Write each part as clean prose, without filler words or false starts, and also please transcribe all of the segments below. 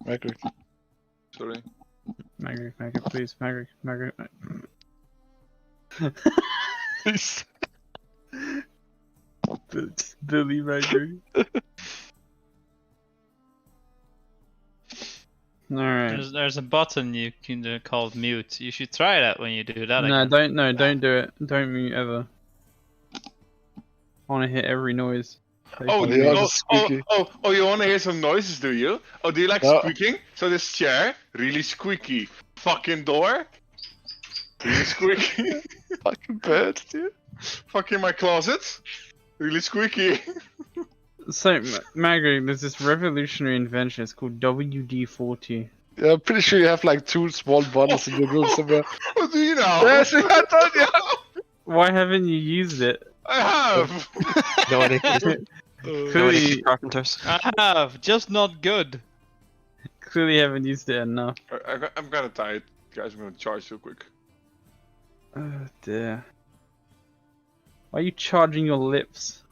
Magric. Sorry. Magric, please, Magric. Billy Magric. Alright. There's a button you can do called mute. You should try that when you do that No, again. don't do it. Don't mute ever. I wanna hear every noise. Oh, yeah, oh, that's oh, squeaky. oh, you want to hear some noises, do you? Oh, do you like No. squeaking? So this chair, really squeaky. Fucking door, really squeaky. Fucking bad, dude. Fucking my closet, really squeaky. So, Magric, there's this revolutionary invention. It's called WD-40. Yeah, I'm pretty sure you have like 2 small bottles in your room somewhere. What do you know? Yes, I told you. Why haven't you used it? I have. No idea. No Clearly, idea. Carpenters. I have, just not good. clearly haven't used it enough. I'm kind of tired, guys. I'm gonna charge real quick. Oh dear. Why are you charging your lips?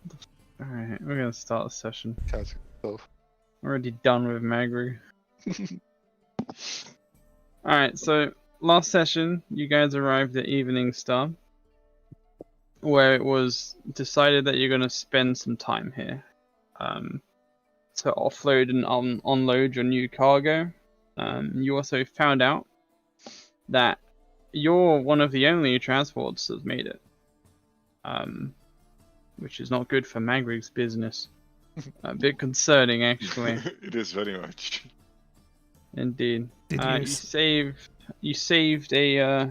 Alright, we're gonna start the session. Catch yourself. I'm already done with Magru. Alright, so last session you guys arrived at Evening Star, where it was decided that you're gonna spend some time here. To offload and unload your new cargo. You also found out that you're one of the only transports that's made it. Which is not good for Magrig's business. A bit concerning, actually. It is very much. Indeed. You saved a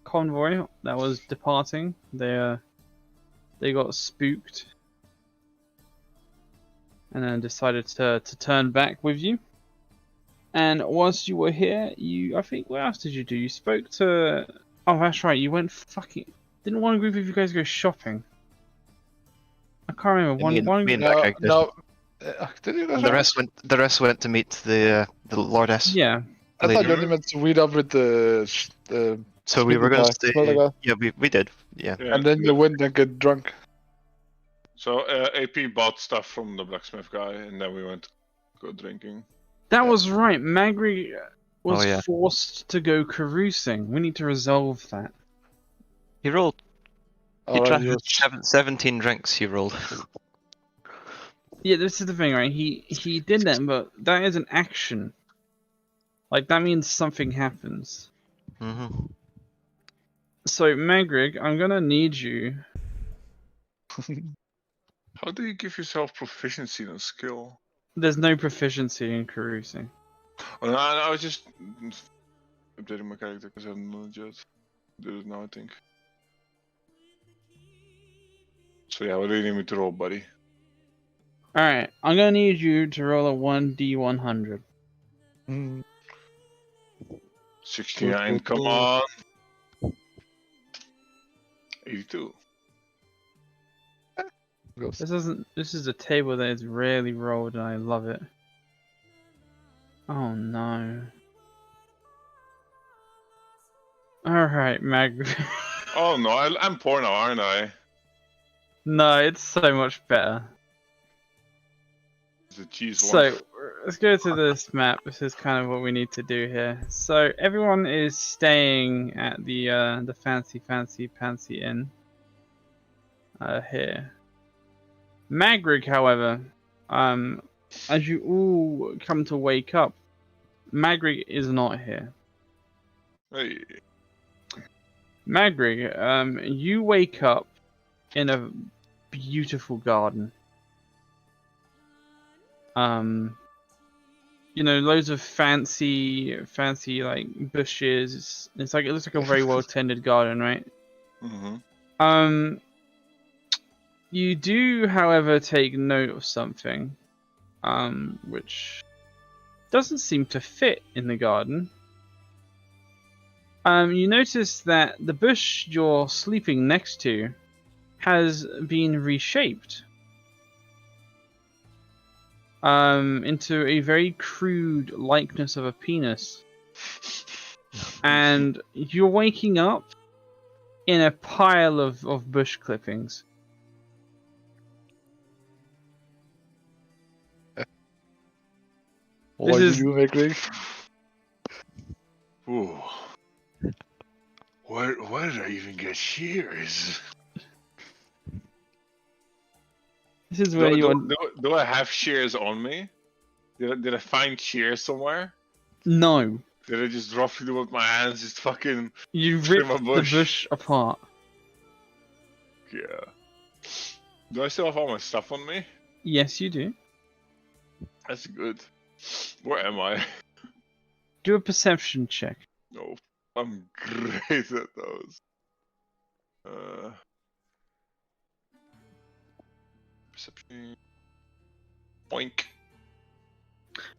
convoy that was departing. They got spooked, and then decided to turn back with you. And whilst you were here, I think, what else did you do? You spoke to... Oh, that's right, you went fucking... Didn't one group of you guys go shopping? I can't remember. Me and that guy did. No. Did you And the rest went to meet the Lordess. Yeah. I thought you only meant to meet up with the So we were gonna guy, stay. smelly guy. Yeah, we did. Yeah. And then you went and get drunk. So AP bought stuff from the blacksmith guy, and then we went to go drinking. That was right. Magri was Oh, yeah. forced to go carousing. We need to resolve that. He rolled. He Alright, tried 17 drinks. He rolled. Yeah, this is the thing, right? He did that, but that is an action. Like, that means something happens. Mm-hmm. So, Magrig, I'm gonna need you. How do you give yourself proficiency in a skill? There's no proficiency in carousing. Oh, no, I was just updating my character because I haven't done it yet. Do it now, I think. So yeah, what do you need me to roll, buddy? Alright, I'm gonna need you to roll a 1d100. 69, come on! 82. This is a table that is rarely rolled, and I love it. Oh no. Alright, Mag. Oh no, I'm poor now, aren't I? No, it's so much better. It's a cheese So, one. let's go to this map. This is kind of what we need to do here. So, everyone is staying at the fancy inn. Here. Magrig, however, as you all come to wake up, Magrig is not here. Hey. Magrig, you wake up in a beautiful garden. You know, loads of fancy like bushes. It looks like a very well tended garden, right? Mm-hmm. You do, however, take note of something, which doesn't seem to fit in the garden. You notice that the bush you're sleeping next to has been reshaped into a very crude likeness of a penis. And you're waking up in a pile of bush clippings. What is- did you make, Rick? Ooh. Where did I even get shears? This is where you want. Do I have shears on me? Did I find shears somewhere? No, Did I just roughly do with my hands, just fucking you trim ripped a the bush apart. yeah. Do I still have all my stuff on me? Yes, you do. That's good. Where am I? Do a perception check. No, I'm great at those. Perception. Boink.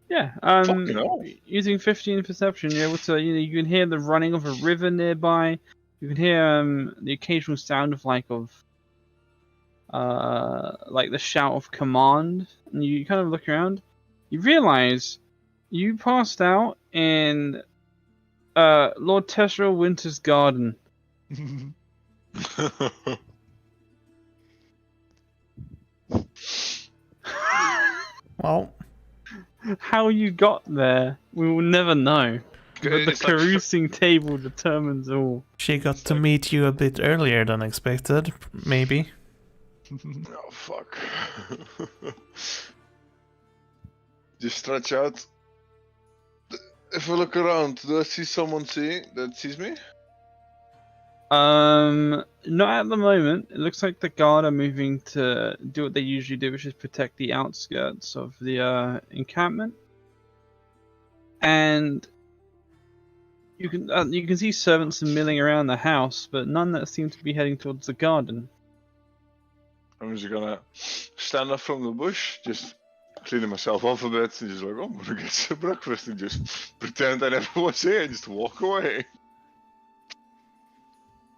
Yeah. Fucking hell. Using 15 perception, you're able to. You can hear the running of a river nearby. You can hear the occasional sound of like the shout of command, and you kind of look around. You realize you passed out in Lord Tesra Winter's garden. Well, How you got there, we will never know. But the It's like carousing table determines all. she got to meet you a bit earlier than expected, maybe. Oh fuck. Just stretch out. If I look around, do I see someone that sees me? Not at the moment. It looks like the guard are moving to do what they usually do, which is protect the outskirts of the encampment. And you can see servants milling around the house, but none that seem to be heading towards the garden. I'm just gonna stand up from the bush, just cleaning myself off a bit, and just like, oh, I'm gonna get some breakfast, and just pretend I never was here, and just walk away.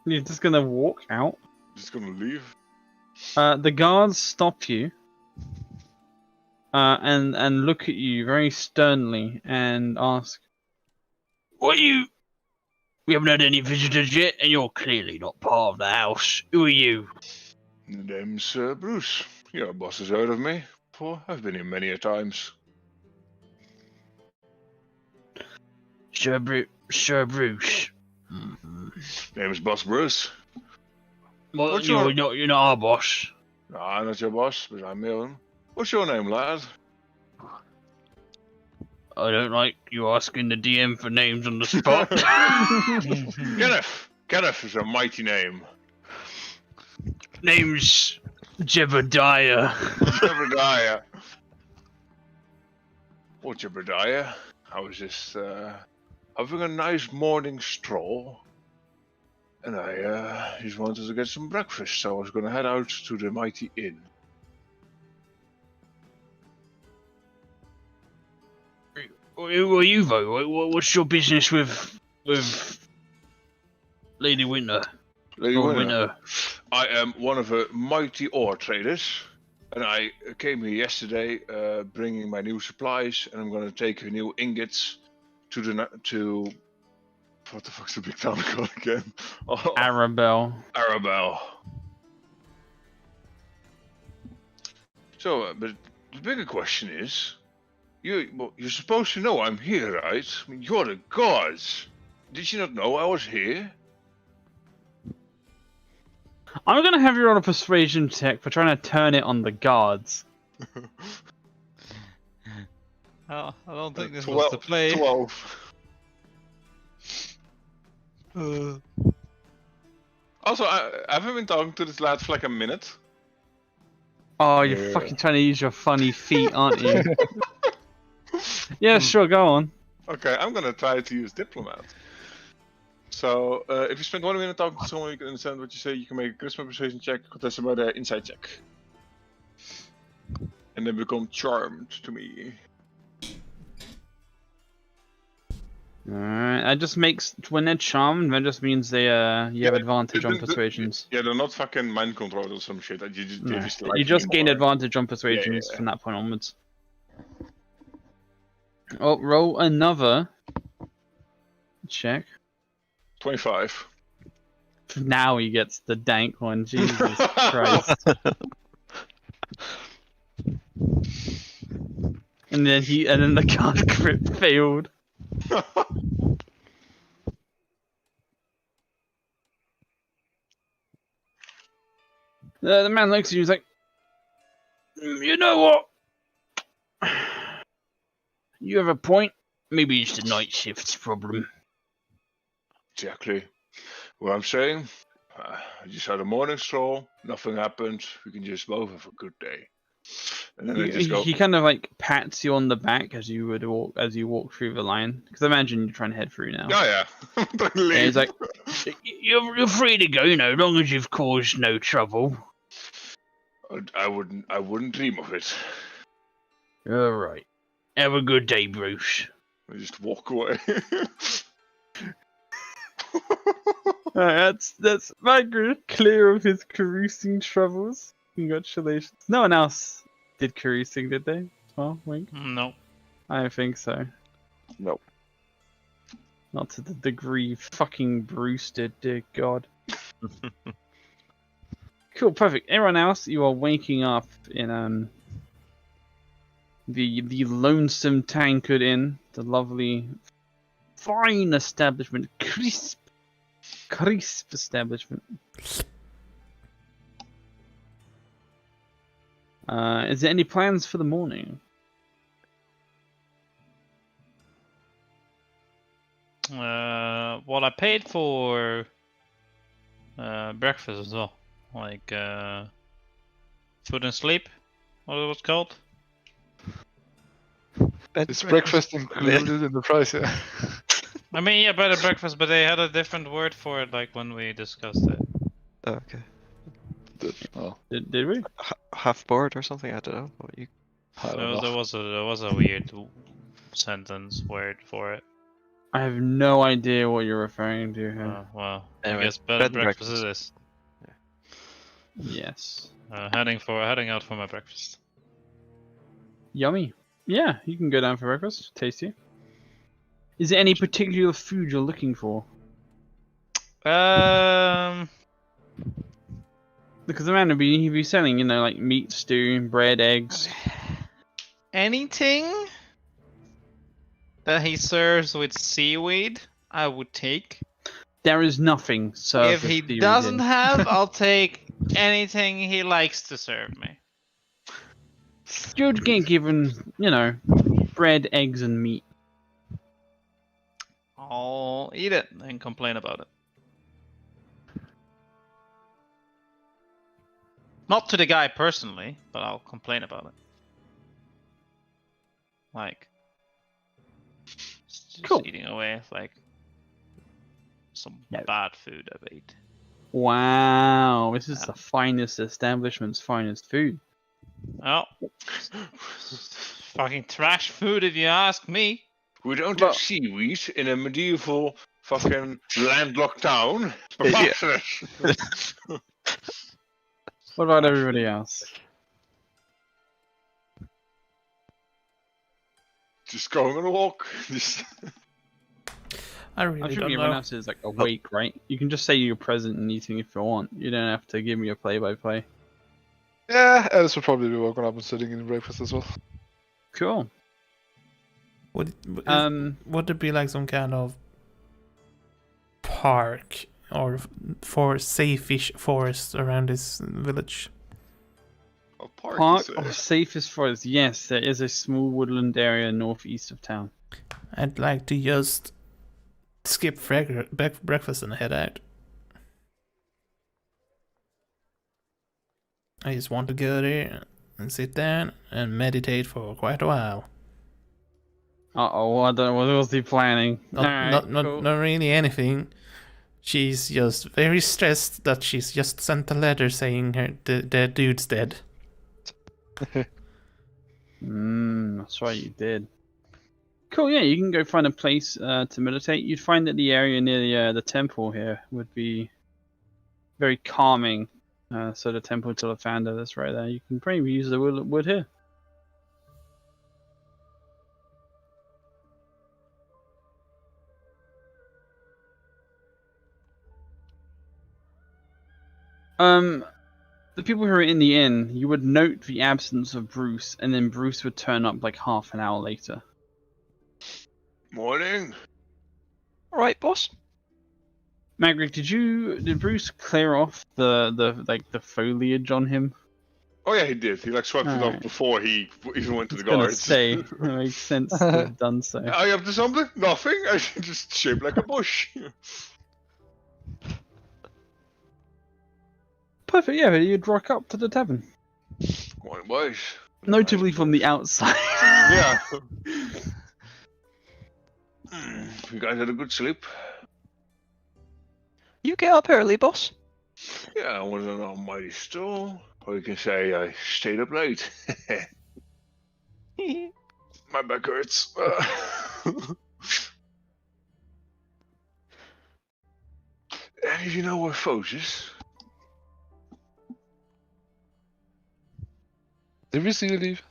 You're just gonna walk out. Just gonna leave. The guards stop you, and look at you very sternly and ask, "What are you? We haven't had any visitors yet, and you're clearly not part of the house. Who are you?" The name's Bruce. Your boss has heard of me. For I've been here many a times. Sir Bruce. Name's Boss Bruce. Well, What's you're your- not our boss. Nah, not your boss, but I'm my own. What's your name, lad? I don't like you asking the DM for names on the spot. Kenneth! Kenneth is a mighty name. Name's Jebediah. Jebediah. Oh, Jebediah. I was just having a nice morning stroll. And I just wanted to get some breakfast, so I was gonna head out to the mighty inn. Who are you, though? What's your business with Lady Winter? Lady Lord Winter. I am one of the mighty ore traders, and I came here yesterday bringing my new supplies, and I'm gonna take her new ingots to what the fuck's the big town called again? Oh, Arabelle. Arabelle. So, but the bigger question is, you're supposed to know I'm here, right? I mean, you're the gods. Did you not know I was here? I'm gonna have you roll a persuasion check for trying to turn it on the guards. Oh, I don't think this was the play. 12. Also, I haven't been talking to this lad for like a minute. Oh, you're Yeah. fucking trying to use your funny feet, aren't you? Yeah, sure, go on. Okay, I'm gonna try to use diplomat. So, if you spend 1 minute talking to someone, you can understand what you say. You can make a charisma persuasion check, contested by their insight check, and then become charmed to me. Alright, that just makes when they're charmed, that just means they you have advantage on persuasions. Yeah, they're not fucking mind controlled or some shit. You just, No, like you just gain more. advantage on persuasions yeah. from that point onwards. Oh, roll another check. 25. Now he gets the dank one. Jesus Christ. And and then the card crit failed. The man looks at you. He's like, you know what? You have a point. Maybe it's the night shift's problem. Exactly. What I'm saying, I just had a morning stroll. Nothing happened. We can just both have a good day. And then I just go. He kind of like pats you on the back as you walk through the line. Because I imagine you're trying to head through now. Oh yeah. Don't And leave. he's like, you're free to go, as long as you've caused no trouble. I wouldn't dream of it. All right. Have a good day, Bruce. I just walk away. That's Magritte clear of his carousing troubles. Congratulations. No one else did carousing, did they? Well, Wink? No. I don't think so. No. Not to the degree fucking Bruce did, dear God. Cool, perfect. Everyone else, you are waking up in the lonesome Tankard Inn, the lovely, fine establishment, crisp establishment. Is there any plans for the morning? Well, I paid for breakfast as well, like food and sleep. What it was called? It's breakfast included in the price, yeah. I mean, yeah, better breakfast, but they had a different word for it, like when we discussed it. Oh, okay. Oh, Did we? Half board or something? I don't know. What you? I don't There know. was a weird sentence word for it. I have no idea what you're referring to here. Well, Anyway, I guess bed and bed and breakfast breakfast. it is. Yes. Heading out for my breakfast. Yummy. Yeah, you can go down for breakfast. Tasty. Is there any particular food you're looking for? Because the man he'd be selling, like meat stew, bread, eggs. Anything that he serves with seaweed, I would take. There is nothing served. If with he seaweed doesn't in. have, I'll take anything he likes to serve me. You'd get given, bread, eggs, and meat. I'll eat it and complain about it. Not to the guy personally, but I'll complain about it. Like, just Cool. eating away like some No. bad food I've ate. Wow, this is the finest establishment's finest food. Oh, fucking trash food if you ask me. We don't Well- have seaweed in a medieval fucking landlocked town. Yeah. What about everybody else? Just going on a walk. Just... I I'm really sure don't everyone know. else is awake, right? You can just say you're present and eating if you want. You don't have to give me a play-by-play. Yeah, Alice would probably be woken up and sitting in breakfast as well. Cool. Would there be like some kind of park or for safe-ish forest around this village? A Park is, of safest forest. Yes, there is a small woodland area northeast of town. I'd like to just skip breakfast and head out. I just want to go there and sit down and meditate for quite a while. Uh-oh, I don't know. What was he planning? Not Cool. really anything. She's just very stressed that she's just sent a letter saying the dude's dead. That's right, you did. Cool, yeah, you can go find a place to meditate. You'd find that the area near the temple here would be very calming. So the temple to the founder, that's right there. You can probably use the wood here. the people who are in the inn, you would note the absence of Bruce, and then Bruce would turn up like half an hour later. Morning. Right, boss. Magritte, did Bruce clear off the foliage on him? Oh yeah, he did. He like swept it off Alright. before he even went to the Gonna guards. say it makes sense to have done so. Are you up to something? Nothing. I just shaped like a bush. Perfect. Yeah, but you'd rock up to the tavern, Morning, boys. notably from the outside. Yeah. You guys had a good sleep? You get up early, boss. Yeah, I was an almighty stool. Or you can say I stayed up late. My back hurts. Any of you know where Foes is? Did we see you leave?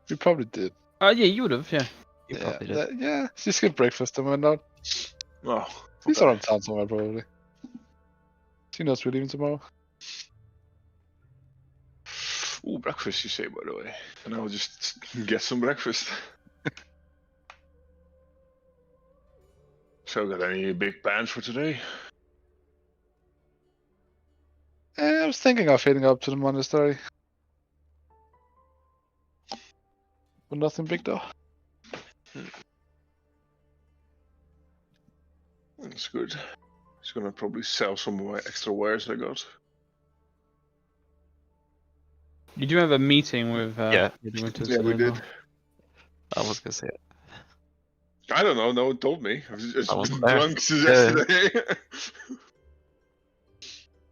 We probably did. Yeah, you would have. Yeah. You Yeah, probably did. yeah. She skipped breakfast and went out. Oh, She's okay. around town somewhere probably. She knows we're leaving tomorrow. Ooh, breakfast, you say, by the way. And I'll just get some breakfast. So, got any big plans for today? I was thinking of heading up to the monastery. But nothing big though. That's good. Just gonna probably sell some of my extra wares I got. You do have a meeting with Yeah. with Winters. Yeah, we as well. did. I was gonna say it. I don't know, no one told me. I was just I wasn't there. drunk since Yeah. yesterday.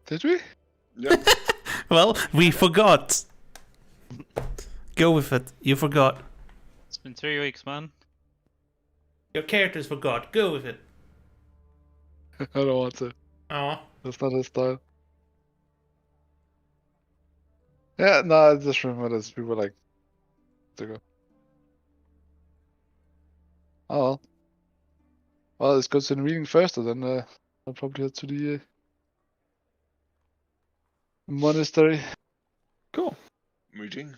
Did we? Yeah. Well, we forgot. Go with it. You forgot. It's been 3 weeks, man. Your characters forgot. Go with it. I don't want to. Oh. That's not his style. Yeah, no, I just remember this. We were like, to go. Oh well. Well, let's go to the meeting first, and then I'll probably head to the monastery. Cool. Meeting.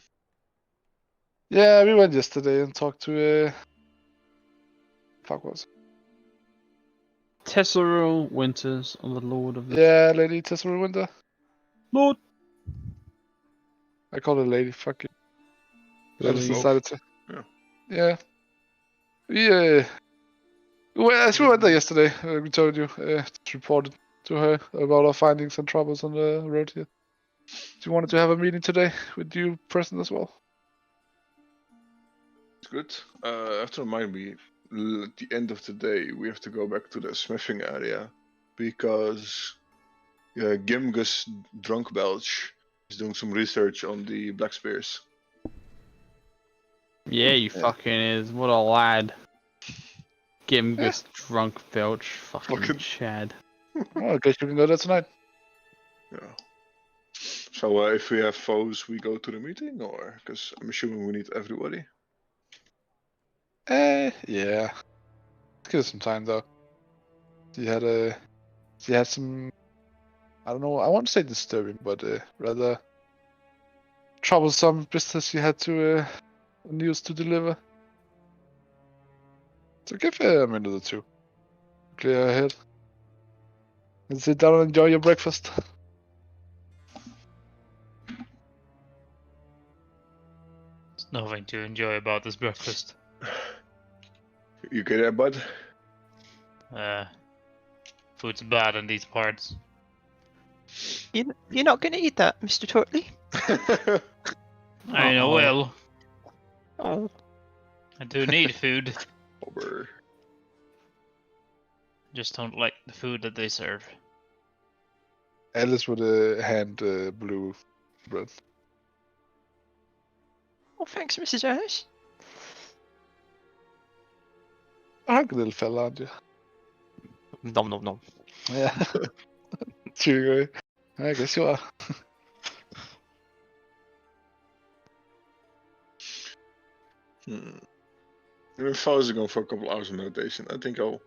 Yeah, we went yesterday and talked to fuck was. Tesseril Winters, or the Lord of the Yeah, Lady Tessera Winter. Lord. I call her Lady. Fuck it. I Let just us know. decided to. Yeah. Yeah. Well, as we went there yesterday, we told you, just reported to her about our findings and troubles on the road here. She wanted to have a meeting today with you present as well. It's good. Have to remind me, at the end of the day, we have to go back to the smithing area because Gimgus Drunk Belch is doing some research on the Black Spears. Yeah, you fucking is. What a lad. Gimgus drunk belch. Fucking Fucking- Chad. Oh, I guess you can go there tonight. Yeah. So if we have foes, we go to the meeting, or because I'm assuming we need everybody. Yeah. Let's give it some time though. She had some, I don't know, I won't say disturbing, but rather troublesome business she had to news to deliver. So give her a minute or two. Clear her head. And sit down and enjoy your breakfast. There's nothing to enjoy about this breakfast. You get that, bud? Food's bad in these parts. You're not going to eat that, Mr. Tortley? I know well. Oh, I do need food. Over. Just don't like the food that they serve. Alice would hand blue bread. oh thanks, Mrs. Alice. A hungry little fella, aren't you? Nom nom nom. Yeah. True. I guess you are. If I was going for a couple hours of meditation, I think I'll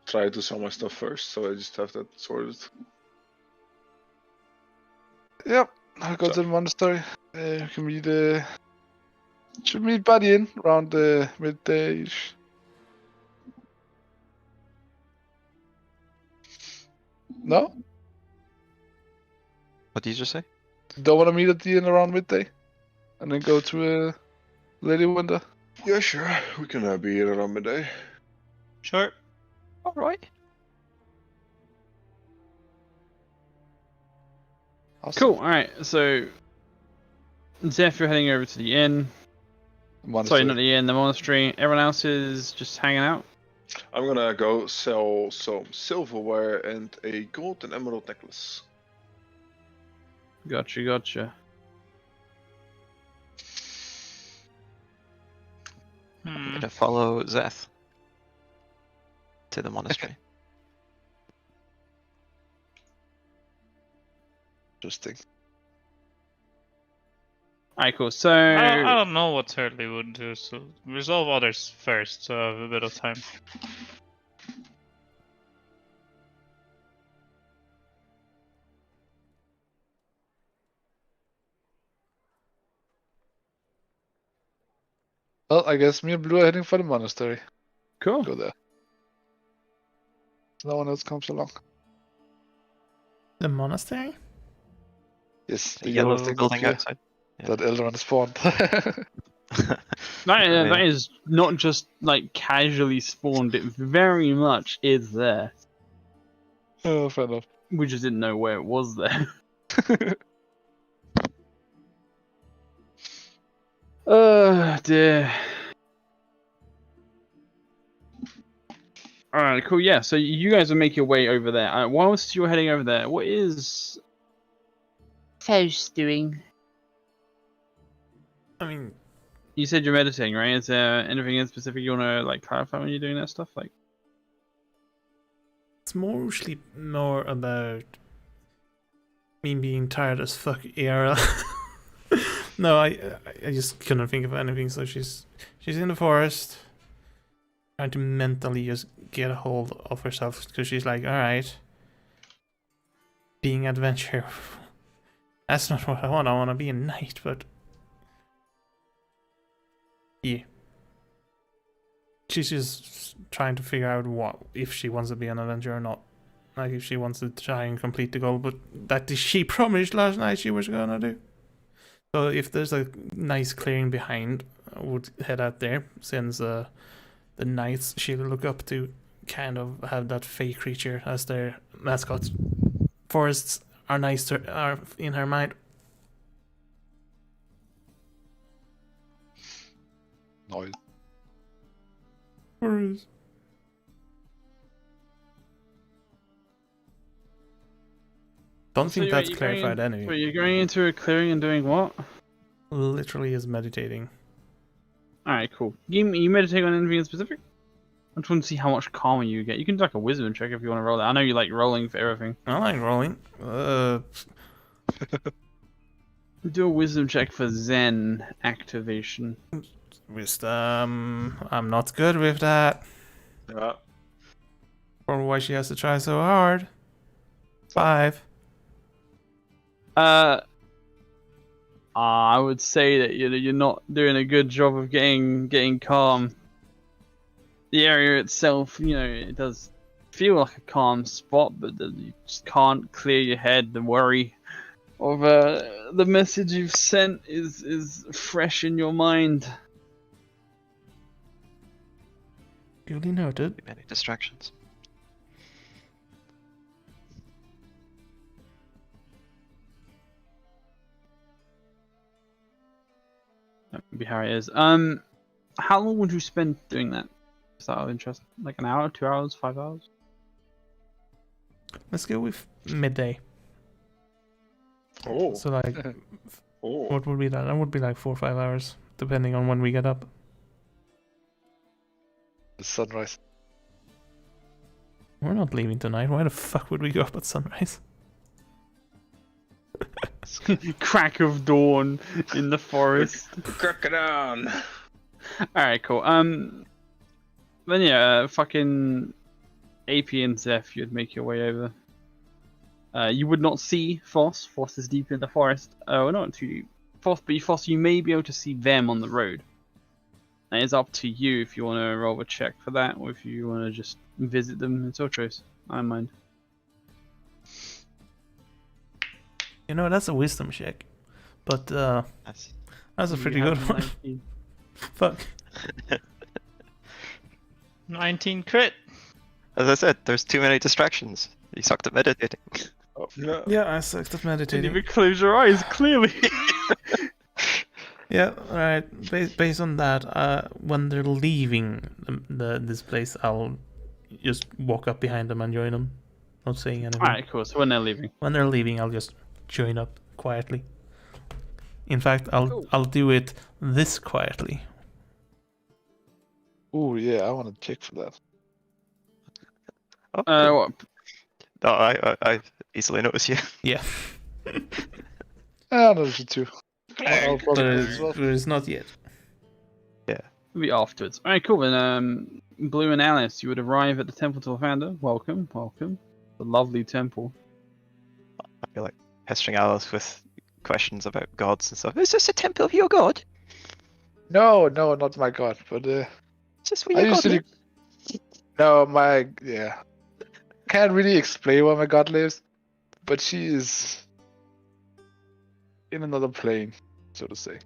try to sell my stuff first, so I just have that sorted. Yep, I'll go to the monastery. You can meet. Should meet by the inn around midday. No, What did you just say? don't want to meet at the inn around midday, and then go to Lady Winter. Yeah, sure. We can be here around midday. Sure. All right. Awesome. Cool. All right. So, Zeph, you're heading over to the inn. Monastery. Sorry, not the inn, the monastery. Everyone else is just hanging out. I'm gonna go sell some silverware and a gold and emerald necklace. Gotcha. I'm gonna follow Zeth to the monastery. Interesting. Alright, cool. So, I don't know what Turley would do, so resolve others first, so I have a bit of time. Well, I guess me and Blue are heading for the monastery. cool. Go there. No one else comes along. The monastery? Yes, The yellow thing building up outside. Yeah. that Elrond spawned. That is not just like casually spawned, it very much is there. Oh, fair enough. We just didn't know where it was there. Oh dear. Alright, cool, yeah, so you guys will make your way over there. Whilst you're heading over there, what is Faust doing? I mean, You said you're meditating, right? Is there anything in specific you want to like clarify when you're doing that stuff? Like, it's mostly more about me being tired as fuck, Era. No, I just couldn't think of anything. So she's in the forest, trying to mentally just get a hold of herself because she's like, all right, being adventure. That's not what I want. I want to be a knight, but yeah. She's just trying to figure out what if she wants to be an adventurer or not. Like if she wants to try and complete the goal, but that she promised last night she was gonna do. So if there's a nice clearing behind, I would head out there, since the knights she'll look up to kind of have that fey creature as their mascots. Forests are are in her mind. Noise. Forest. Don't So think you're- that's you're clarified going, anyway. Wait, you're going into a clearing and doing what? Literally is meditating. Alright, cool. You meditate on anything in specific? I just want to see how much calmer you get. You can do like a wisdom check if you want to roll that. I know you like rolling for everything. I like rolling. Do a wisdom check for Zen activation. Wisdom. I'm not good with that. Yeah. Or why she has to try so hard. 5. I would say that you're not doing a good job of getting calm. The area itself, it does feel like a calm spot, but you just can't clear your head. The worry of the message you've sent is fresh in your mind. Duly noted. Many distractions. That would be how it is. How long would you spend doing that? Is that of interest? Like an hour, 2 hours, 5 hours? Let's go with midday. Oh. So like, Oh. what would be that? That would be like 4 or 5 hours, depending on when we get up. The sunrise. We're not leaving tonight. Why the fuck would we go up at sunrise? Crack of dawn in the forest. Crack it on. Alright, cool. Then yeah, fucking AP and Zeph, you'd make your way over. You would not see Foss. Foss is deep in the forest. Oh, not too deep. Foss, you may be able to see them on the road. And it's up to you if you want to roll a check for that, or if you want to just visit them. It's your choice. I don't mind. You know, that's a wisdom check. But That's- that's a You pretty have good one. 19. Fuck. 19 crit. As I said, there's too many distractions. You sucked at meditating. No. Yeah, I sucked at Didn't meditating. even close your eyes, clearly. Yeah, alright. Based on that, when they're leaving this place, I'll just walk up behind them and join them. Not saying anything. Alright, cool. So when they're leaving. When they're leaving, I'll just join up quietly. In fact, Cool. I'll do it this quietly. Ooh, yeah, I want to check for that. Oh, cool. What? No, I easily notice you. Yeah, I noticed it too. I'll but probably do it as well. it's not yet. It'll be afterwards. Alright, cool. Then, Blue and Alice, you would arrive at the Temple to Lathander. Welcome, welcome. The lovely temple. I feel like pestering Alice with questions about gods and stuff. Is this a temple of your god? No, not my god, but Is this where I your god usually. lives? No, yeah. Can't really explain where my god lives, but she is in another plane, so to say.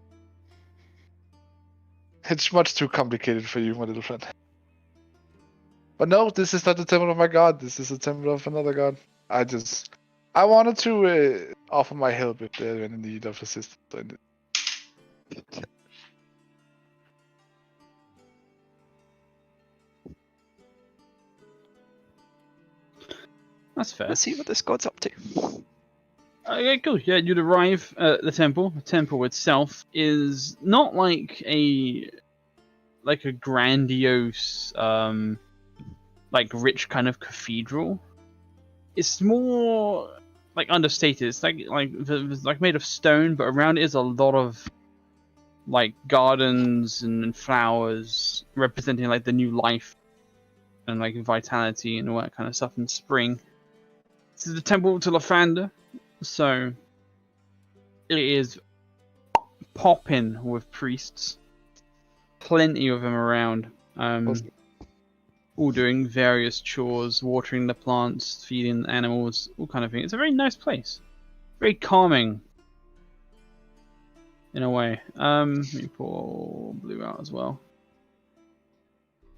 It's much too complicated for you, my little friend. But no, this is not the temple of my god. This is the temple of another god. I wanted to offer my help if they're in need of assistance. That's fair. Let's see what this god's up to. Okay, cool. Yeah, you'd arrive at the temple. The temple itself is not like a grandiose, like rich kind of cathedral. It's more like understated. It's like made of stone, but around it is a lot of like gardens and flowers representing like the new life and like vitality and all that kind of stuff in spring. This is the temple to Lathander. So it is popping with priests, plenty of them around, all doing various chores, watering the plants, feeding the animals, all kind of things. It's a very nice place, very calming in a way. Let me pull Blue out as well.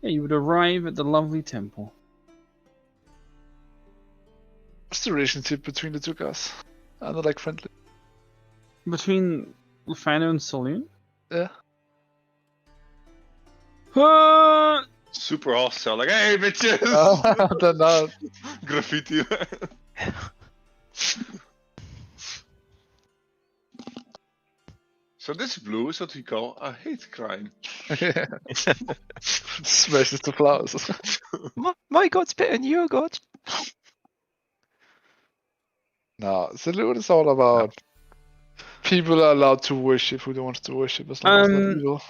Yeah, you would arrive at the lovely temple. What's the relationship between the two guys? Are they like friendly? Between Lathander and Saloon? Yeah. Super hostile, like, hey bitches! They're not. Graffiti. So this blue is what we call a hate crime. Smashes the flowers. My god's better than your god. No, Saloon is all about people are allowed to worship who they want to worship as long as they're not evil.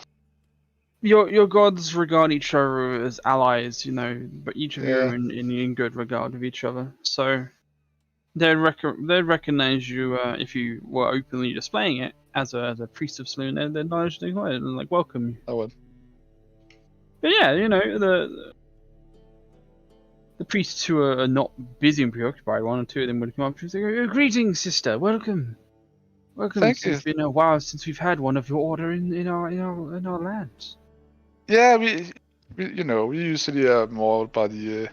Your gods regard each other as allies, you know, but each of you Yeah. are in good regard of each other. So they'd recognize you if you were openly displaying it as a priest of Saloon. They'd acknowledge you and like welcome you. I would. But yeah, you know the priests who are not busy and preoccupied, one or two of them would come up to you and say, "Oh, greetings, sister. Welcome. Welcome. Thank It's been a while since we've had one of your order in our lands." Yeah, we usually are more by the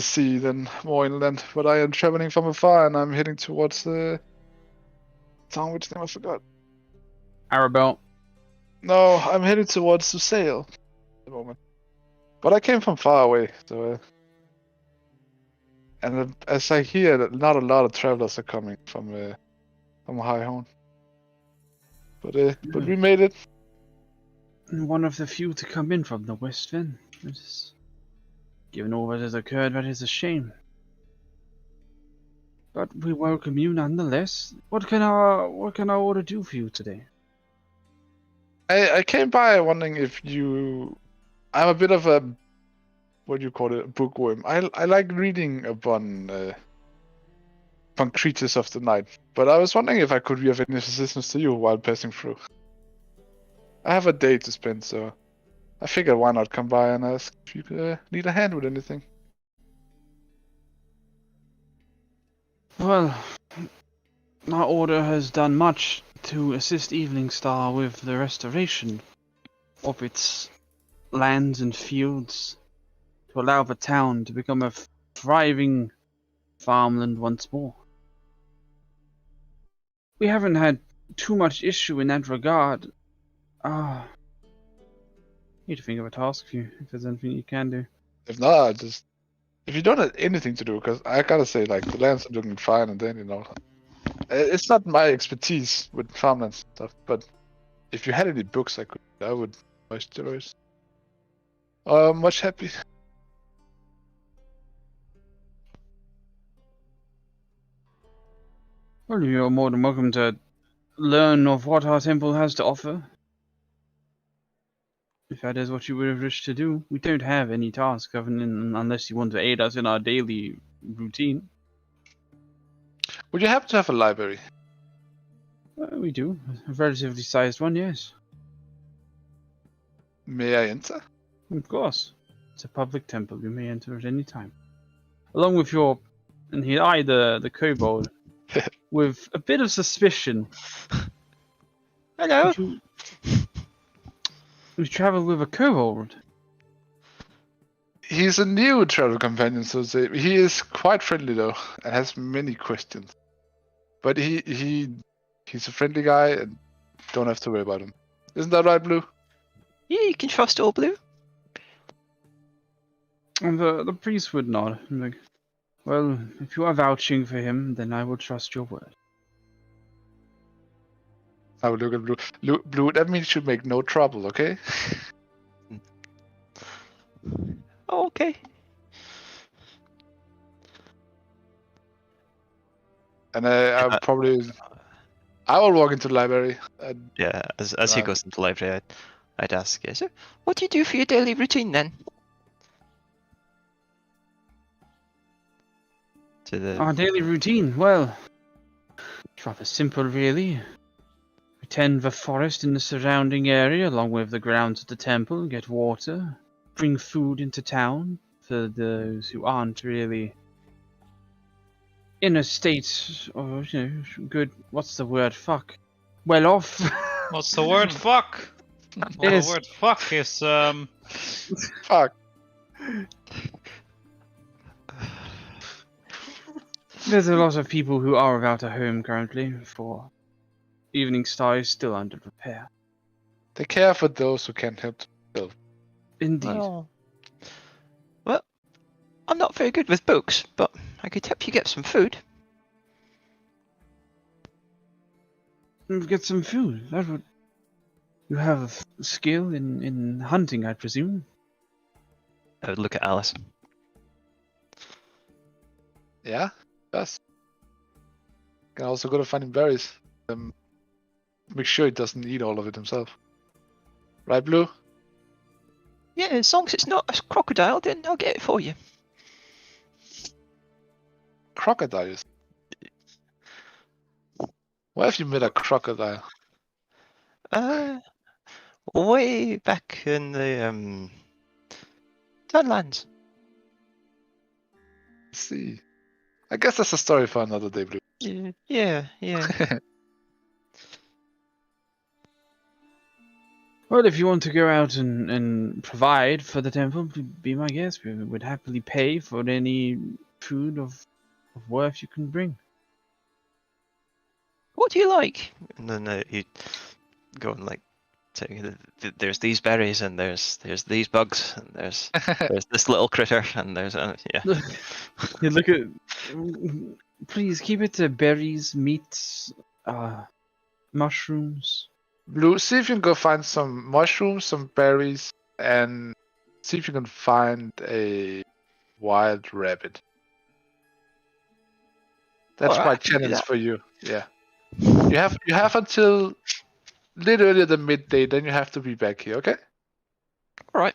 sea than more inland. But I am traveling from afar and I'm heading towards the town, which name I forgot. Arabelle. No, I'm heading towards the sail at the moment. But I came from far away, so and as I hear that not a lot of travelers are coming from High Horn. But we made it. One of the few to come in from the west then. Given all that has occurred, that is a shame. But we welcome you nonetheless. What can our order do for you today? I came by wondering if you... I'm a bit of a... What do you call it? A bookworm. I like reading upon creatures of the night. But I was wondering if I could be of any assistance to you while passing through. I have a day to spend, so I figured why not come by and ask if you need a hand with anything. Well, our order has done much to assist Evening Star with the restoration of its lands and fields, to allow the town to become a thriving farmland once more. We haven't had too much issue in that regard. Need to think of a task for you, if there's anything you can do. If not, if you don't have anything to do, because I gotta say, like, the lands are looking fine, and then, it's not my expertise with farmland stuff, but if you had any books I would moisturize. Much happy. Well, you're more than welcome to learn of what our temple has to offer. If that is what you would wish to do. We don't have any tasks unless you want to aid us in our daily routine. Would you happen to have a library? We do. A relatively sized one, yes. May I enter? Of course. It's a public temple. You may enter at any time. Along with your... And he eyed the kobold with a bit of suspicion. Hello. You travel with a kobold? He's a new travel companion, so to say. He is quite friendly, though, and has many questions. But he's a friendly guy, and don't have to worry about him. Isn't that right, Blue? Yeah, you can trust all Blue. And the priest would nod. Like, well, if you are vouching for him, then I will trust your word. I will look at Blue. Blue, that means you make no trouble, okay? Oh, okay. And I will walk into the library. Yeah, as he Right. goes into the library, I'd ask, yeah, So, what do you do for your daily routine then? to the Our daily routine, well, it's rather simple, really. We tend the forest in the surrounding area, along with the grounds of the temple, get water, bring food into town for those who aren't really in a state of, good, what's the word, fuck, well off. What's the word? Fuck. Well, Yes. the word fuck is Fuck. There's a lot of people who are without a home currently, for Evening Star is still under repair. They care for those who can't help themselves. Indeed. Oh. Well, I'm not very good with books, but I could help you get some food. Get some food. That would. You have skill in hunting, I presume. I would look at Alice. Yeah, yes. Can also go to finding berries. Make sure he doesn't eat all of it himself. Right, Blue? Yeah, as long as it's not a crocodile, then I'll get it for you. Crocodiles. Where have you met a crocodile? Way back in the Dunlands. Let's see. I guess that's a story for another day, Blue. Yeah. Well, if you want to go out and provide for the temple, be my guest. We would happily pay for any food of worth you can bring. What do you like? And then he'd go and like say, there's these berries and there's these bugs and there's this little critter and there's yeah. You look at. Please keep it to berries, meats, mushrooms. Blue, see if you can go find some mushrooms, some berries, and see if you can find a wild rabbit. That's Alright, my I can do challenge that. for you. Yeah. You have until little earlier than midday, then you have to be back here, okay? Alright.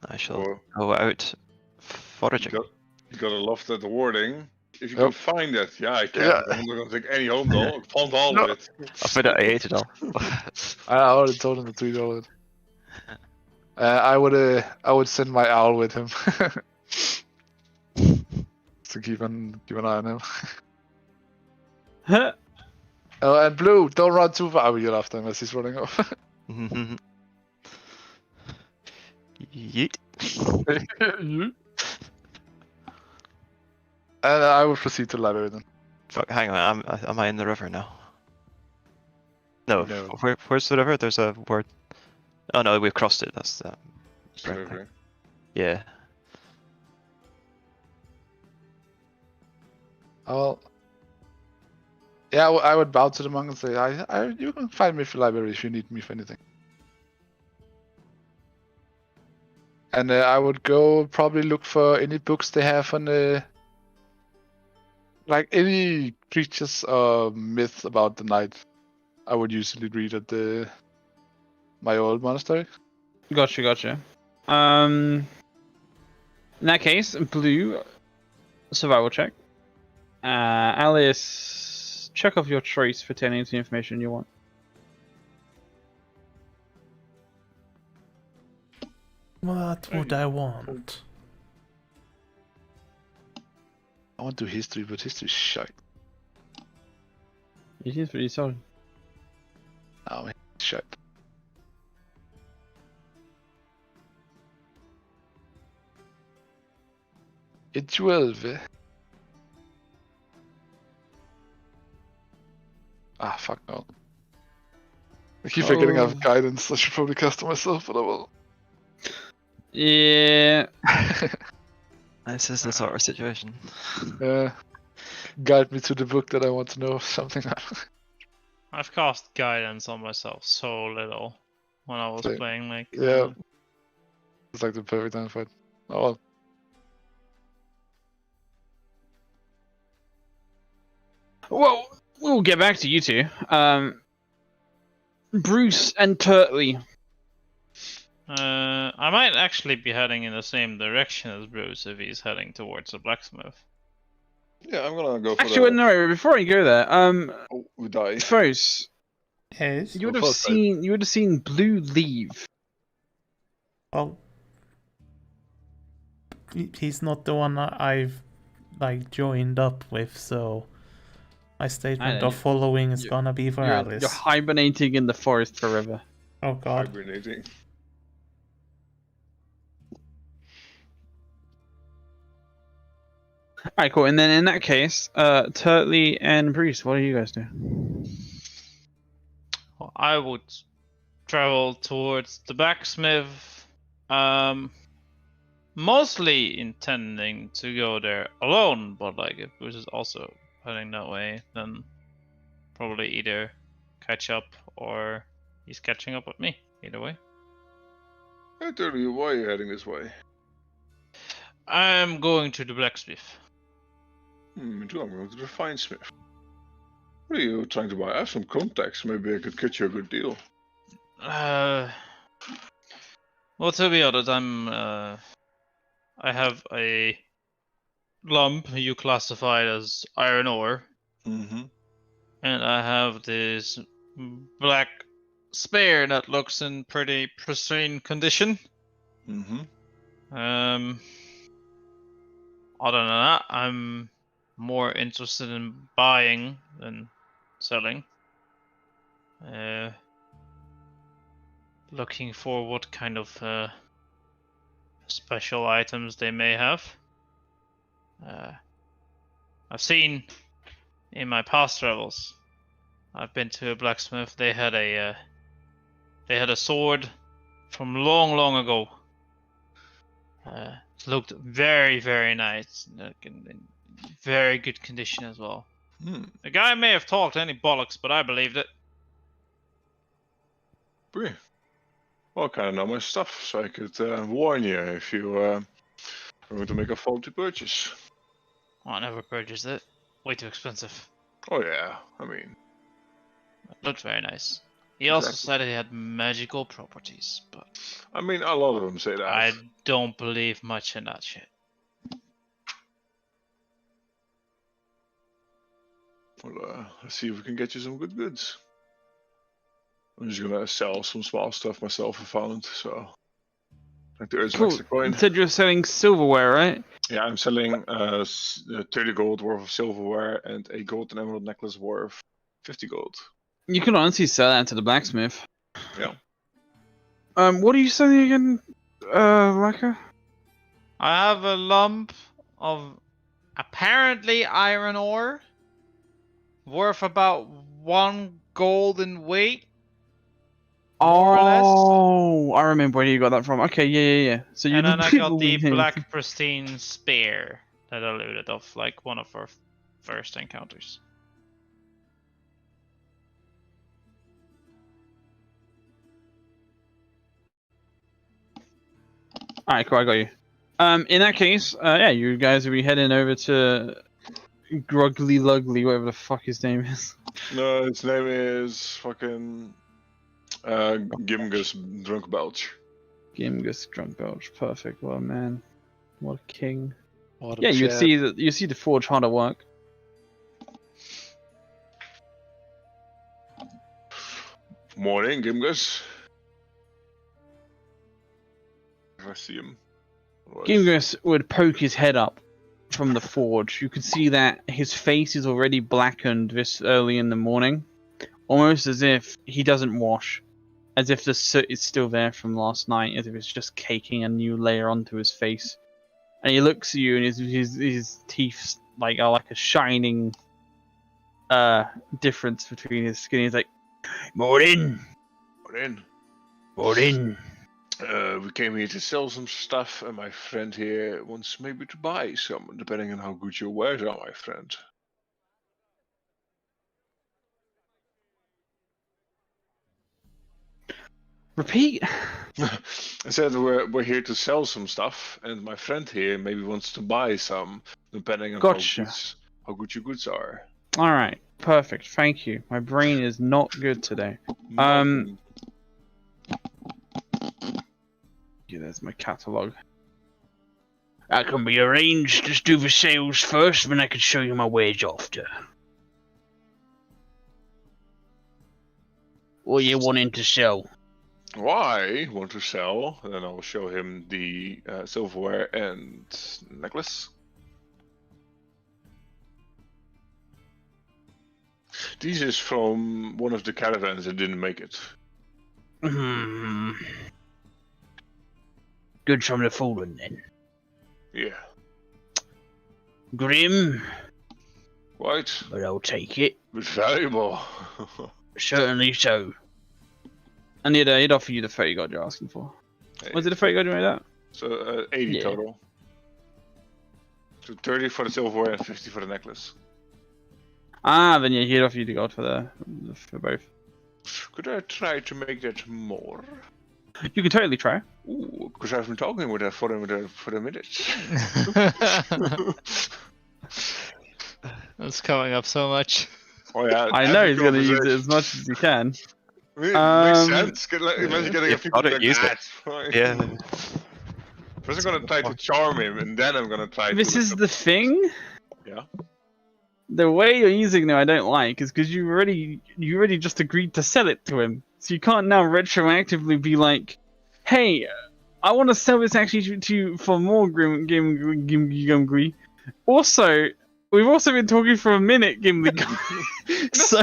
I shall Or go out foraging. go- You gotta love that wording. If you Yep. can find it, yeah, I can. Yeah. But I'm not gonna take any home though. Font all No. of it. I found out I ate it all. I already told him to tweet all it. I would send my owl with him to keep an eye on him. Oh, and Blue, don't run too far. I will yell after him as he's running off. Yeet. And I will proceed to the library then. Fuck, hang on, am I in the river now? No, No. where's the river? There's a word. Oh no, we've crossed it, that's the... Okay. Yeah. Yeah, I would bow to the monk and say, you can find me for library if you need me for anything. And I would go probably look for any books they have on like any creatures or myths about the night. I would usually read at my old monastery. Gotcha. In that case, Blue, survival check. Alice, check off your choice pertaining to the information you want. What would I want? I want to do history, but history's shite. It is pretty solid. Oh, man, shite. It's 12. Ah, fuck no. I keep forgetting I have guidance. I should probably cast it myself, but I will. Yeah. This is the sort of situation. Guide me to the book that I want to know something about. I've cast guidance on myself so little when I was Same. playing like. Yeah. It's like the perfect time fight. Oh well. Well, we'll get back to you two. Bruce and Turtley. I might actually be heading in the same direction as Bruce if he's heading towards the blacksmith. Yeah, I'm gonna go for Actually, no. Before I go there, Oh, we die. Foes, Yes. you would have seen Blue leave. Well, he's not the one I've like joined up with, so my statement of following is gonna be for Alice. You're hibernating in the forest forever. Oh god. Hibernating. Alright, cool. And then in that case, Turtley and Bruce, what do you guys do? Well, I would travel towards the blacksmith, mostly intending to go there alone. But like, if Bruce is also heading that way, then probably either catch up or he's catching up with me. Either way. Hey, Turtley, why are you heading this way? I'm going to the blacksmith. Me too, I'm going to the fine smith. What are you trying to buy? I have some contacts. Maybe I could get you a good deal. Well, to be honest, I have a lump you classified as iron ore, Mm-hmm. and I have this black spear that looks in pretty pristine condition. Mm-hmm. Other than that, I'm more interested in buying than selling. Looking for what kind of special items they may have. I've seen in my past travels, I've been to a blacksmith. They had a sword from long ago. It looked very, very nice, like in very good condition as well. The guy may have talked any bollocks, but I believed it. Well, I kind of know my stuff, so I could warn you if you are going to make a faulty purchase. Well, I never purchased it. Way too expensive. Oh yeah, I mean... It looked very nice. He also Exactly. said it had magical properties, but I mean, a lot of them say that. I don't believe much in that shit. Well, let's see if we can get you some good goods. I'm just gonna sell some small stuff myself I found, so like there is an Cool. extra coin. You said you're selling silverware, right? Yeah, I'm selling 30 gold worth of silverware and a gold and emerald necklace worth 50 gold. You can honestly sell that to the blacksmith. Yeah. What are you selling again, Raka? I have a lump of apparently iron ore worth about 1 gold in weight. More or less. Oh, I remember where you got that from. Okay, yeah. So you And then I got the black pristine spear that I looted off like one of our first encounters. Alright, cool, I got you. In that case, yeah, you guys will be heading over to Grugly Lugly, whatever the fuck his name is. No, his name is fucking Gimgus Drunk Belch. Gimgus Drunk Belch, perfect. What a man, what a king. What a Yeah, you chap. see the forge hard at work. Morning, Gimgus. If I see him. Otherwise- Gimgus would poke his head up from the forge. You could see that his face is already blackened this early in the morning, almost as if he doesn't wash, as if the soot is still there from last night, as if it's just caking a new layer onto his face. And he looks at you, and his teeth are like a shining difference between his skin. He's like, "Morning, Morning. morning." We came here to sell some stuff, and my friend here wants maybe to buy some, depending on how good your wares are, my friend. Repeat. I said we're here to sell some stuff, and my friend here maybe wants to buy some, depending on Gotcha. how good your goods are. All right, perfect. Thank you. My brain is not good today. Yeah, there's my catalogue. That can be arranged. Just do the sales first, then I can show you my wage after. What are you wanting to sell? Why want to sell? Then I'll show him the silverware and necklace. This is from one of the caravans that didn't make it. Good from the fallen, then. Yeah. Grim, Right. but I'll take it. But valuable. Certainly so. And he'd offer you the 30 gold you're asking for. Was it a 30 gold you made that? So 80 Yeah. total. So 30 for the silverware and 50 for the necklace. Ah, then yeah, he'd offer you the gold for both. Could I try to make that more? You can totally try. Ooh, because I've been talking with her for a minute. That's coming up so much. Oh yeah. I know he's every gonna use it conversation. as much as he can. I mean, it makes sense. Imagine getting a You've people gotta like use it. that. Yeah. First I'm gonna try to charm him, and then I'm gonna try This to... is the thing. Yeah. The way you're using them, I don't like, is because you already just agreed to sell it to him, so you can't now retroactively be like, "Hey, I want to sell this actually to you for more Gimli." Also, we've also been talking for a minute, Gimli. So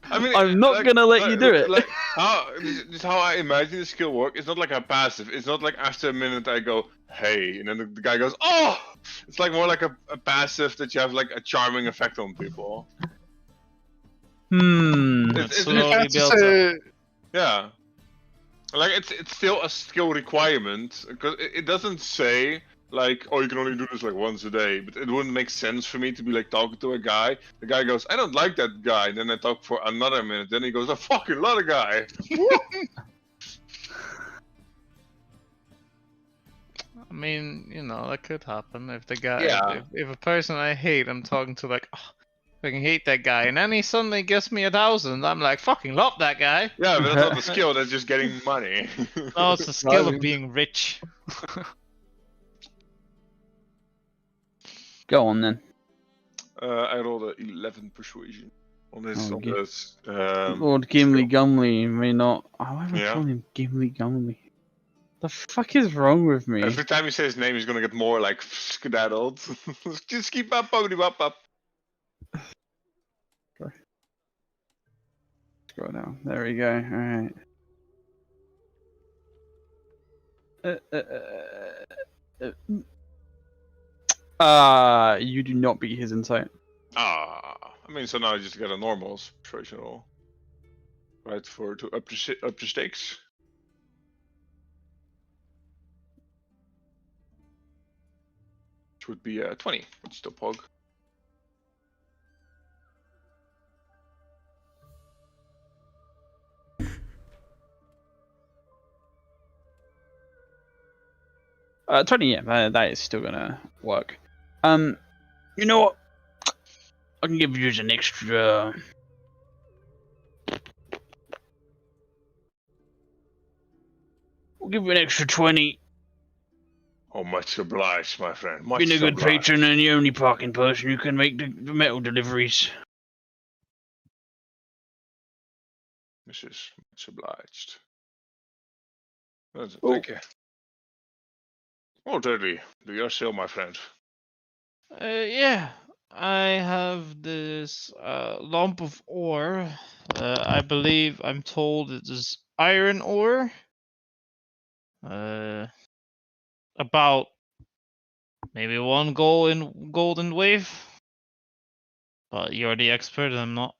I mean, I'm not gonna let you do it. Like, this is how I imagine the skill work. It's not like a passive. It's not like after a minute I go, "Hey," and then the guy goes, "Oh!" It's like more like a passive that you have like a charming effect on people. It's slowly I'd built up. say, Yeah. Like it's still a skill requirement because it doesn't say like, "Oh, you can only do this like once a day," but it wouldn't make sense for me to be like talking to a guy. The guy goes, "I don't like that guy," and then I talk for another minute. Then he goes, "I fucking love the guy." I mean, you know, that could happen if the guy, Yeah. if a person I hate, I'm talking to like, oh, I fucking hate that guy, and then he suddenly gives me 1,000. I'm like, fucking love that guy. Yeah, but that's not the skill. That's just getting money. No, it's the skill of being rich. Go on then. I rolled a 11 persuasion on this. Oh, on gi- this Lord Gimli skill. Gumley may not. Why am I Yeah. calling him Gimli Gumley? The fuck is wrong with me? Every time you say his name, he's gonna get more like skedaddled. Just keep up, pony up. Scroll down. There we go. Alright. You do not beat his insight. I mean, so now I just get a normal persuasion roll, right? To up the stakes. Which would be 20, which is still pog. Uh, 20, yeah, that is still gonna work. You know what? I can give you an extra. We'll give you an extra 20. Oh, much obliged, my friend. Much Being a good obliged. patron and the only parking person who can make the metal deliveries. This is much obliged. Oh. Thank you. Oh, Dudley, do your sale, my friend. Yeah, I have this lump of ore. I believe I'm told it is iron ore. About maybe 1 golden wave. But you're the expert, I'm not.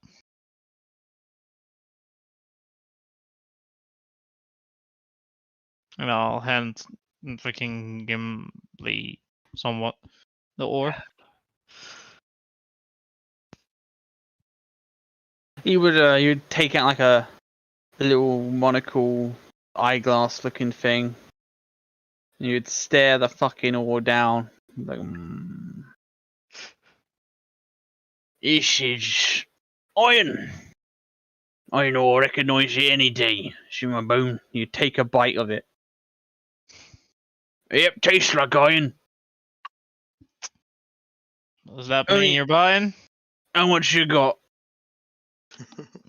And I'll hand freaking Gimli somewhat the ore. He would you'd take out like a little monocle eyeglass looking thing. And you'd stare the fucking ore down. Like, This is iron. Iron ore, recognise it any day. See my bone. You take a bite of it. Yep, tastes like iron. Does that Oh, mean you're buying? How much you got?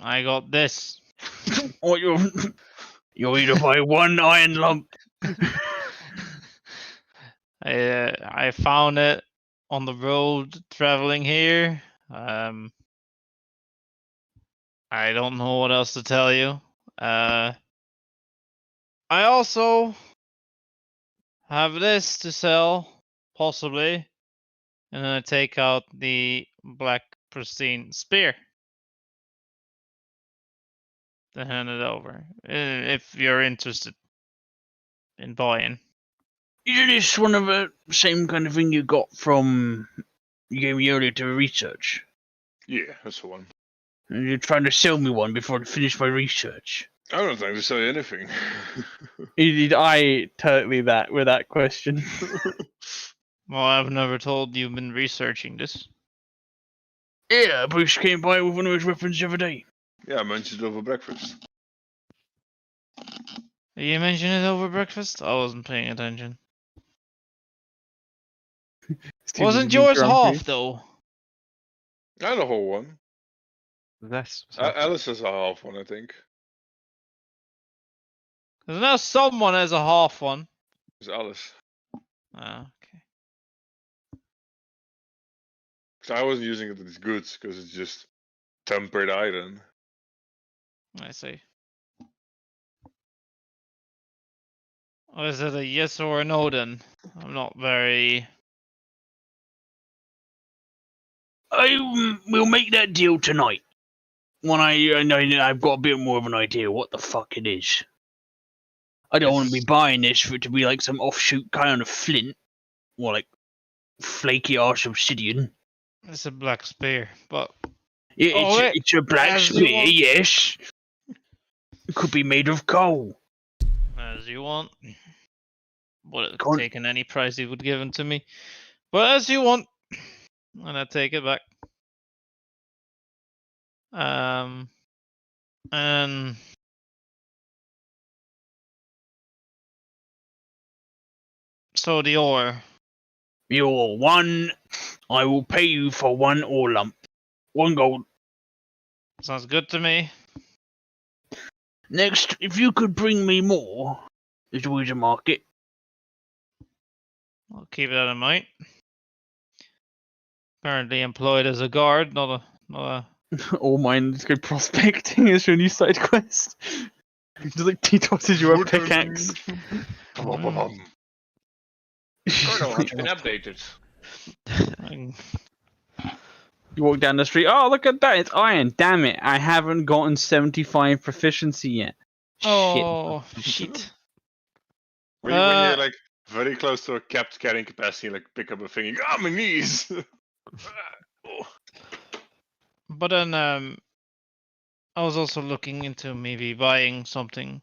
I got this. What you'll either buy 1 iron lump. I found it on the road traveling here. I don't know what else to tell you. I also have this to sell, possibly, and then I take out the black pristine spear. Then hand it over, if you're interested in buying. Isn't this one of the same kind of thing you got from you gave me earlier to research? Yeah, that's the one. And you're trying to sell me one before I finish my research. I don't think to say anything. Did I totally that with that question? Well, I've never told you've been researching this. Yeah, Bruce came by with one of his weapons the other day. Yeah, I mentioned it over breakfast. You mentioned it over breakfast? I wasn't paying attention. Wasn't yours half, though? Not a whole one. This. Alice has a half one, I think. Because now someone has a half one. It's Alice. Oh, okay. Because I wasn't using it as goods, because it's just tempered iron. I see. Or is it a yes or a no then? I'm not very... I will make that deal tonight. When I've got a bit more of an idea what the fuck it is. I don't want to be buying this for it to be like some offshoot kind of flint, or like flaky arse obsidian. It's a black spear, but... It's a black spear, yes. It could be made of coal. As you want. Would have taken any price he would given to me. But as you want. And I take it back. And so the ore. You're one. I will pay you for one ore lump. 1 gold. Sounds good to me. Next, if you could bring me more, there's always a market. I'll keep that in mind. Currently employed as a guard, not a. All mine just go prospecting as your new side quest. Just like T-tosses you a pickaxe. Colonel has been updated. You walk down the street. Oh, look at that! It's iron. Damn it! I haven't gotten 75 proficiency yet. Oh shit! When you're like very close to a capped carrying capacity, like pick up a thing, ah, my knees. But then I was also looking into maybe buying something.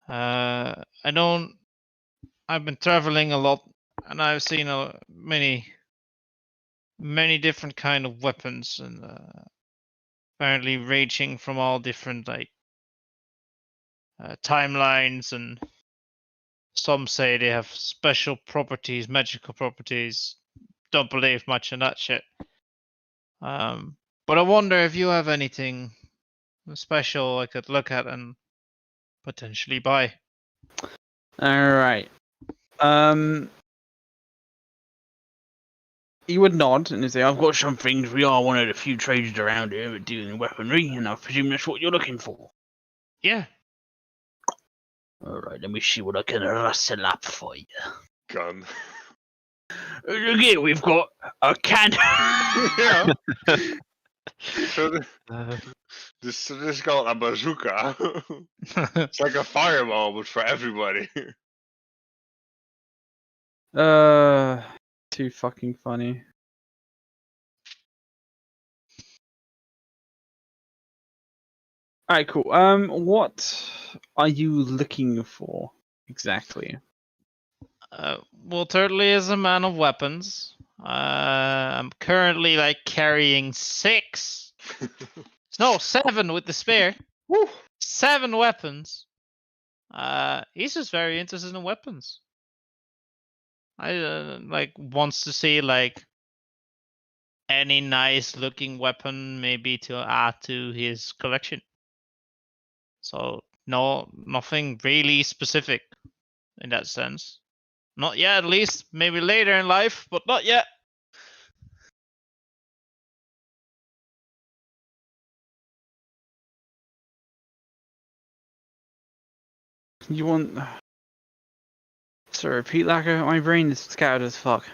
I've been traveling a lot, and I've seen many different kind of weapons, and apparently ranging from all different like timelines, and some say they have special properties, magical properties. Don't believe much in that shit. But I wonder if you have anything special I could look at and potentially buy. Alright. You would nod and say, I've got some things. We are one of the few traders around here that deal in weaponry, and I presume that's what you're looking for. Yeah. Alright, let me see what I can rustle up for you. Gun. Look here, we've got a cannon. Yeah. So this is called a bazooka. It's like a fireball, but for everybody. too fucking funny. Alright, cool. What are you looking for exactly? Well, Turtley is a man of weapons. I'm currently like carrying 6. No, 7 with the spare. Woo. 7 weapons. He's just very interested in weapons. I like wants to see like any nice looking weapon maybe to add to his collection. So no, nothing really specific in that sense. Not yet, at least. Maybe later in life, but not yet. You want... Sir, repeat, Lacquer? My brain is scattered as fuck.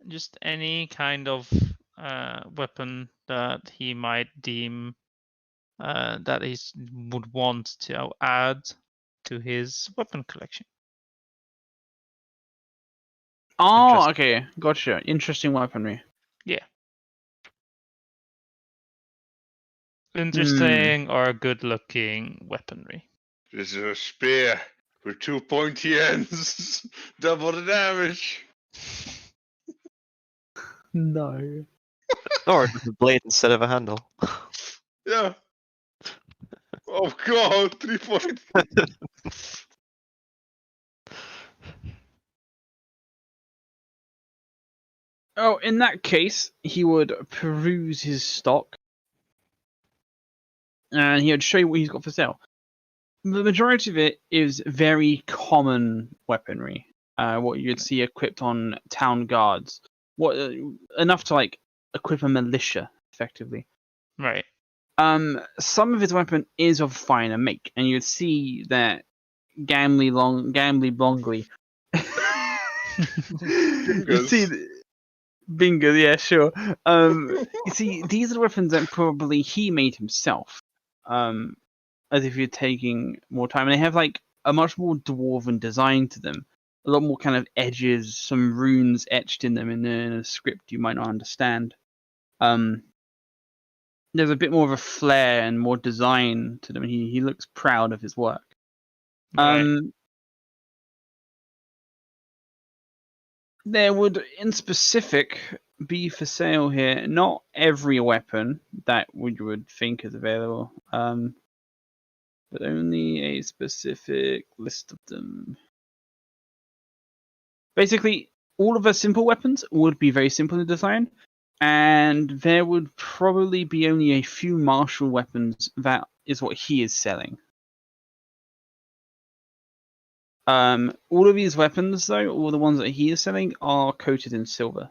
Just any kind of weapon that he might deem that he would want to add to his weapon collection. Oh, okay. Gotcha. Interesting weaponry. Yeah. Interesting or good-looking weaponry. This is a spear with 2 pointy ends. Double the damage. No. Or just a blade instead of a handle. Yeah. Oh god, 3 points. Oh, in that case, he would peruse his stock. And he would show you what he's got for sale. The majority of it is very common weaponry. What you'd see equipped on town guards. Enough to like equip a militia, effectively. Right. Some of his weapon is of finer make, and you'd see that Gambly Blongley. You see, Bingo, yeah, sure. You see, these are weapons that probably he made himself. As if you're taking more time, and they have like a much more dwarven design to them. A lot more kind of edges, some runes etched in them in a script you might not understand. There's a bit more of a flair and more design to them. He looks proud of his work. Right. There would, in specific, be for sale here not every weapon that you would think is available, but only a specific list of them. Basically, all of the simple weapons would be very simple in design, and there would probably be only a few martial weapons that is what he is selling. All of these weapons, though, all the ones that he is selling, are coated in silver.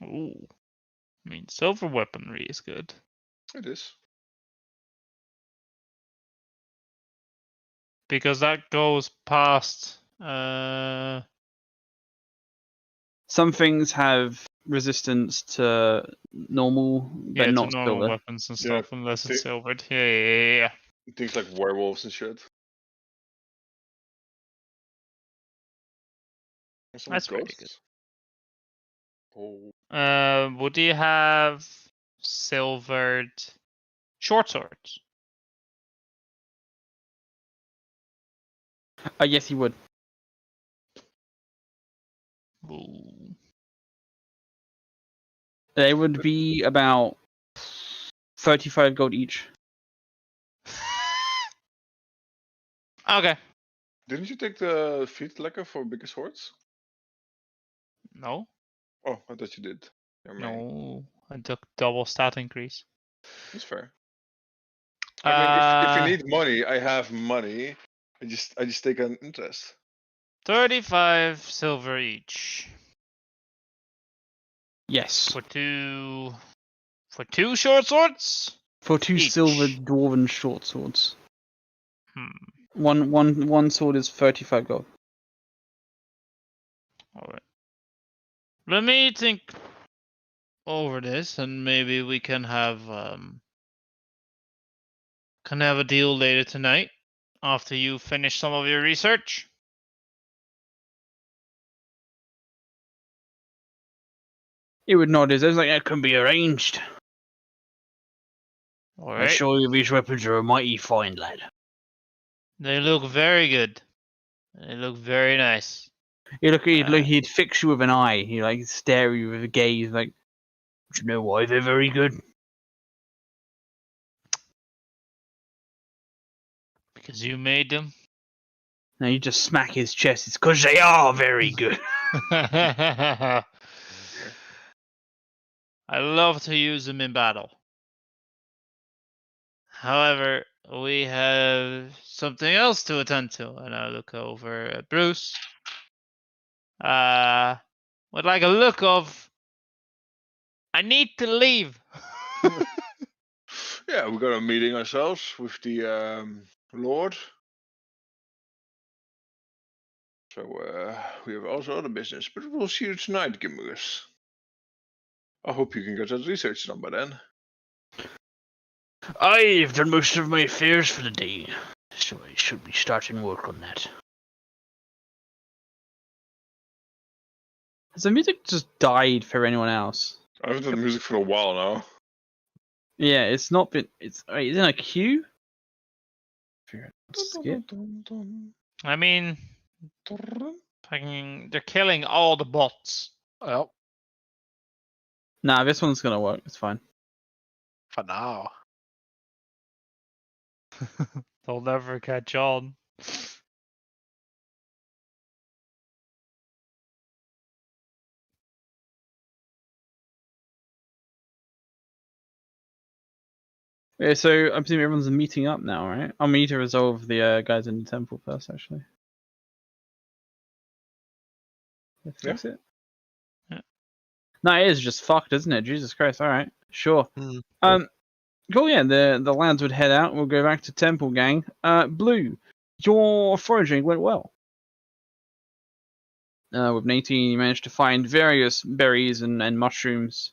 Ooh. I mean, silver weaponry is good. It is. Because that goes past. Some things have resistance to normal, but Yeah, not to normal silver. weapons and Yeah, stuff, unless thi- it's silvered. Yeah. Things like werewolves and shit. And some That's pretty ghosts. Oh, Would you have silvered short swords? Yes, he would. Ooh. They would be about 35 gold each. Okay. didn't you take the feet lecker for bigger swords? No. Oh, I thought you did. Never mind. No. I took double stat increase. That's fair. I mean, if you Uh, need money, I have money. I just take an interest. 35 silver each Yes. for two short swords. For two each. silver dwarven short swords. Hmm. One sword is 35 gold. All right. Let me think over this, and maybe we can have a deal later tonight after you finish some of your research. It would nod his head like that can be arranged. All I right. assure you these weapons are a mighty fine, lad. They look very good. They look very nice. He'd fix you with an eye. He'd like stare at you with a gaze like, do you know why they're very good? Because you made them. Now you just smack his chest. It's because they are very good. I love to use them in battle. However, we have something else to attend to, and I look over at Bruce. With like a look of, I need to leave. Yeah, we got a meeting ourselves with the Lord. So we have also other business, but we'll see you tonight, Gimmers. I hope you can get that research done by then. I've done most of my affairs for the day, so I should be starting work on that. Has the music just died for anyone else? I haven't done music for a while now. Yeah, it's not been. It's in a queue. Skip. I mean, they're killing all the bots. Well, Nah, this one's gonna work. It's fine. for now. They'll never catch on. Yeah, so I presume everyone's meeting up now, right? I'll need to resolve the guys in the temple first, actually. Let's fix it. Yeah. No, it is just fucked, isn't it? Jesus Christ! All right, sure. Mm. Cool. Yeah, the lads would head out. We'll go back to temple, gang. Blue, your foraging went well. With 18, you managed to find various berries and mushrooms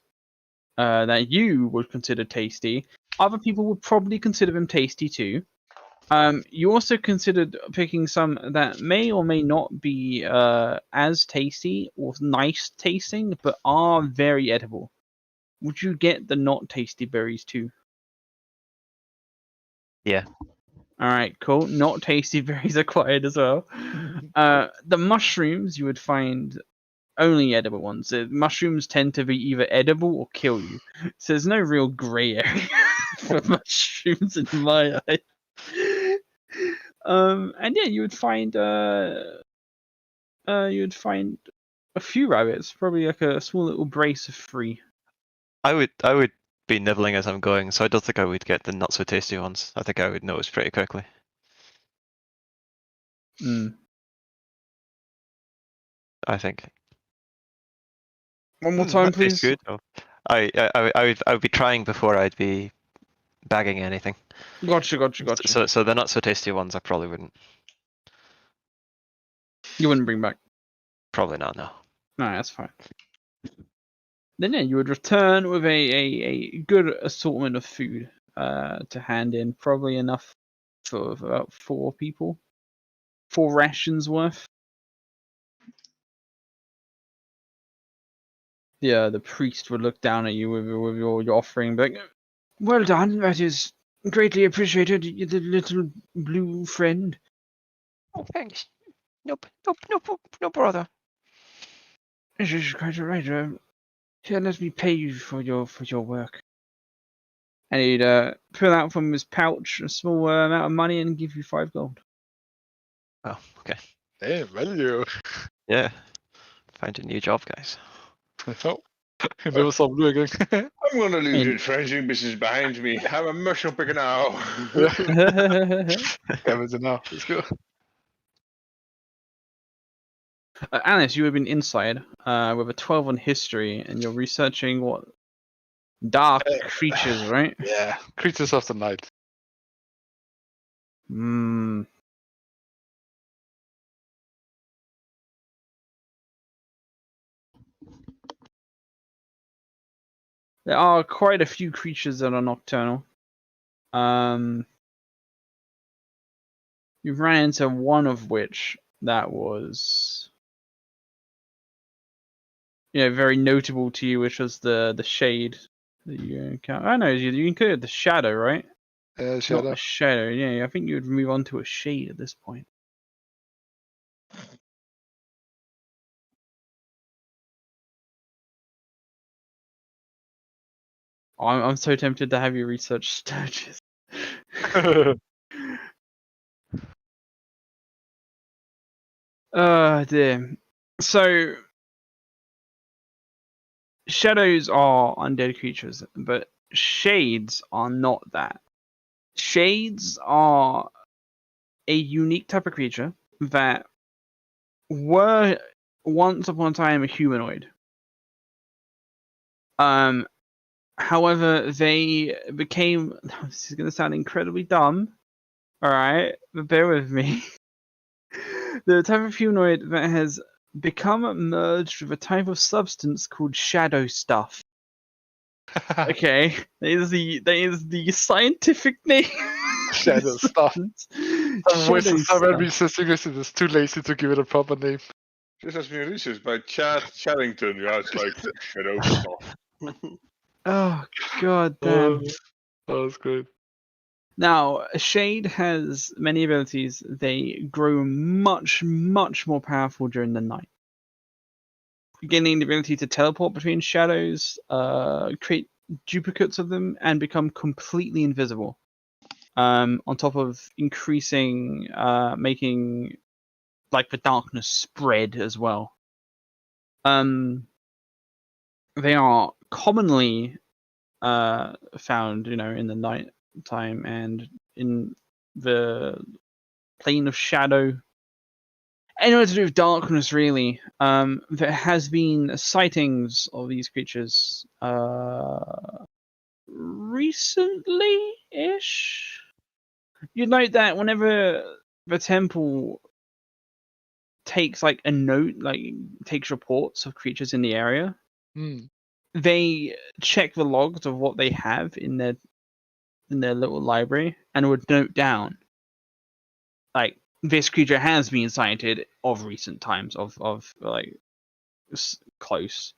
that you would consider tasty. Other people would probably consider them tasty too. You also considered picking some that may or may not be as tasty or nice tasting, but are very edible. Would you get the not tasty berries too? Yeah. Alright, cool. Not tasty berries acquired as well. The mushrooms, you would find only edible ones. Mushrooms tend to be either edible or kill you. So there's no real grey area for mushrooms in my eyes. And yeah, you would find you'd find a few rabbits, probably like a small little brace of 3. I would be nibbling as I'm going, so I don't think I would get the not so tasty ones. I think I would notice pretty quickly. I think. One more time, That tastes please. good. Oh. I would be trying before I'd be bagging anything. Gotcha. So the not so tasty ones I probably wouldn't. You wouldn't bring back. Probably not, no. No, that's fine. Then yeah, you would return with a good assortment of food to hand in, probably enough for about 4 people, 4 rations worth. Yeah, the priest would look down at you with your offering, but well done. That is greatly appreciated, the little blue friend. Oh, thanks. No bother. This is quite alright. Here, let me pay you for your work. And he'd pull out from his pouch a small amount of money and give you 5 gold. Oh, okay. Damn, value. Yeah. Find a new job, guys. Oh, never saw blue again. I'm gonna leave And- this fencing business behind me. Have a mushroom picker now. Everything now. Let's go. Alice, you have been inside with a 12 on history, and you're researching what dark creatures, right? Yeah, creatures of the night. Hmm. There are quite a few creatures that are nocturnal. You've ran into one of which that was, very notable to you, which was the shade that you encounter. I know you included the shadow, right? Not Shadow. the shadow. Yeah, I think you would move on to a shade at this point. I'm so tempted to have you research Sturges. Oh dear. So shadows are undead creatures, but shades are not that. Shades are a unique type of creature that were once upon a time a humanoid. However, they became. This is going to sound incredibly dumb. All right, but bear with me. The type of humanoid that has become merged with a type of substance called shadow stuff. Okay, that is the scientific name. Shadow stuff. Shadow stuff. Researching this, it is too lazy to give it a proper name. This has been researched by Chad Charrington. Yeah, it's like shadow stuff. Oh god damn. Oh, that's great. Now, a shade has many abilities. They grow much, much more powerful during the night. Gaining the ability to teleport between shadows, create duplicates of them, and become completely invisible. On top of increasing, making like the darkness spread as well. They are commonly found, in the night time and in the plane of shadow. Anywhere to do with darkness, really. There has been sightings of these creatures recently-ish. You'd note that whenever the temple takes like a note, like takes reports of creatures in the area, they check the logs of what they have in their little library and would note down like this creature has been sighted of recent times of like close.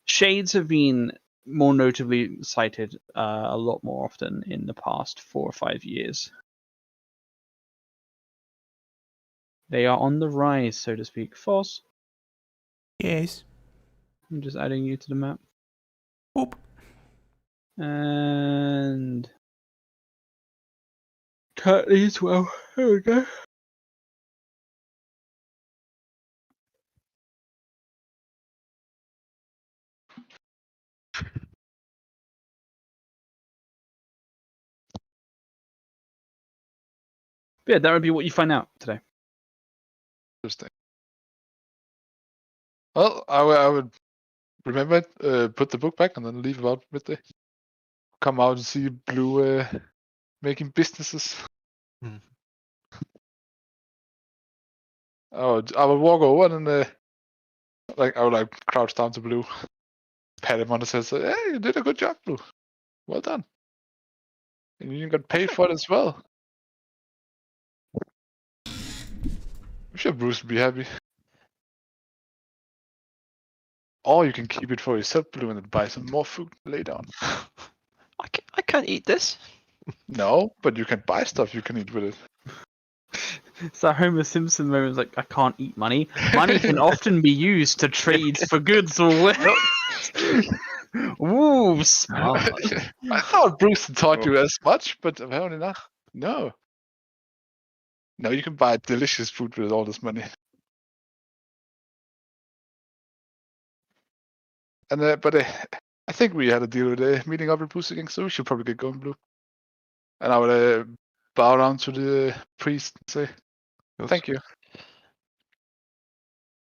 Shades have been more notably sighted a lot more often in the past 4 or 5 years. They are on the rise, so to speak. Foss, Yes. I'm just adding you to the map. Oop. And Curtly as well. There we go. But yeah, that would be what you find out today. Interesting. Well, I would remember it, put the book back, and then leave about midday. Come out and see Blue making businesses. Hmm. I would walk over and I would crouch down to Blue, pat him on the head, say, "Hey, you did a good job, Blue. Well done. And you got paid for it as well." I'm sure Bruce would be happy. Or you can keep it for yourself, Blue, and then buy some more food later on. I can't eat this. No, but you can buy stuff you can eat with it. It's that Homer Simpson moment, like, I can't eat money. Money can often be used to trade for goods or wares. Ooh, smart. I thought Bruce taught you as much, but apparently not. No. No, you can buy delicious food with all this money. And but I think we had a deal with meeting up with Bruce again, so we should probably get going, Blue. And I would bow down to the priest and say, "Thank you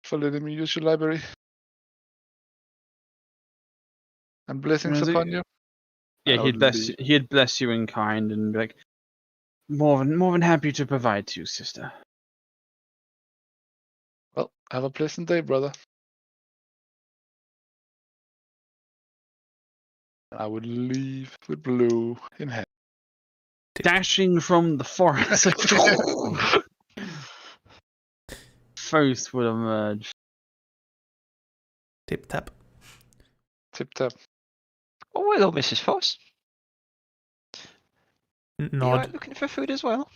for letting me use your library. And blessings Is it- upon you." Yeah, And I would leave. he'd bless you in kind and be like, more than happy to provide to you, sister. Well, have a pleasant day, brother. I would leave with Blue in hand. Dashing from the forest. First would emerge. Tip tap. Tip tap. Oh, hello, Mrs. Foss. You Nod. aren't looking for food as well?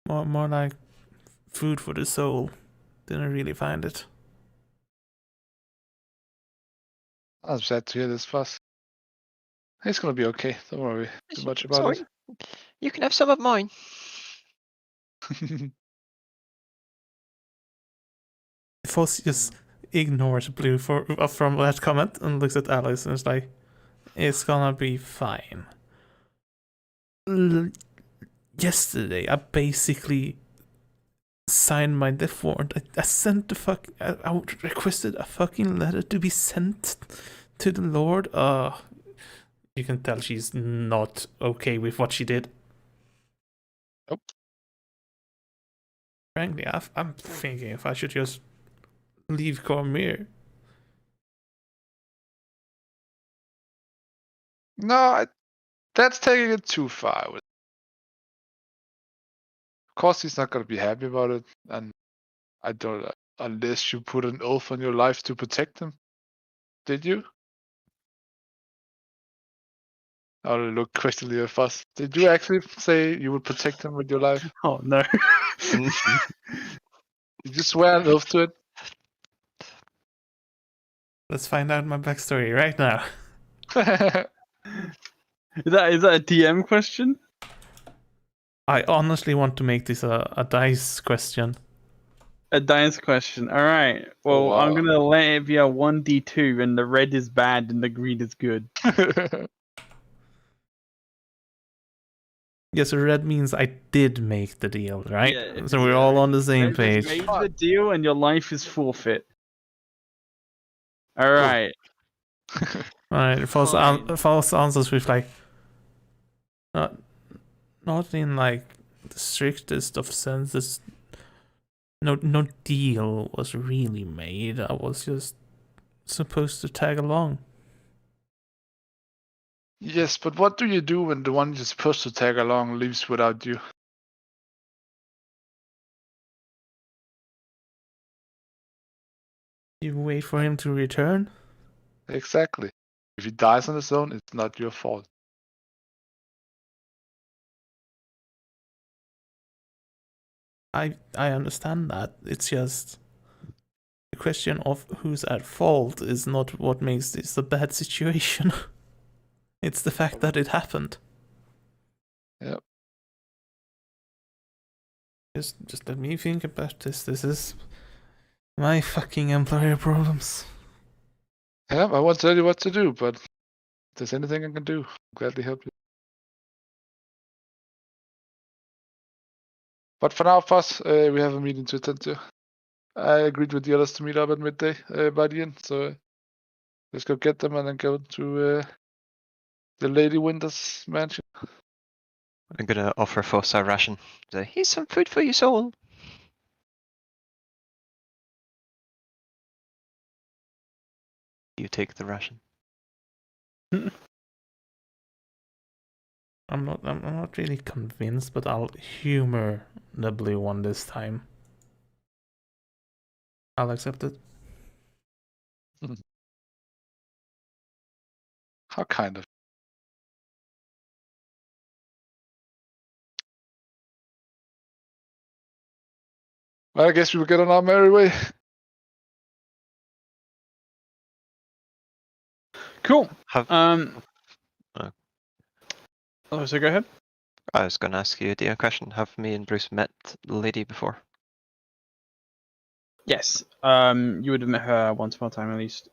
More like food for the soul. Didn't really find it. I'm sad to hear this, Fuss. It's gonna be okay. Don't worry too much about Sorry. You can have some of mine. it. Foss just ignores Blue from that comment and looks at Alice and is like, "It's gonna be fine." Yesterday, I basically signed my death warrant. I sent the I requested a fucking letter to be sent to the Lord. You can tell she's not okay with what she did. Nope. Frankly, I'm thinking if I should just leave Cormyr. No, that's taking it too far. Of course, he's not gonna be happy about it, and I don't. Unless you put an oath on your life to protect him. Did you? I'll look questioningly at Fuss. Did you actually say you would protect him with your life? Oh no. Did you swear an oath to it? Let's find out my backstory right now. Is that a DM question? I honestly want to make this a dice question. A dice question. All right. Well, wow. I'm gonna let it be a 1d2, and the red is bad and the green is good. Yes, red means I did make the deal, right? Yeah, So we're all on the same Red page. has made the deal, and your life is forfeit. All right. Alright, false answers with like not in like the strictest of senses. No deal was really made. I was just supposed to tag along. Yes, but what do you do when the one you're supposed to tag along leaves without you? You wait for him to return? Exactly. If he dies on his own, it's not your fault. I understand that. It's just the question of who's at fault is not what makes this a bad situation. It's the fact that it happened. Yep. Just let me think about this. This is my fucking employer problems. Yeah, I won't tell you what to do, but if there's anything I can do, I'll gladly help you. But for now, Foss, we have a meeting to attend to. I agreed with the others to meet up at midday by the end, so let's go get them and then go to the Lady Winter's mansion. I'm gonna offer Foss a ration. Say, here's some food for your soul. You take the ration. I'm not really convinced, but I'll humor the blue one this time. I'll accept it. How kind of. Well, I guess we will get on our merry way. Cool. Have Oh, so go ahead. I was gonna ask you a question. Have me and Bruce met the lady before? Yes. You would have met her once upon a time at least.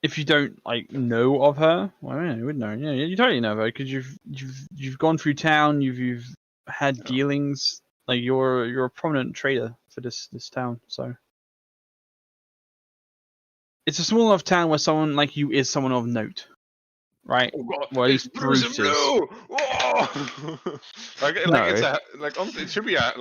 If you don't like know of her, well, yeah, you would know. Yeah, you totally know of her because you've gone through town. You've had dealings. Like you're a prominent trader for this town. So it's a small enough town where someone like you is someone of note, right? Oh god, Well, at it's least Bruce Bruce and is. Blue! Whoa! like No. it's it should be a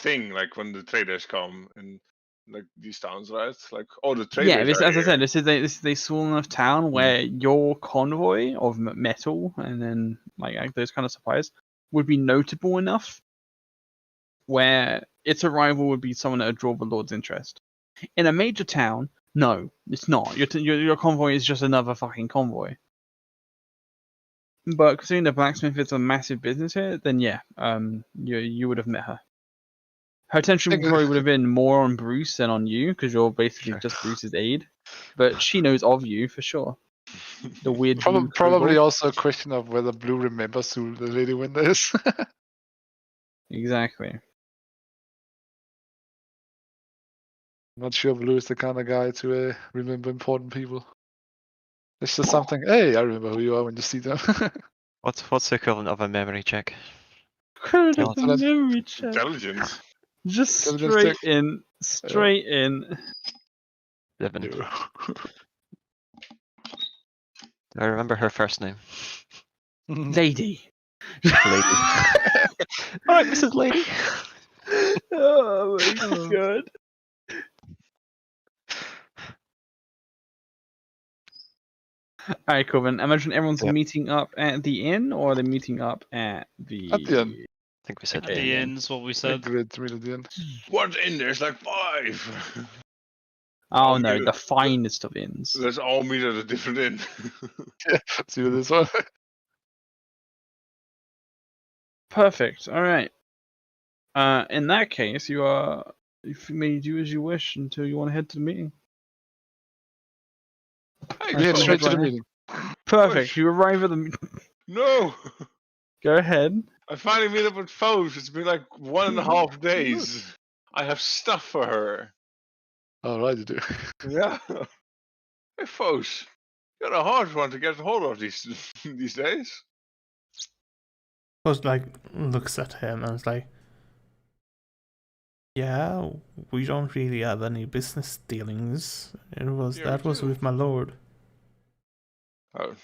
thing like when the traders come in like these towns, right? Like the traders. Yeah, are as I here. said, this is a small enough town where your convoy of metal and then like those kind of supplies would be notable enough where its arrival would be someone that would draw the Lord's interest. In a major town, no, it's not. Your convoy is just another fucking convoy. But considering the blacksmith is a massive business here, then yeah, you would have met her. Her attention probably would have been more on Bruce than on you, because you're basically just Bruce's aide. But she knows of you for sure. The weird blue Probably kobold. also a question of whether Blue remembers who the Lady Winter is. Exactly. I'm not sure Blue is the kind of guy to remember important people. It's just something, hey, I remember who you are when you see them. What's the equivalent of a memory check? Credit the Intelligence. memory check. Intelligence. Just Intelligence straight in. 11. No. Do I remember her first name? Lady. Lady. Alright, Mrs. Lady. Oh my god. Alright, cool then. Imagine everyone's Yep. meeting up at the inn, or they're meeting up at the... At the inn. I think we said At the end is what we said. Great to meet at the end. What's in there's like 5. Oh Oh, no, yeah. the finest of inns. Let's all meet at a different inn. See what this one. Perfect. Alright. In that case, you may do as you wish until you want to head to the meeting. Hey, We head Let's straight go to the ahead. meeting. Perfect. You arrive at the... No! Go ahead. I finally meet up with Foes. It's been like 1.5 days. I have stuff for her. All right, you do. Yeah. Hey, Foes. You're a hard one to get hold of these days. Post like looks at him and is like, "Yeah, we don't really have any business dealings. That was with my lord." Oh,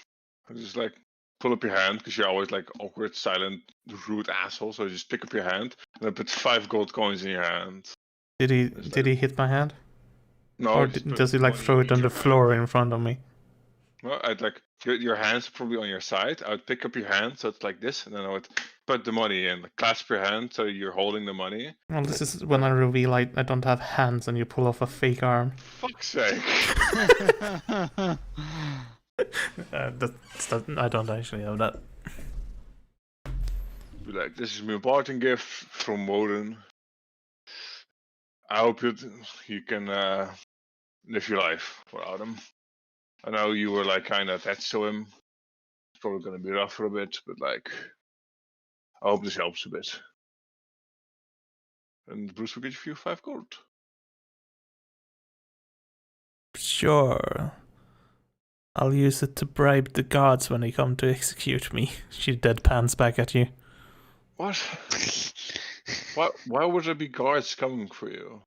I just like pull up your hand because you're always like awkward, silent, rude asshole. So I just pick up your hand and I put 5 gold coins in your hand. Did he It's did he hit my hand, No, or I just put does he like money throw in it on your the hand. floor in front of me? Well, I'd like your hands probably on your side. I would pick up your hand so it's like this, and then I would put the money in, like, clasp your hand so you're holding the money. Well, this is when I reveal I don't have hands, and you pull off a fake arm. Fuck's sake! I don't actually have that. Be like, this is my parting gift from Woden. I hope you can live your life without him. I know you were like kind of attached to him. It's probably gonna be rough for a bit, but like, I hope this helps a bit. And Bruce will give you 5 gold. Sure. I'll use it to bribe the guards when they come to execute me. She deadpans back at you. What? Why would there be guards coming for you?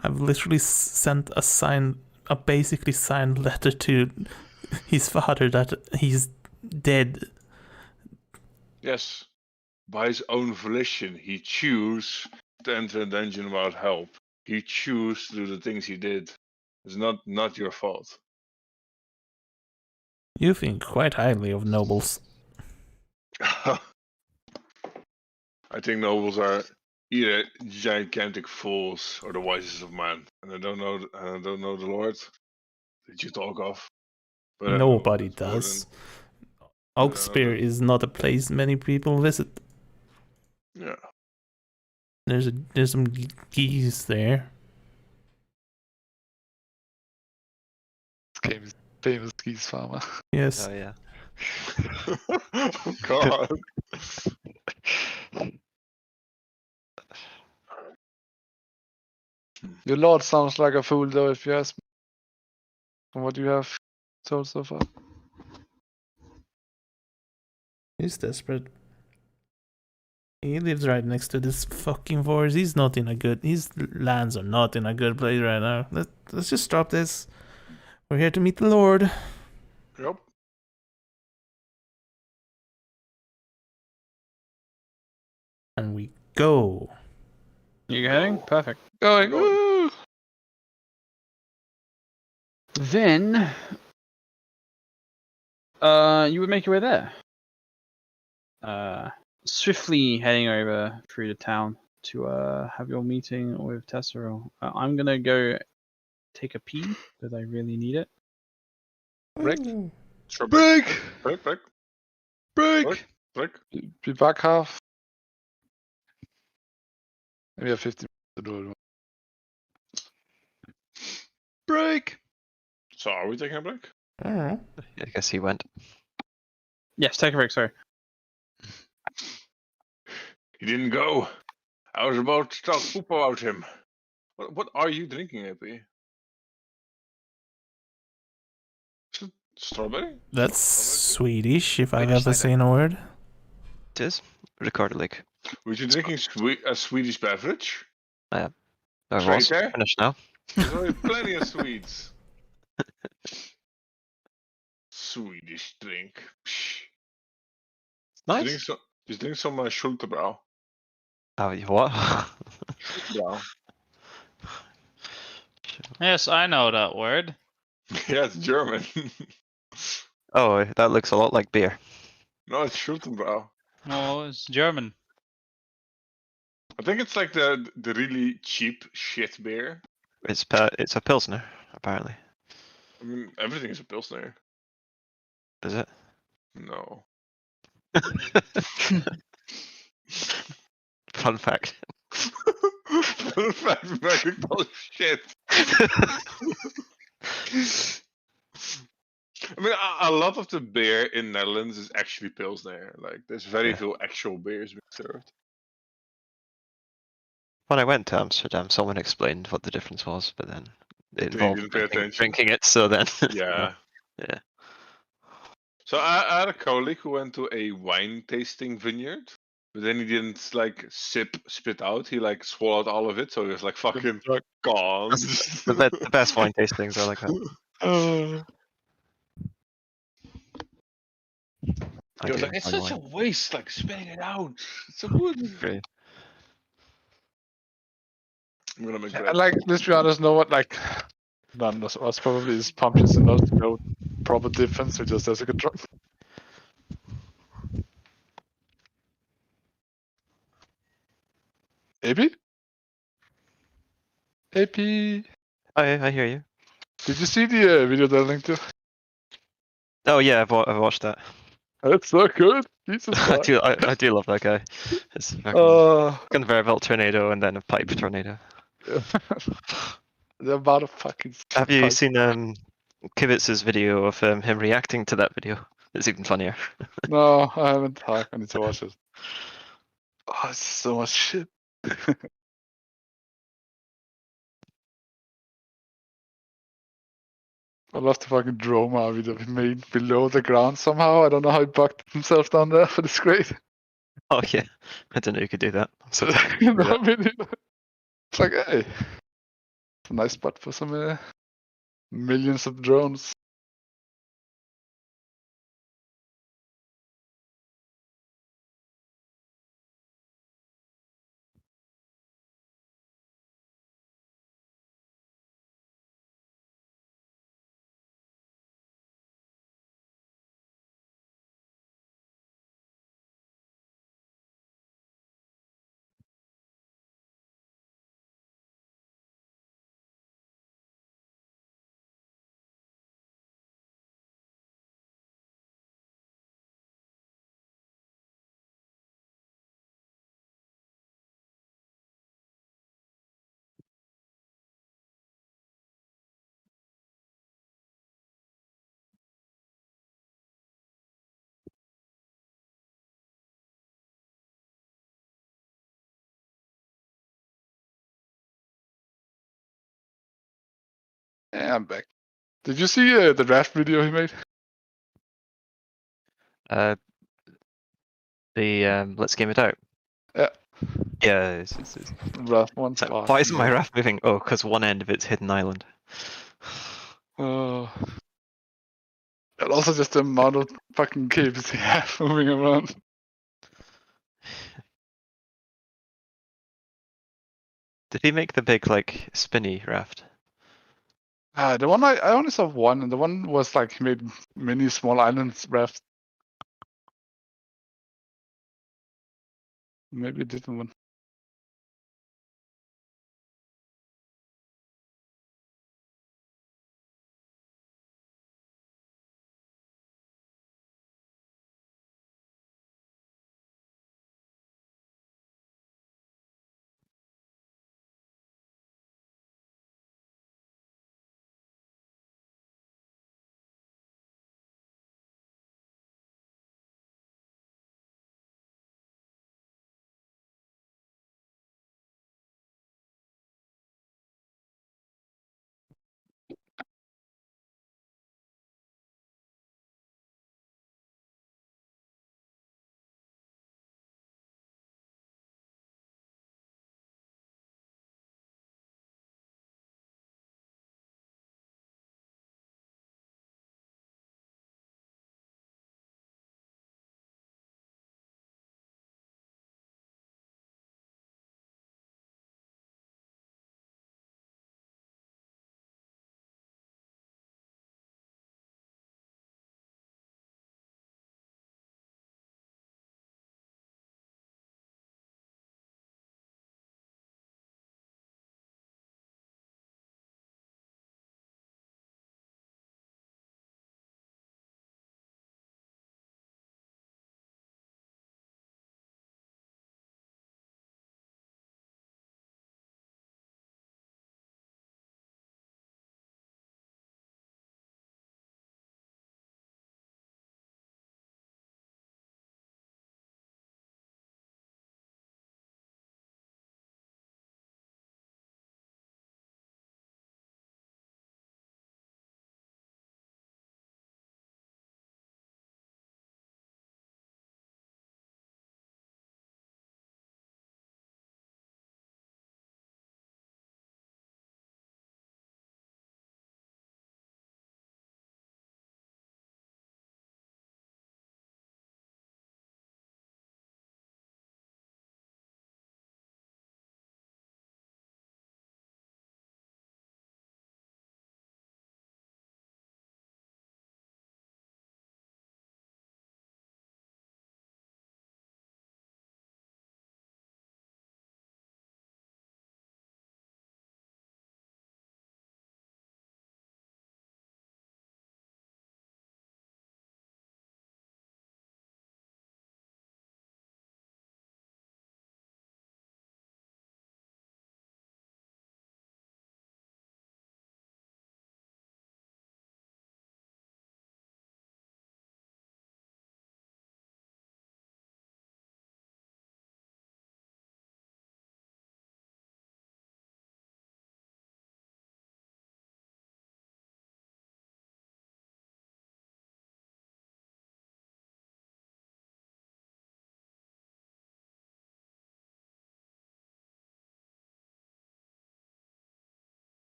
I've literally sent a basically signed letter to his father that he's dead. Yes, by his own volition, he chose to enter a dungeon without help. He chose to do the things he did. It's not your fault. You think quite highly of nobles. I think nobles are either gigantic fools or the wisest of men, and I don't know the Lord that you talk of. But I know Nobody it's more does. than- Oakspear is not a place many people visit. Yeah. There's some geese there. Famous geese farmer. Yes. Oh yeah. Oh God. Your lord sounds like a fool, though, if you ask me. From what you have told so far. He's desperate. He lives right next to this fucking forest. His lands are not in a good place right now. Let's just drop this. We're here to meet the Lord. Yep. And we go. You heading? Perfect. Going. Going. Woo! Then, you would make your way there. Swiftly heading over through the town to have your meeting with Tessero. I'm gonna go take a pee because I really need it. Break. Sure. Break! Break. Break! Break. Be back half. Maybe have 50 minutes to do it. Break! So are we taking a break? I don't know. I guess he went. Yes, take a break. Sorry. He didn't go. I was about to talk poop about him. What are you drinking, AP? Is it strawberry? That's Strawberry? Swedish, if I've Swedish ever cider. seen a word. It is recorded like Were you drinking a Swedish beverage? I Right was there. finished now. There's only plenty of Swedes. Swedish drink. Psh. Nice. Just drink some Schultebrouw. Oh, what? Schultebrouw. Yes, I know that word. Yeah, it's German. Oh, that looks a lot like beer. No, it's Schultebrouw. No, it's German. I think it's like the really cheap shit beer. It's a pilsner, apparently. I mean, everything is a pilsner. Is it? No. Fun fact. Fun fact, American bullshit. I mean, a lot of the beer in Netherlands is actually pilsner. Like, there's very few actual beers being served. When I went to Amsterdam, someone explained what the difference was, but then it You involved didn't pay attention. drinking it, so then. Yeah. Yeah. So I had a colleague who went to a wine tasting vineyard, but then he didn't like spit out. He like swallowed all of it, so he was like fucking gone. The best wine tastings are like that. He was like, it's such a waste, like spitting it out. It's so good. Great. I'm gonna make Yeah, that. like, let's be honest, no one, like, none of us probably is pumpkins enough to know proper difference, so just as a good drunk. AP? AP? I hear you. Did you see the video that I linked to? Oh yeah, I've watched that. That's so good. Jesus Christ. I do love that guy. It's fucking conveyor belt tornado and then a pipe tornado. The amount of fucking. Have you seen Kibitz's video of him reacting to that video? It's even funnier. No, I haven't. I need to watch it. Oh, it's so much shit. I love the fucking drone video he made below the ground somehow. I don't know how he bucked himself down there, but it's great. Oh yeah, I didn't know you could do that. So You know, I mean, it's like, hey, it's a nice spot for some millions of drones. Yeah, I'm back. Did you see the draft video he made? Let's game it out. Yeah. Yeah. Draft one. So, Oh, why isn't my raft moving? Oh, because one end of it's hidden island. Oh. And also just the amount of fucking cables he has moving around. Did he make the big like spinny raft? The one I only saw one, and the one was like he made many small islands rafts. Maybe a different one.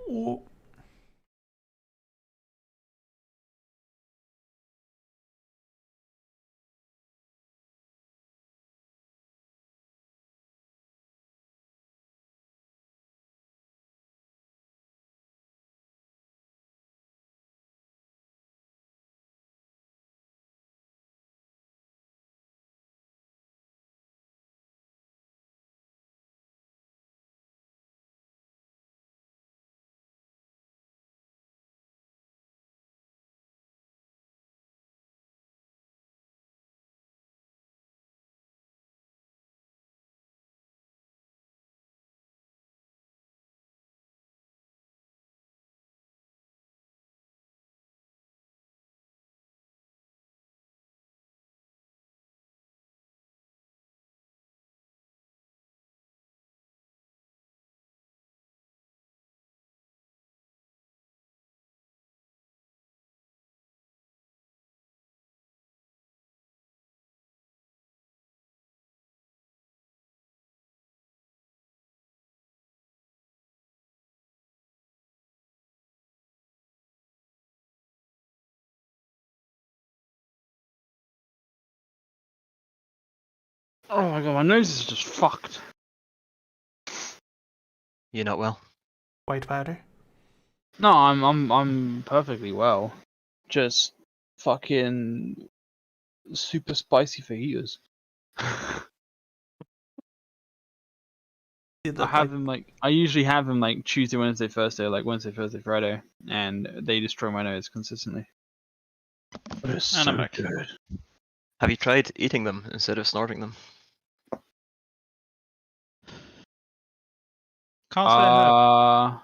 Oh. Oh my god, my nose is just fucked. You not well? White powder. No, I'm perfectly well. Just fucking super spicy fajitas. Did I that, have them like I usually have them like Tuesday, Wednesday, Thursday, like Wednesday, Thursday, Friday, and they destroy my nose consistently. But it's And so I'm back. good. Have you tried eating them instead of snorting them? Can't say I have.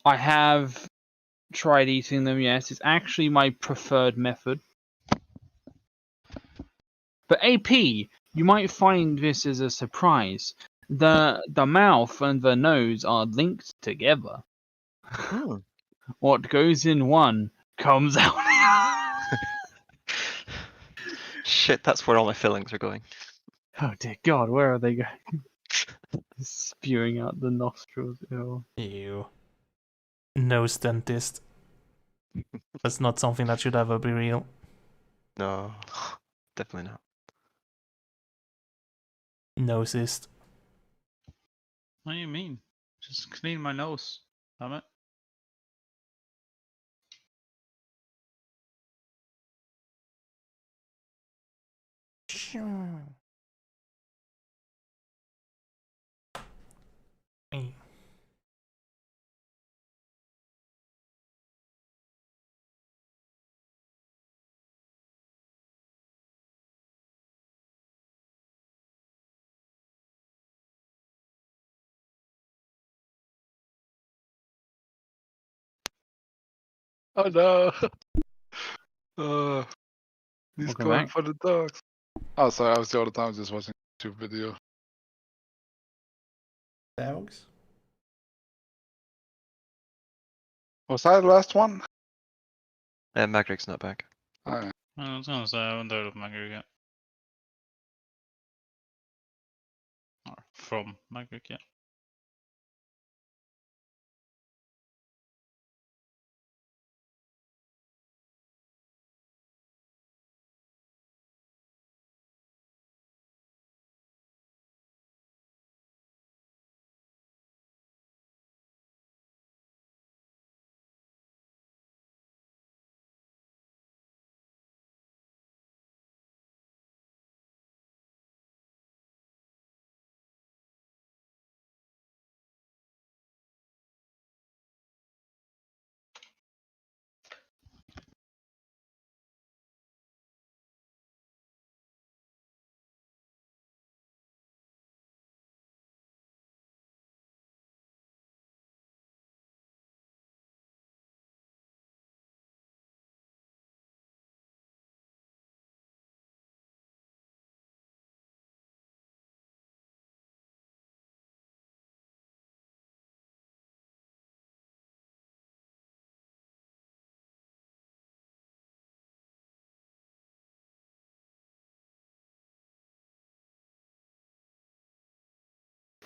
I have tried eating them. Yes, it's actually my preferred method. But AP, you might find this as a surprise. The mouth and the nose are linked together. Hmm. What goes in one comes out. Shit, that's where all my fillings are going. Oh dear God, where are they going? Spewing out the nostrils. Ew. Ew. Nose dentist. That's not something that should ever be real. No, definitely not. Nosist. What do you mean? Just clean my nose. Damn it. Eh. Oh no. Uh, he's Welcome going back. for the dogs. Oh, sorry, I was the other time just watching a YouTube video. Dogs? Was I the last one? Magrig's not back. Oh, yeah. I was gonna say I haven't heard of Magric yet. Or from Magric yet.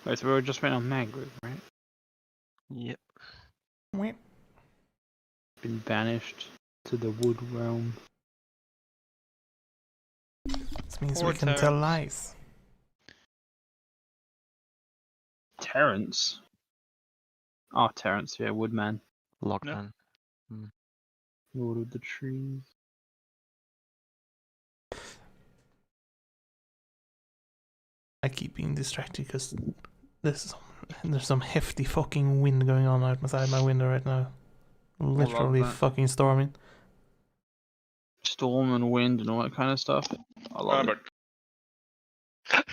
Wait, so we were just waiting on Magritte, right? Yep. Wait. Been banished to the wood realm. This means Poor we can tell Terrence. lies. Terrence? Oh, Terrence, yeah, Woodman. Logman. Lord of the Trees. I keep being distracted because there's some hefty fucking wind going on outside my window right now. Literally that. fucking storming. Storm and wind and all that kind of stuff. I love it.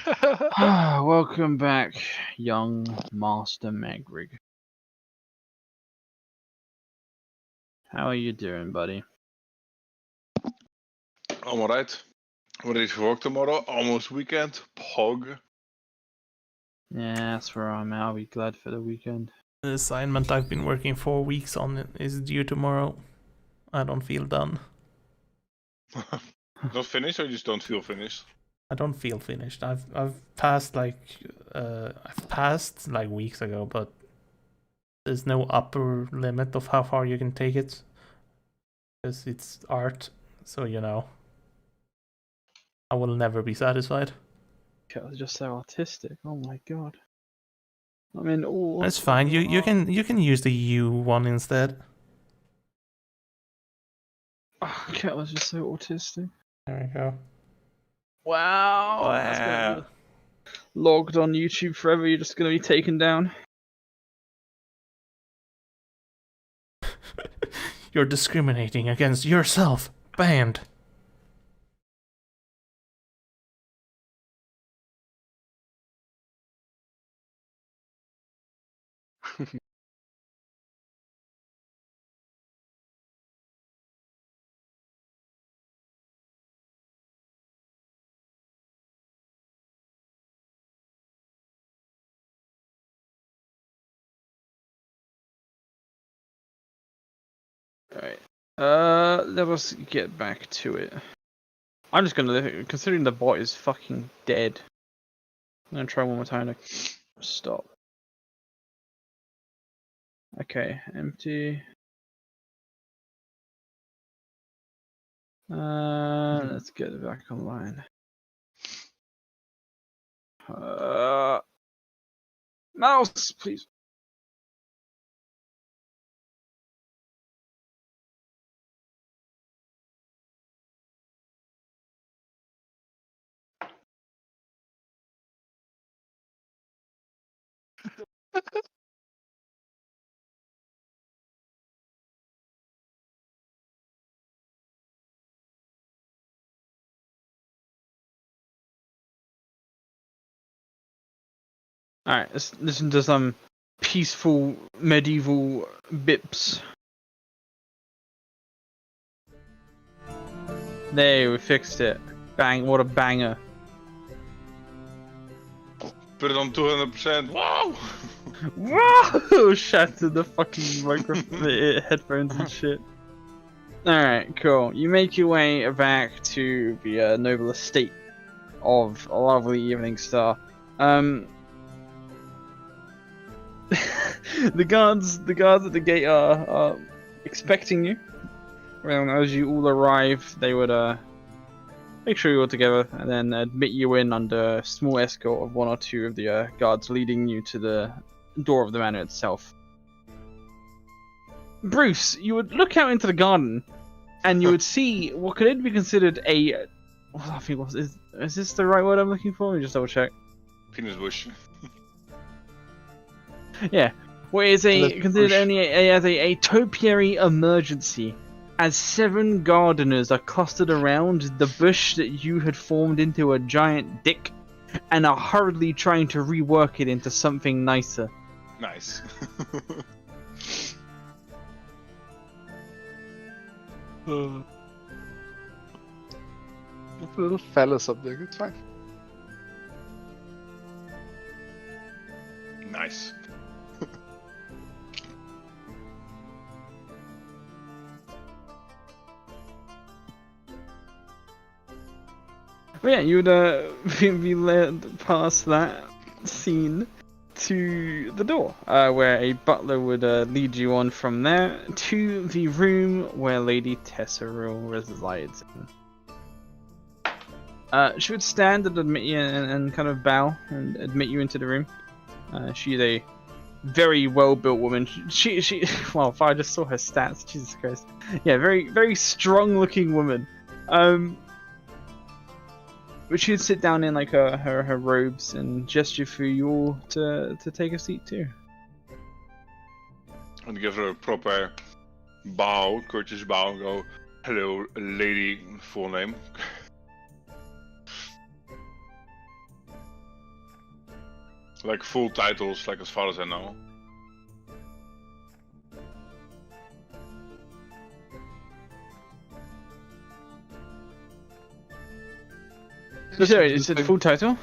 But Welcome back, young Master Magritte. How are you doing, buddy? I'm alright. I'm ready for work tomorrow. Almost weekend. Pog. Yeah, that's where I'm at. I'll be glad for the weekend. The assignment I've been working 4 weeks on is due tomorrow. I don't feel done. Not finished, or you just don't feel finished? I don't feel finished. I've passed like weeks ago, but there's no upper limit of how far you can take it, because it's art. So I will never be satisfied. I was just so artistic. Oh my god. I mean, all. That's fine. You can use the U one instead. Oh, Cat was just so autistic. There we go. Wow. That's gonna be logged on YouTube forever. You're just gonna be taken down. You're discriminating against yourself. Banned. Alright. Let us get back to it. I'm just gonna, considering the bot is fucking dead, I'm gonna try one more time to stop. Okay, empty. Let's get it back online. Mouse, please. Alright, let's listen to some peaceful medieval bips. There, we fixed it. Bang, what a banger. Put it on 200%. Wow! Whoa! Shattered the fucking microphone, the headphones and shit. Alright, cool. You make your way back to the noble estate of a lovely evening star. The guards at the gate are expecting you. Well, as you all arrive, they would make sure you're all together and then admit you in under a small escort of 1 or 2 of the guards, leading you to the door of the manor itself. Bruce, you would look out into the garden, and you would see what could be considered a. I think is this the right word I'm looking for? Let me just double check. Penis bush. Yeah, what is considered only as a topiary emergency, as 7 gardeners are clustered around the bush that you had formed into a giant dick, and are hurriedly trying to rework it into something nicer. Nice. It's a little phallus up there. It's fine. Nice. But yeah, you would be led past that scene to the door, where a butler would lead you on from there to the room where Lady Tesseril resides in. She would stand and admit you and kind of bow and admit you into the room. She's a very well-built woman. She well, if I just saw her stats, Jesus Christ. Yeah, very, very strong-looking woman. But she'd sit down in like her robes and gesture for you all to take a seat too. And give her a proper bow, courteous bow, and go, hello, lady, full name. Like full titles, like as far as I know. So sorry, is it the full title?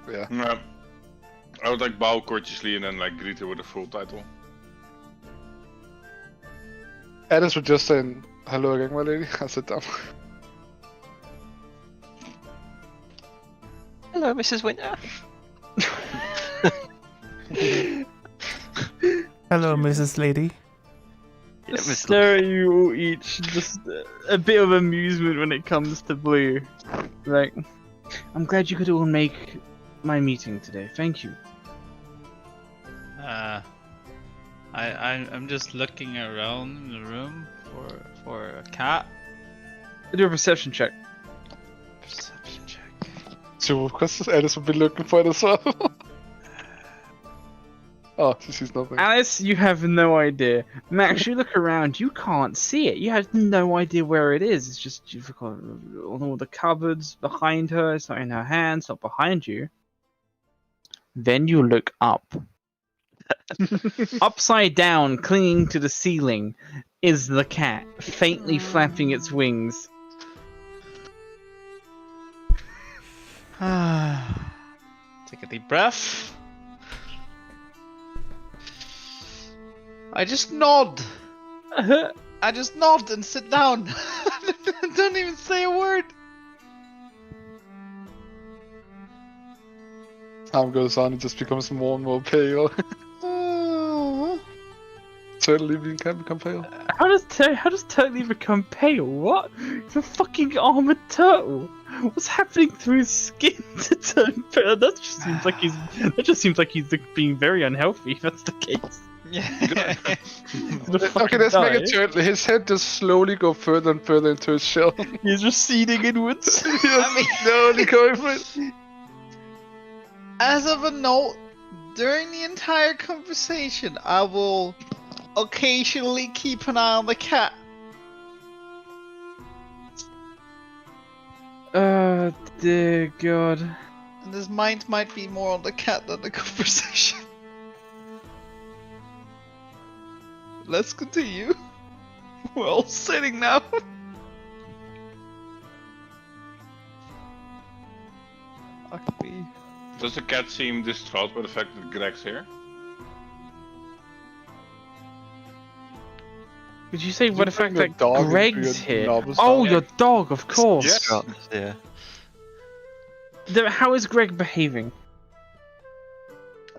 Yeah. Yeah. I would like bow courteously and then like greet her with a full title. Alice would just say, hello again, my lady. I'll sit down. Hello, Mrs. Winter. Hello, Mrs. Lady. Yeah, Miss Stare at you all each, just a bit of amusement when it comes to Blue. Like, I'm glad you could all make my meeting today. Thank you. I'm just looking around the room for a cat. Do a perception check. Perception check. So, of course, Alice would be looking for it as well. Oh, she sees nothing. Alice, you have no idea. Max, you look around, you can't see it. You have no idea where it is. It's just you've got all the cupboards behind her. It's not in her hands, not behind you. Then you look up. Upside down, clinging to the ceiling, is the cat, faintly flapping its wings. Take a deep breath. I just nod. I just nod and sit down. Don't even say a word. Time goes on, it just becomes more and more pale. Totally can become pale. How does Turtley become pale? What? It's a fucking armored turtle. What's happening through his skin to turn pale? That just seems like he's being very unhealthy. If that's the case. Yeah. Okay, let's make it turtle. His head just slowly go further and further into his shell. He's receding inwards. Slowly going for it. As of a note, during the entire conversation, I will occasionally keep an eye on the cat. Oh dear God. And his mind might be more on the cat than the conversation. Let's continue. We're all sitting now. Fuck me. Does the cat seem distraught by the fact that Greg's here? Did you say Did what you the fact bring that the dog into Greg's your here? novel Oh, style? your dog, of course. Yes. Yeah. How is Greg behaving?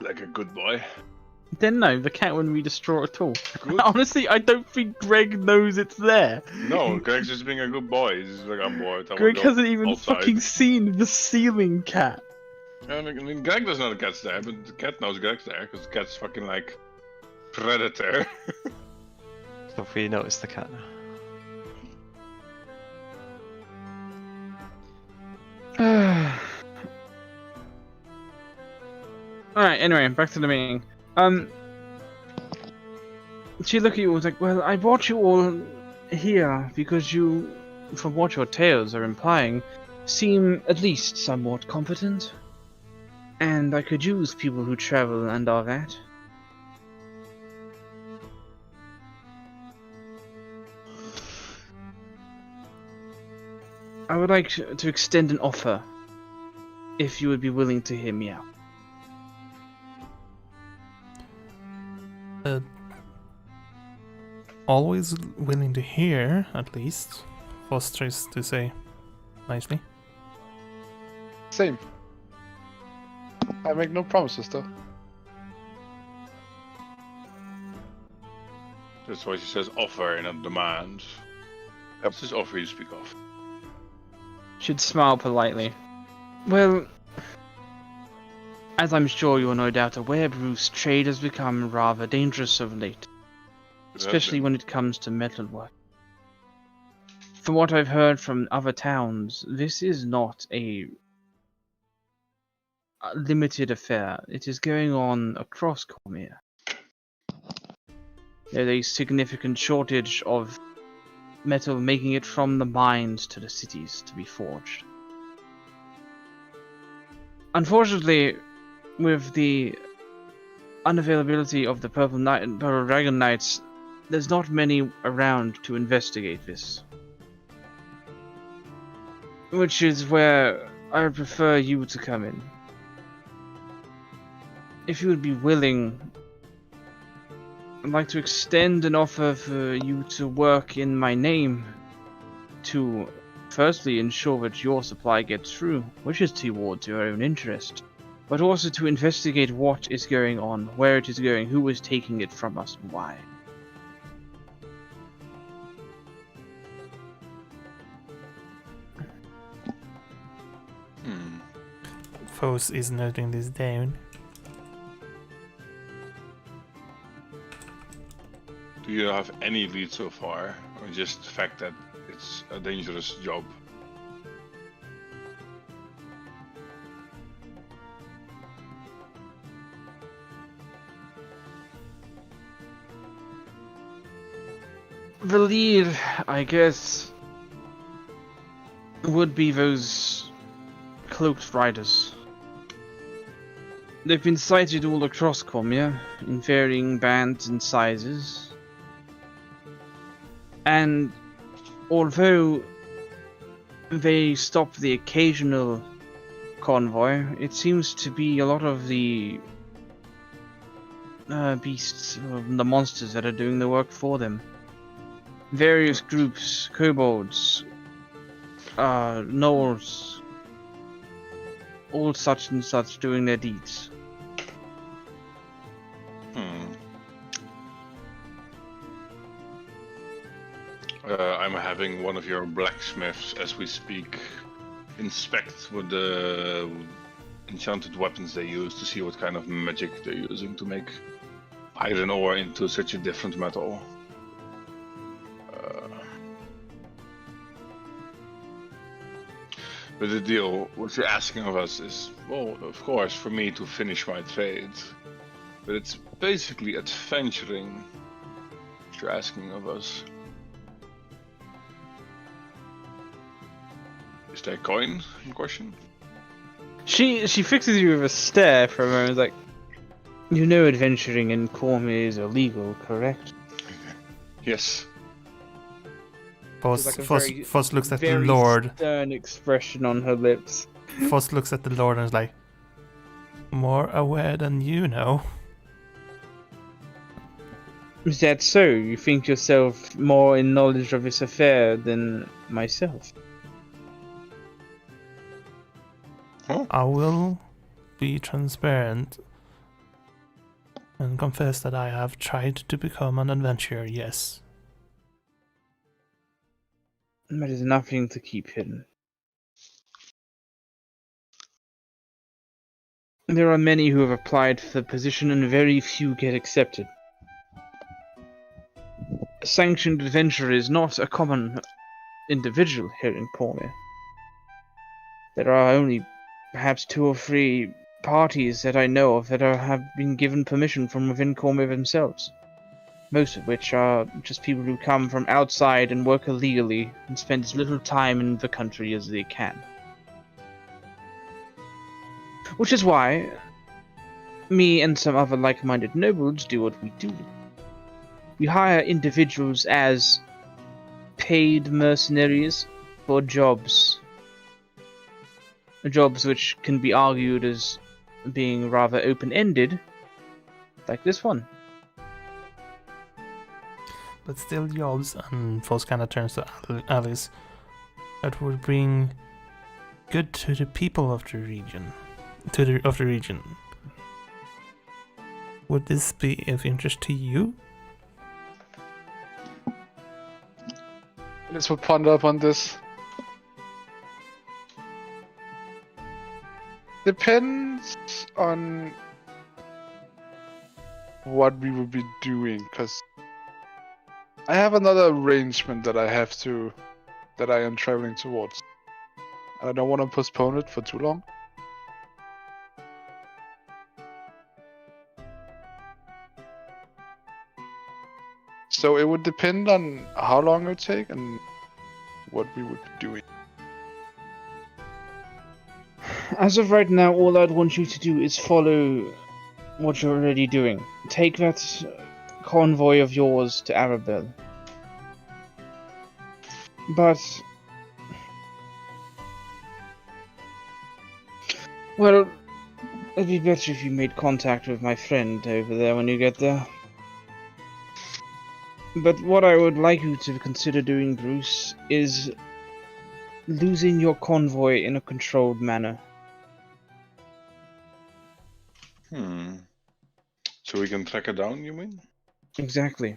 Like a good boy. Then no, the cat wouldn't be distraught at all. Good. Honestly, I don't think Greg knows it's there. No, Greg's just being a good boy. He's just like, I'm bored. I Greg wanna go hasn't even outside. fucking seen the ceiling cat. I mean, Greg doesn't know the cat's there, but the cat knows Greg's there, because the cat's fucking like predator. So if we notice the cat now. Alright, anyway, back to the meeting. She looked at you and was like, well, I brought you all here because you, from what your tales are implying, seem at least somewhat competent. And I could use people who travel and all that. I would like to extend an offer, if you would be willing to hear me out. Always willing to hear, at least. Foster's to say nicely. Same. I make no promises though. That's why she says offer and not demand. Yep. It's just offer you speak of. She'd smile politely. Well, as I'm sure you're no doubt aware, Bruce, trade has become rather dangerous of late, especially when it comes to metalwork. From what I've heard from other towns, this is not a limited affair. It is going on across Cormyr. There's a significant shortage of metal making it from the mines to the cities to be forged. Unfortunately, with the unavailability of the Purple Dragon Knights, there's not many around to investigate this. Which is where I would prefer you to come in. If you would be willing, I'd like to extend an offer for you to work in my name to firstly ensure that your supply gets through, which is towards your own interest, but also to investigate what is going on, where it is going, who is taking it from us, and why. Foes is noting this down. Do you have any lead so far, or just the fact that it's a dangerous job? The lead, I guess, would be those cloaked riders. They've been sighted all across Cormyr, in varying bands and sizes. And although they stop the occasional convoy, it seems to be a lot of the beasts, the monsters that are doing the work for them. Various groups, kobolds, gnolls, all such and such doing their deeds. I'm having one of your blacksmiths, as we speak, inspect what the enchanted weapons they use to see what kind of magic they're using to make iron ore into such a different metal. But the deal, what you're asking of us is, well, of course, for me to finish my trade. But it's basically adventuring, what you're asking of us. Is there a coin in question? She fixes you with a stare for a moment, like, you know adventuring in Cormyr is illegal, correct? Yes. Foss looks at the very Lord. Stern expression on her lips. Foss looks at the Lord and is like, more aware than you know. Is that so? You think yourself more in knowledge of this affair than myself? Huh? I will be transparent and confess that I have tried to become an adventurer, yes. That is nothing to keep hidden. There are many who have applied for the position and very few get accepted. A sanctioned adventurer is not a common individual here in Cormyr. There are only perhaps 2 or 3 parties that I know of that have been given permission from within Cormyr themselves. Most of which are just people who come from outside and work illegally and spend as little time in the country as they can. Which is why me and some other like-minded nobles do what we do. We hire individuals as paid mercenaries for jobs. Jobs which can be argued as being rather open-ended, like this one. But still jobs, and Foss kind of turns to Alice, that would bring good to the people of the region. Would this be of interest to you? Let's ponder upon this. Depends on what we will be doing, because I have another arrangement that I am traveling towards. And I don't want to postpone it for too long. So it would depend on how long it would take and what we would be doing. As of right now, all I'd want you to do is follow what you're already doing. Take that convoy of yours to Arabelle. But... well, it'd be better if you made contact with my friend over there when you get there. But what I would like you to consider doing, Bruce, is losing your convoy in a controlled manner. So we can track it down, you mean? Exactly.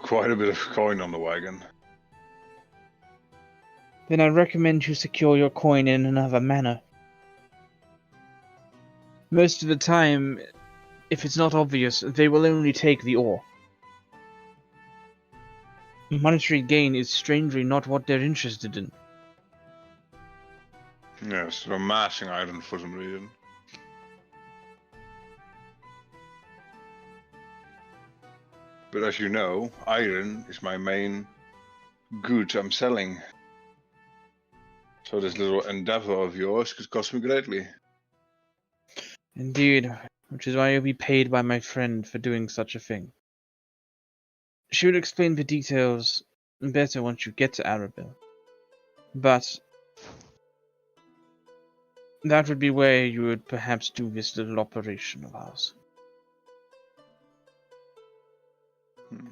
Quite a bit of coin on the wagon. Then I recommend you secure your coin in another manner. Most of the time, if it's not obvious, they will only take the ore. Monetary gain is strangely not what they're interested in. Yes, they're amassing iron for some reason. But as you know, iron is my main good I'm selling. So this little endeavor of yours could cost me greatly. Indeed, which is why you'll be paid by my friend for doing such a thing. She would explain the details better once you get to Arabelle. But that would be where you would perhaps do this little operation of ours.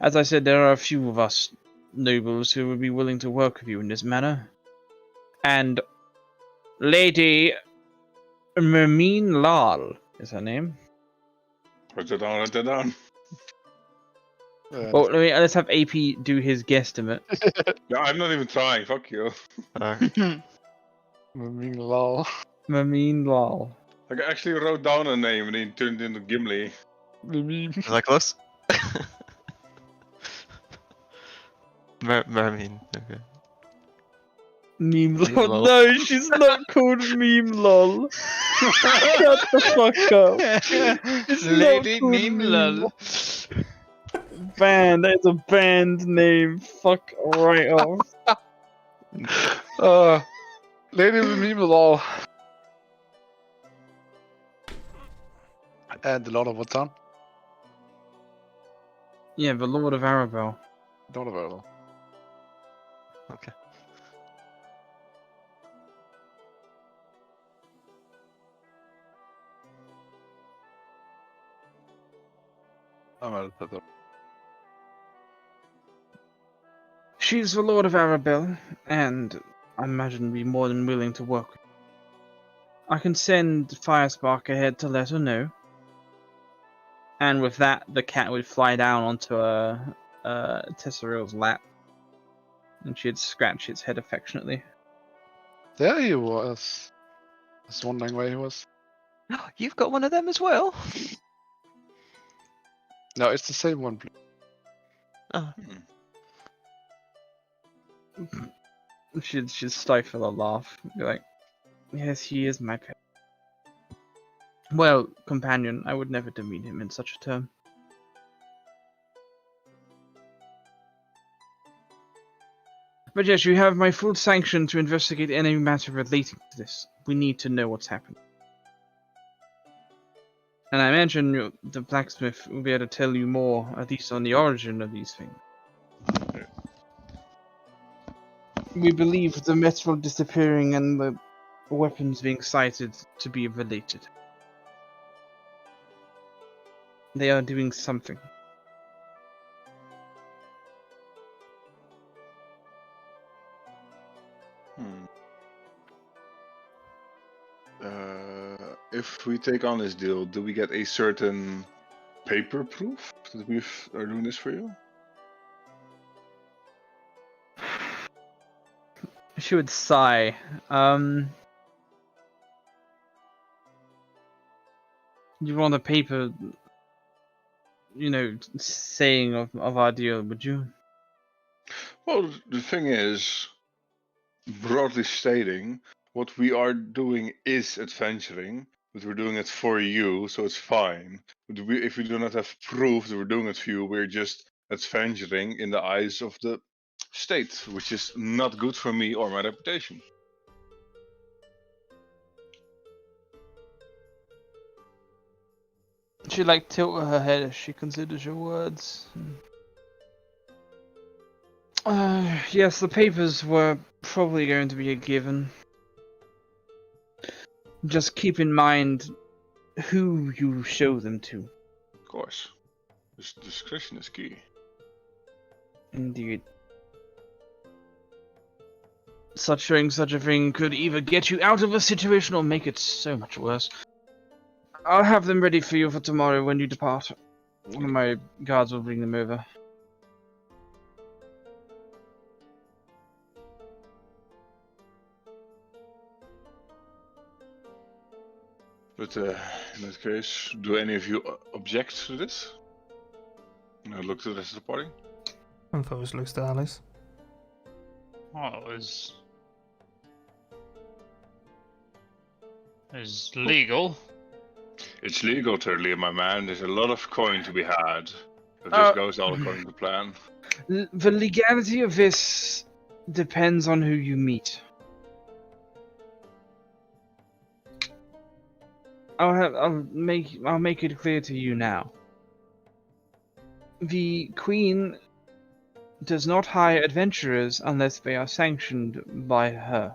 As I said, there are a few of us nobles who would be willing to work with you in this manner. And Lady Mermeen Lal is her name. Write that down, write that down. Oh, let's have AP do his guesstimate. Yeah, I'm not even trying, fuck you. Lol. Mermeen Lal. Like, I actually wrote down a name and he turned into Gimli. Is that close? Mermin. Okay. Meme Meme lol. lol. No, she's not called meme lol. Shut the fuck up. It's Lady not called Meme Lol. Band, that's a band name. Fuck right off. Lady of the Meme Lol. And the Lord of what town? Yeah, the Lord of Arabelle. Lord of Arabelle. Okay. I'm out of that. She's the Lord of Arabelle, and I imagine be more than willing to work with her. I can send Firespark ahead to let her know. And with that, the cat would fly down onto Tesserill's lap, and she'd scratch its head affectionately. There he was. I was wondering where he was. You've got one of them as well. No, it's the same one. Oh. She'd stifle a laugh, be like, "Yes, he is my pet." Well, companion, I would never demean him in such a term. But yes, you have my full sanction to investigate any matter relating to this. We need to know what's happened. And I imagine the blacksmith will be able to tell you more, at least on the origin of these things. We believe the metal disappearing and the weapons being sighted to be related. They are doing something. if we take on this deal, do we get a certain paper proof that we are doing this for you? She would sigh. You want a paper, saying of our deal, would you? Well, the thing is, broadly stating, what we are doing is adventuring, but we're doing it for you, so it's fine. But if we do not have proof that we're doing it for you, we're just adventuring in the eyes of the state, which is not good for me or my reputation. She tilt her head as she considers your words. Yes, the papers were probably going to be a given. Just keep in mind who you show them to. Of course. Discretion is key. Indeed. Showing such a thing could either get you out of a situation or make it so much worse. I'll have them ready for you for tomorrow when you depart. One of my guards will bring them over. But in that case, do any of you object to this? And I look to the rest of the party. And Foes looks to Alice. Well, is legal. It's legal, totally, my man. There's a lot of coin to be had. If this goes all according to plan. The legality of this depends on who you meet. I'll make it clear to you now. The Queen does not hire adventurers unless they are sanctioned by her.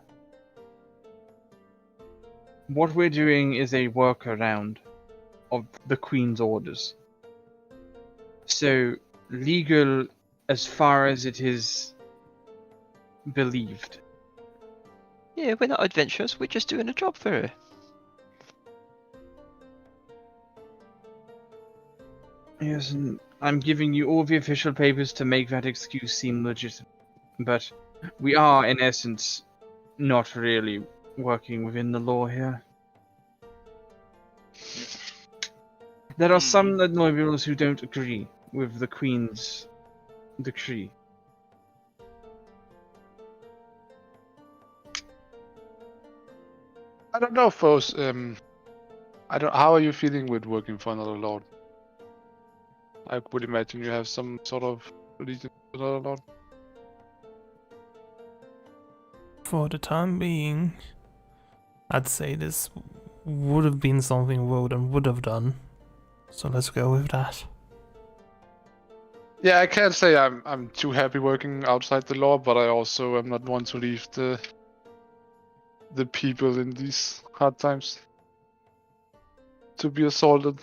What we're doing is a workaround of the Queen's orders. So, legal as far as it is believed. Yeah, we're not adventurers, we're just doing a job for her. Yes, and I'm giving you all the official papers to make that excuse seem legitimate. But we are, in essence, not really working within the law here. There are some nobles who don't agree with the Queen's decree. I don't know, Foes. How are you feeling with working for another lord? I would imagine you have some sort of allegiance to another lord. For the time being, I'd say this would have been something Woden would have done. So let's go with that. Yeah, I can't say I'm too happy working outside the law, but I also am not one to leave the people in these hard times to be assaulted.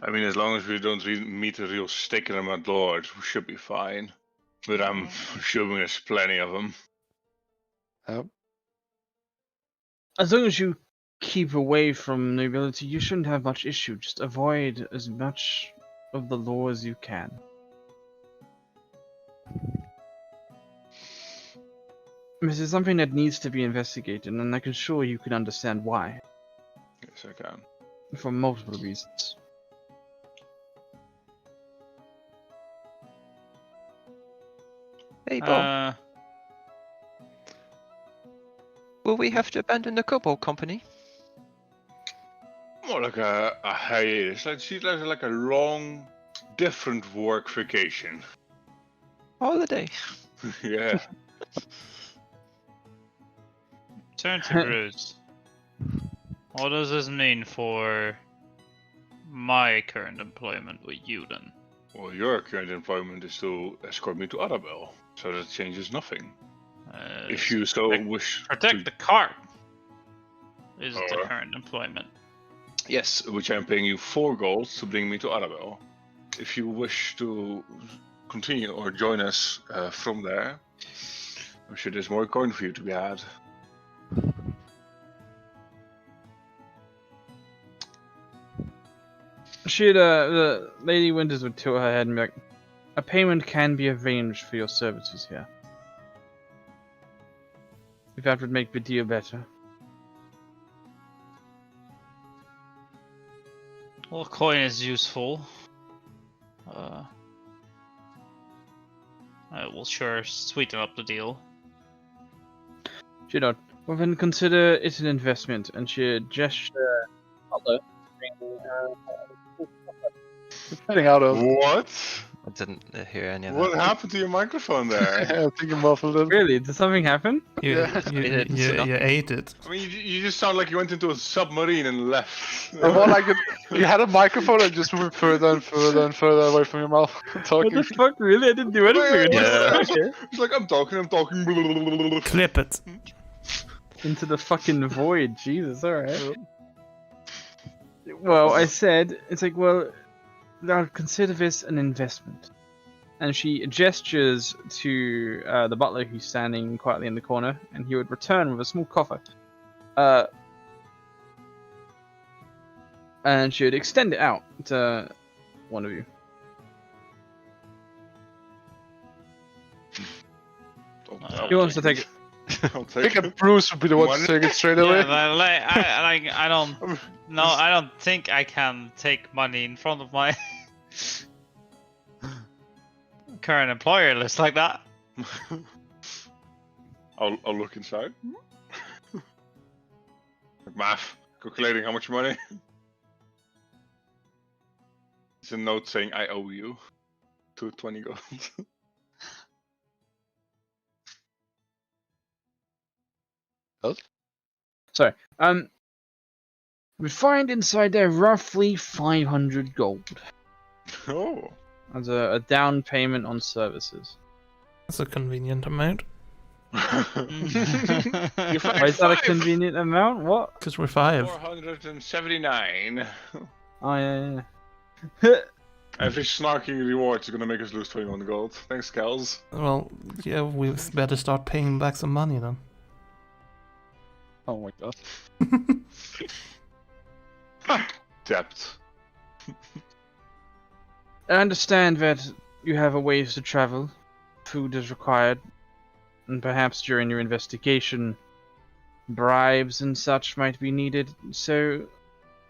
I mean, as long as we don't meet a real stick in the mud lord, we should be fine. But I'm assuming there's plenty of them. Yep. As long as you keep away from nobility, you shouldn't have much issue. Just avoid as much of the law as you can. This is something that needs to be investigated, and I can assure you can understand why. Yes, I can. For multiple reasons. Hey, Bob, will we have to abandon the Kobold Company? More like a hiatus. Like a long, different work vacation. Holiday. Yeah. Turn to Bruce. What does this mean for my current employment with you then? Well, your current employment is to escort me to Arabelle, so that changes nothing. If you so wish protect the cart is the current employment. Yes, which I'm paying you 4 gold to bring me to Arabelle. If you wish to continue or join us from there, I'm sure there's more coin for you to be had. The Lady Winters would tilt her head and be like, a payment can be arranged for your services here. If that would make the deal better. Well, coin is useful. It will sure sweeten up the deal. She nodded. Well then consider it an investment, and she gesture Butler. Heading out of. What? I didn't hear any of What that. happened to your microphone there? I think you muffled it. Really? Did something happen? You, Yeah. you, It you, didn't. you ate it. I mean, you just sound like you went into a submarine and left. More like you had a microphone and just moved further and further and further away from your mouth What talking. the fuck? Really? I didn't do anything. Yeah. Okay. It's like I'm talking. Clip it. Into the fucking void. Jesus, alright. Well, I said, it's like, well, I'll consider this an investment. And she gestures to the butler who's standing quietly in the corner, and he would return with a small coffer. And she would extend it out to one of you. Who wants to take it? I'll I take think it. Bruce would be the one to Money? take it straight Yeah, away. but like, I don't. No, I don't think I can take money in front of my current employer list like that. I'll look inside. Like math, calculating how much money. It's a note saying I owe you 220 gold. Sorry. We find inside there roughly 500 gold Oh. as a down payment on services. That's a convenient amount. You Why find is that a 5. convenient amount? What? Because we're 5. 479. Oh, yeah. Every snarky reward is gonna make us lose 21 gold. Thanks, Kels. Well, yeah, we better start paying back some money then. Oh my god. Debt. I understand that you have a ways to travel. Food is required. And perhaps during your investigation, bribes and such might be needed. So,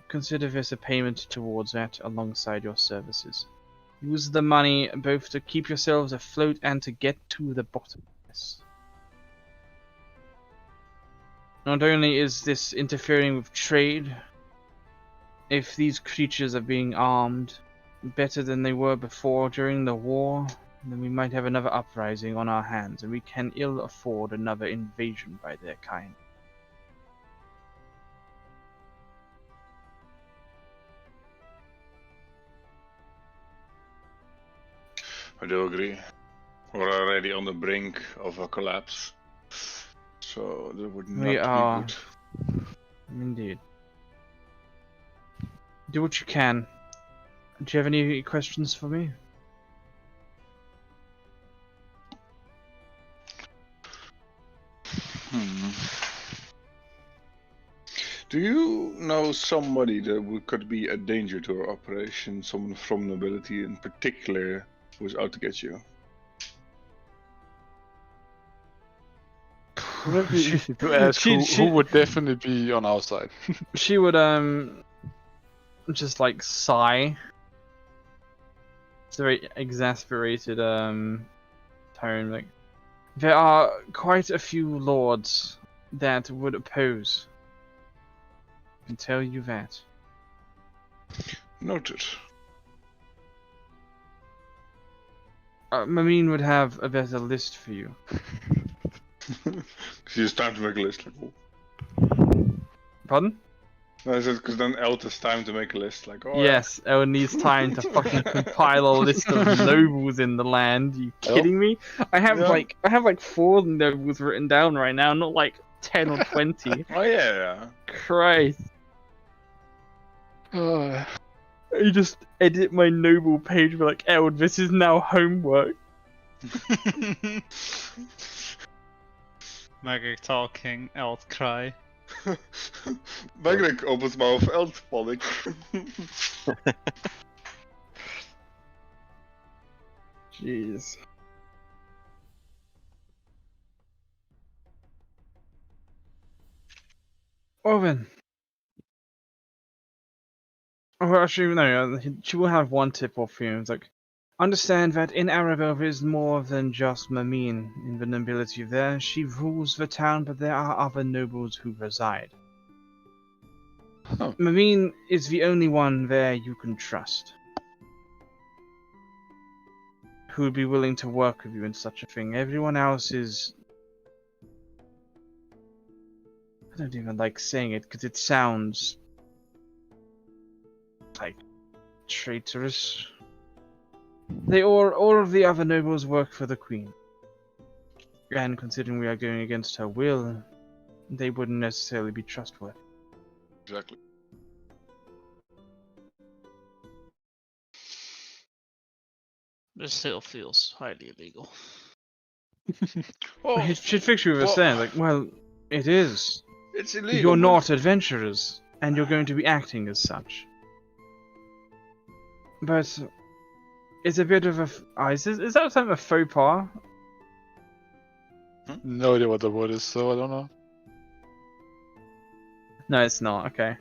consider this a payment towards that alongside your services. Use the money both to keep yourselves afloat and to get to the bottom of this. Not only is this interfering with trade, if these creatures are being armed better than they were before during the war, then we might have another uprising on our hands, and we can ill afford another invasion by their kind. I do agree. We're already on the brink of a collapse. So that would not We be are. good. Indeed. Do what you can. Do you have any questions for me? Do you know somebody that could be a danger to our operation? Someone from nobility in particular who's out to get you? Maybe easy to ask who would definitely be on our side. She would just like sigh. It's a very exasperated tone. Like, there are quite a few lords that would oppose. I can tell you that. Noted. Mameen would have a better list for you. It's time to make a list. Like, oh. Pardon? No, I said because then Elt has time to make a list. Like, oh, Yes, Ellen needs time to fucking compile a list of nobles in the land. You kidding me? I have like 4 nobles written down right now, not like 10 or 20. Oh yeah. Christ. Uh, I just edit my noble page for like, Eld, this is now homework. Magic talking, elf cry. Magrik opens mouth and panic. Jeez. Well then. Oh, actually, no. She will have one tip off for you. It's like, understand that in Arabelle there is more than just Mamine in the nobility there. She rules the town, but there are other nobles who reside. Huh. Mamine is the only one there you can trust, who would be willing to work with you in such a thing. Everyone else is... I don't even like saying it because it sounds like traitorous. All of the other nobles work for the queen, and considering we are going against her will, they wouldn't necessarily be trustworthy. Exactly. This still feels highly illegal. Oh, She'd fix you with a well, stand, like, well, it is. it's illegal. You're but- not adventurers, and you're going to be acting as such. But it's a bit of a... is that something a faux pas? No idea what the word is, so I don't know. No, it's not. Okay.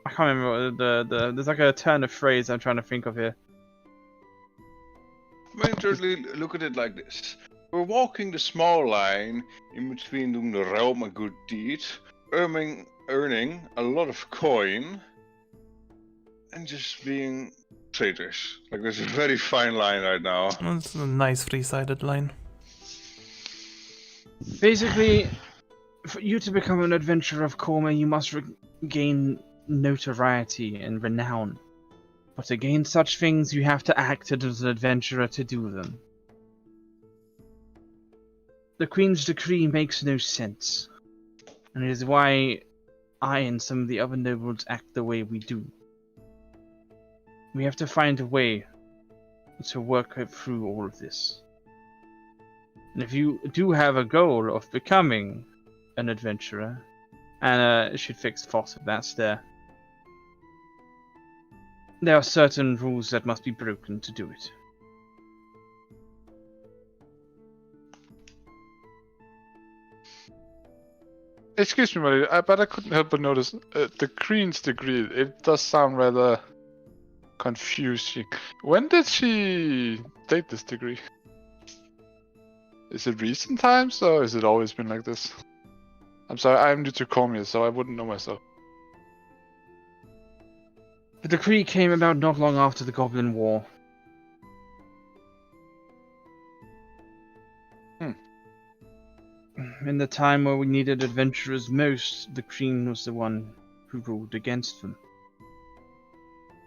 I can't remember what there's like a turn of phrase I'm trying to think of here. I mean, certainly look at it like this. We're walking the small line in between doing the realm a good deed, earning a lot of coin, and just being traitors. Like, there's a very fine line right now. It's a nice three-sided line. Basically, for you to become an adventurer of Cormyr, you must gain notoriety and renown. But to gain such things, you have to act as an adventurer to do them. The Queen's decree makes no sense, and it is why I and some of the other nobles act the way we do. We have to find a way to work through all of this. And if you do have a goal of becoming an adventurer, and it should fix Foss if that's there. There are certain rules that must be broken to do it. Excuse me, Marie, but I couldn't help but notice the Queen's degree. It does sound rather confusing. When did she take this degree? Is it recent times, or has it always been like this? I'm sorry, I'm new to Cormyr, so I wouldn't know myself. The decree came about not long after the Goblin War. In the time where we needed adventurers most, the Queen was the one who ruled against them,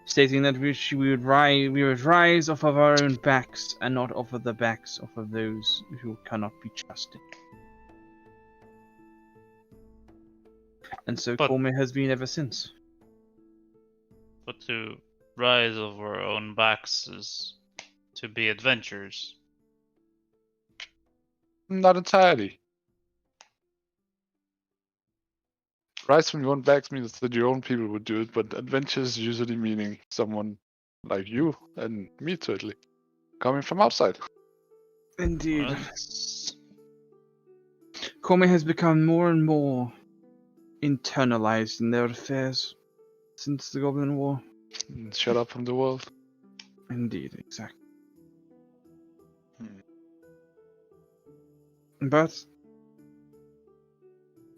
stating that we would rise off of our own backs and not off of the backs of those who cannot be trusted. And so But- Cormyr has been ever since. But to rise over our own backs is to be adventurers. Not entirely. Rise from your own backs means that your own people would do it, but adventures usually meaning someone like you and me, certainly, coming from outside. Indeed. Well, Cormyr has become more and more internalized in their affairs since the Goblin War. Shut up from the world. Indeed, exactly. Hmm. But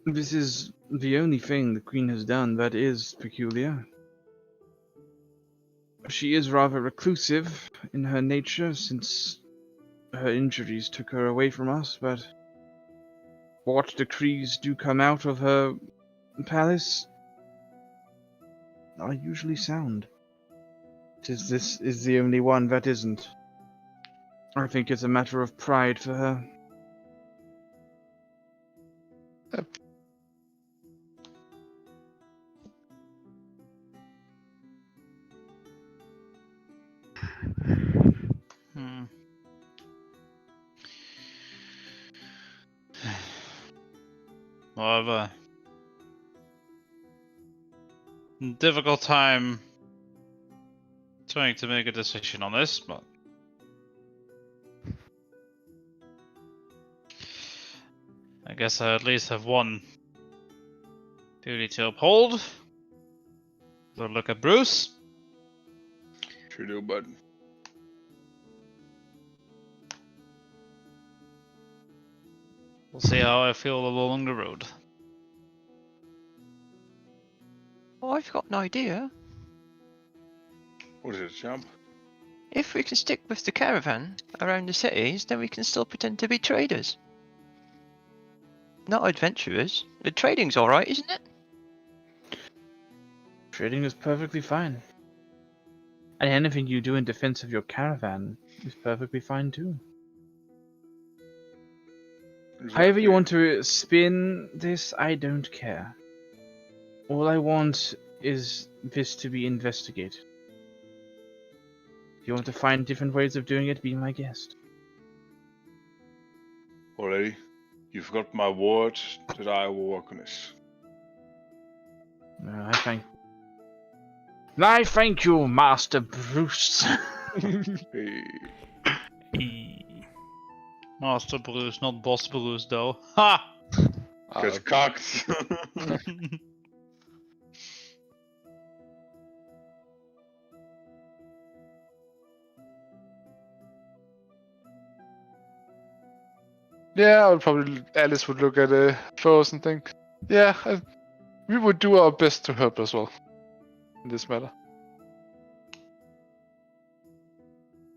this is the only thing the Queen has done that is peculiar. She is rather reclusive in her nature since her injuries took her away from us, but what decrees do come out of her palace are usually sound. This is the only one that isn't. I think it's a matter of pride for her. Hmm. However, difficult time trying to make a decision on this, but I guess I at least have one duty to uphold. So look at Bruce. Sure do, bud. We'll see how I feel along the road. Oh, I've got an idea. What is it, champ? If we can stick with the caravan around the cities, then we can still pretend to be traders. Not adventurers. The trading's alright, isn't it? Trading is perfectly fine. And anything you do in defense of your caravan is perfectly fine too. However you want to spin this, I don't care. All I want is this to be investigated. If you want to find different ways of doing it, be my guest. Already, you've got my word that I will work on this. I thank you, Master Bruce. Hey. Master Bruce, not Boss Bruce, though. Ha! Get cocked. Yeah, I would probably. Alice would look at foes and think, yeah, we would do our best to help as well in this matter.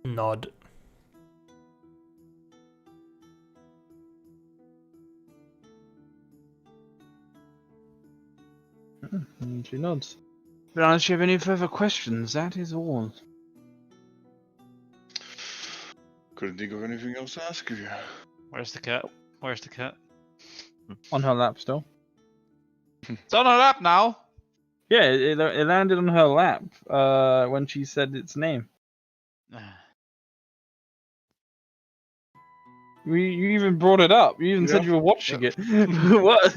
Nod. She nods. But unless you have any further questions, that is all. Couldn't think of anything else to ask of you. Where's the cat? Where's the cat? On her lap still. It's on her lap now! Yeah, it landed on her lap when she said its name. You even brought it up. You even said you were watching it. What?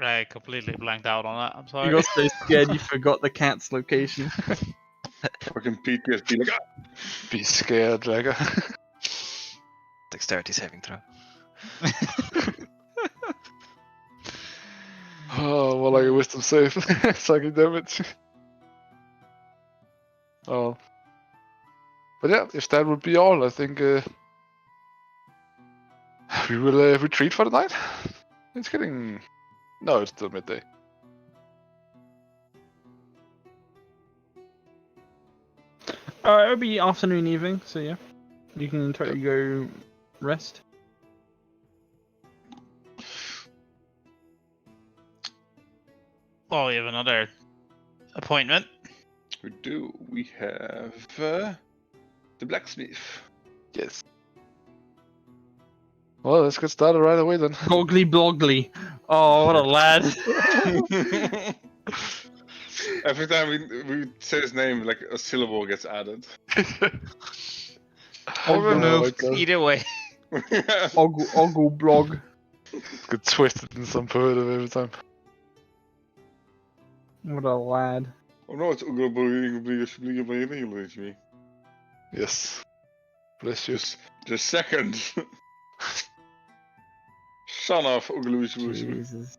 I completely blanked out on that. I'm sorry. You got so scared you forgot the cat's location. Fucking PTSD, like, ah! Be scared, like. Dexterity saving throw. Oh, more like a wisdom save. Psychic damage. Oh. But yeah, if that would be all, I think we will retreat for the night. It's getting. No, it's still midday. It'll be afternoon, evening, so yeah. You can totally go rest. Oh, we have another appointment. We do. We have the blacksmith. Yes. Well, let's get started right away then. Goggly blogly. Oh, what a lad. Every time we say his name, like a syllable gets added. no, Either way. Ogle blog. Get twisted in some poetic every time. What a lad. Oh no, it's me. Yes. Bless you. Just second. Son of Jesus.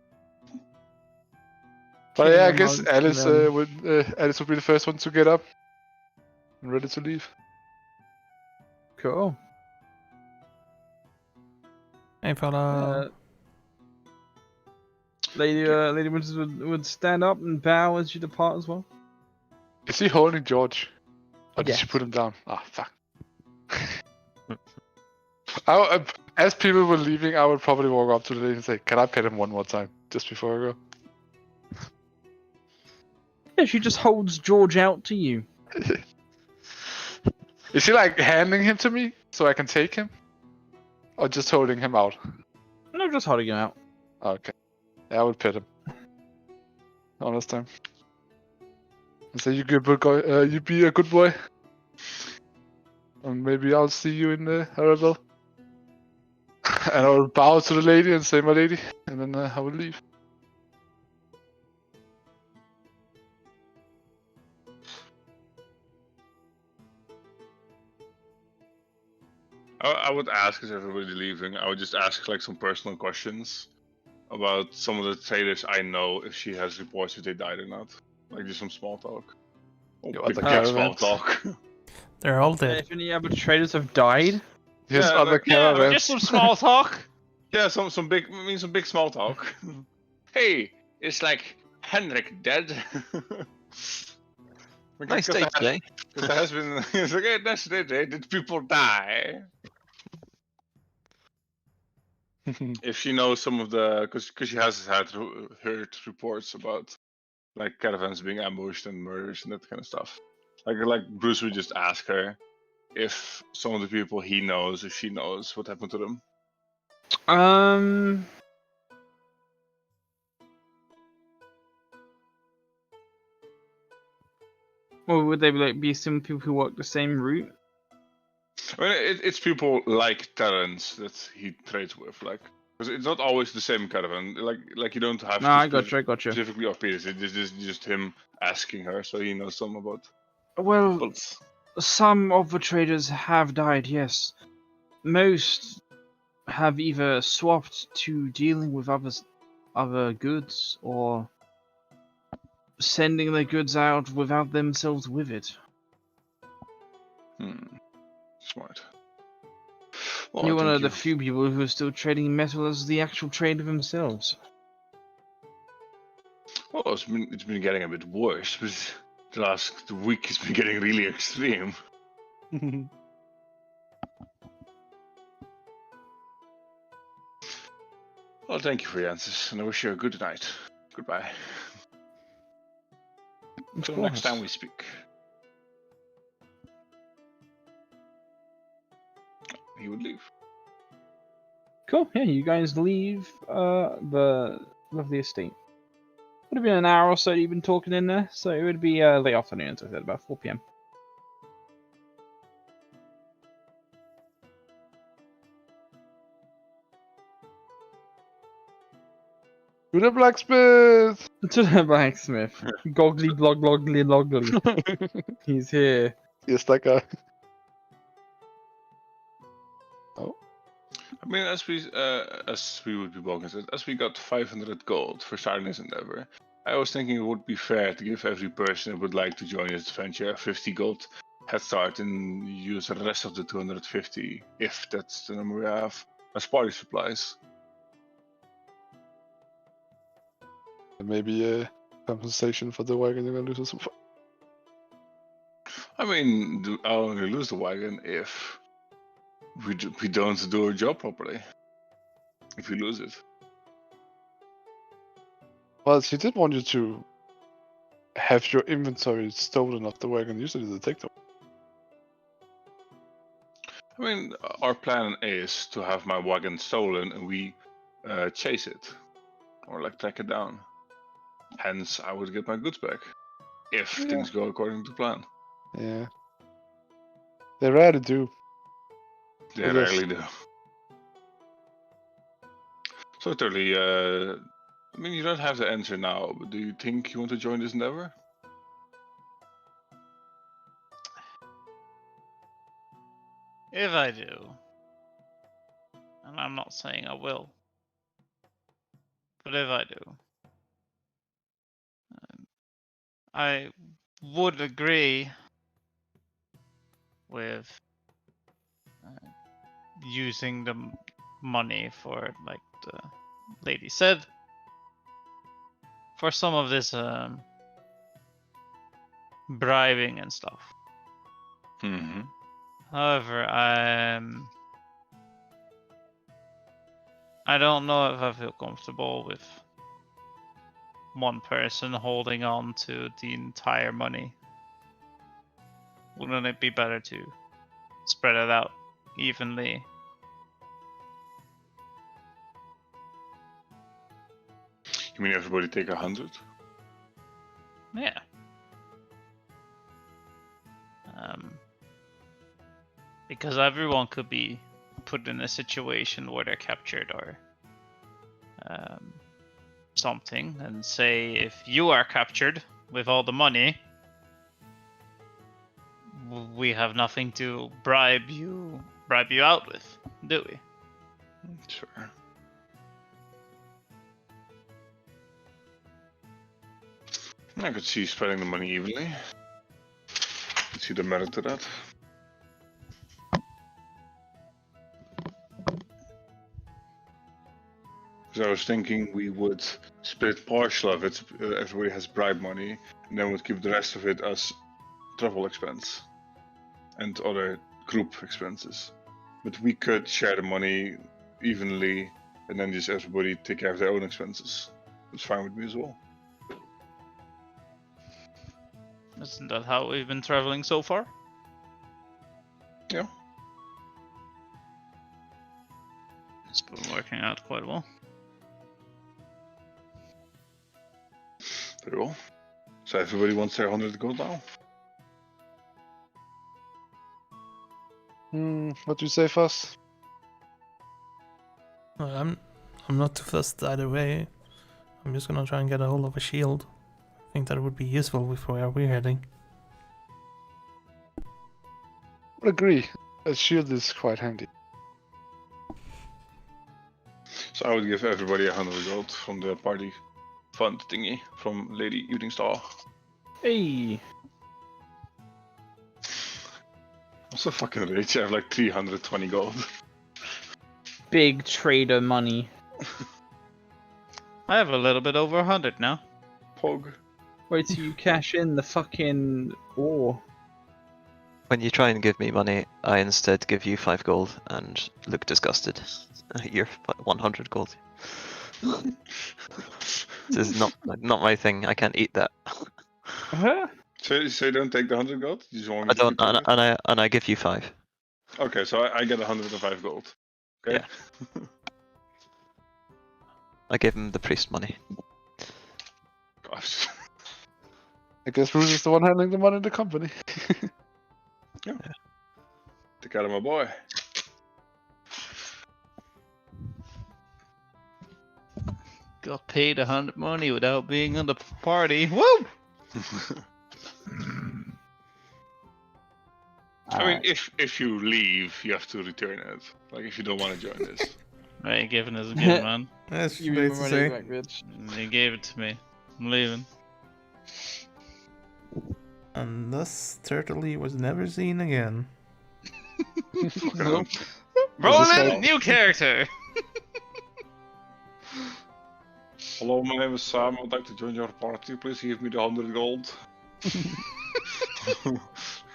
But yeah, I King guess amongst Alice would be the first one to get up and ready to leave. Cool. Hey, fella. Lady Winters would stand up and bow as you depart as well. Is he holding George? Or did Yes. she put him down? Ah, fuck. As people were leaving, I would probably walk up to the lady and say, can I pet him one more time? Just before I go. Yeah, she just holds George out to you. Is she like handing him to me so I can take him? Or just holding him out? No, just holding him out. Okay. Yeah, I would pet him. Honest time. And say, you be a good boy. And maybe I'll see you in the Arabelle. And I will bow to the lady and say, my lady. And then I will leave. I would ask, as everybody leaving, I would just ask like some personal questions about some of the traders I know, if she has reports if they died or not. Like just some small talk. Oh, Your big, other big small caravans. talk. They're all dead. If any other traders have died, His Yeah, other like- Yeah, caravans. just some small talk. Yeah, some big small talk. Hey, it's like Henrik dead. Nice day today. Because there has been. It's like, hey, nice day today. Did people die? If she knows some of the, because she has heard reports about like caravans being ambushed and murders and that kind of stuff. Like Bruce would just ask her if some of the people he knows, if she knows what happened to them. Or would they be some people who walk the same route? I mean, it's people like Terrence that he trades with, like, because it's not always the same caravan. Like you don't have No, to I gotcha. specifically off Peters. It's just him asking her, so he knows some about Well, bullets. some of the traders have died, yes. Most have either swapped to dealing with other goods or sending their goods out without themselves with it. Smart. Well, You're one thank of the you. few people who are still trading metal as the actual trader themselves. Well, it's been getting a bit worse, but the last week has been getting really extreme. Well, thank you for your answers, and I wish you a good night. Goodbye. Until next time we speak. He would leave. Cool. Yeah, you guys leave the lovely estate. Would have been an hour or so you've been talking in there, so it would be late afternoon, as I said, about 4 p.m. To the blacksmith! To the blacksmith. Goggly blog loggly loggly. He's here. Yes, that guy. I mean, as we would be walking, as we got 500 gold for starting this endeavor, I was thinking it would be fair to give every person who would like to join this adventure a 50 gold head start and use the rest of the 250, if that's the number we have, as party supplies. Maybe a compensation for the wagon you're gonna lose. I mean, I'll only lose the wagon if we don't do our job properly. If we lose it. Well, she did want you to have your inventory stolen off the wagon. Usually they take them. I mean, our plan is to have my wagon stolen and we chase it. Or like track it down. Hence, I would get my goods back. If things go according to plan. Yeah. They rarely do. They Yes. rarely do. So totally, I mean, you don't have the answer now, but do you think you want to join this endeavor? If I do, and I'm not saying I will, but if I do, I would agree with using the money for, like the lady said, for some of this bribing and stuff. Mm-hmm. However, I don't know if I feel comfortable with one person holding on to the entire money. Wouldn't it be better to spread it out evenly? You mean everybody take 100? Yeah. Because everyone could be put in a situation where they're captured or something, and say if you are captured with all the money, we have nothing to bribe you bribe you out with, do we? Sure. I could see spreading the money evenly. I see the merit to that. Because I was thinking we would split partial of it, everybody has bribe money, and then would keep the rest of it as travel expense and other group expenses. But we could share the money evenly, and then just everybody take care of their own expenses. It's fine with me as well. Isn't that how we've been traveling so far? Yeah. It's been working out quite well. Very well. So everybody wants their 100 gold now? What do you say, Fuss? I'm not too fussed either way. I'm just gonna try and get a hold of a shield. I think that would be useful with where we're heading. I would agree. A shield is quite handy. So I would give everybody 100 gold from the party fund thingy from Lady Evening Star. Hey. I'm so fucking rich, I have like 320 gold. Big trader money. I have a little bit over 100 now. Pog. Wait till you cash in the fucking ore. When you try and give me money, I instead give you 5 gold and look disgusted. You're 100 gold. This is not my thing. I can't eat that. Huh? So you don't take the 100 gold? You just want me I to don't, keep it? and I give you 5. Okay, so I get 105 gold. Okay. Yeah. I give him the priest money. Gosh. I guess Bruce is the one handling the money in the company. Take out of my boy. Got paid 100 money without being on the party. Woo! I mean, if you leave, you have to return it. Like, if you don't want to join this. Right, giving is a gift, man. That's You great mean to money say. back, bitch. He gave it to me. I'm leaving. And thus, Turtley was never seen again. Nope. Roland, new character! Hello, my name is Sam. I'd like to join your party. Please give me the 100 gold. You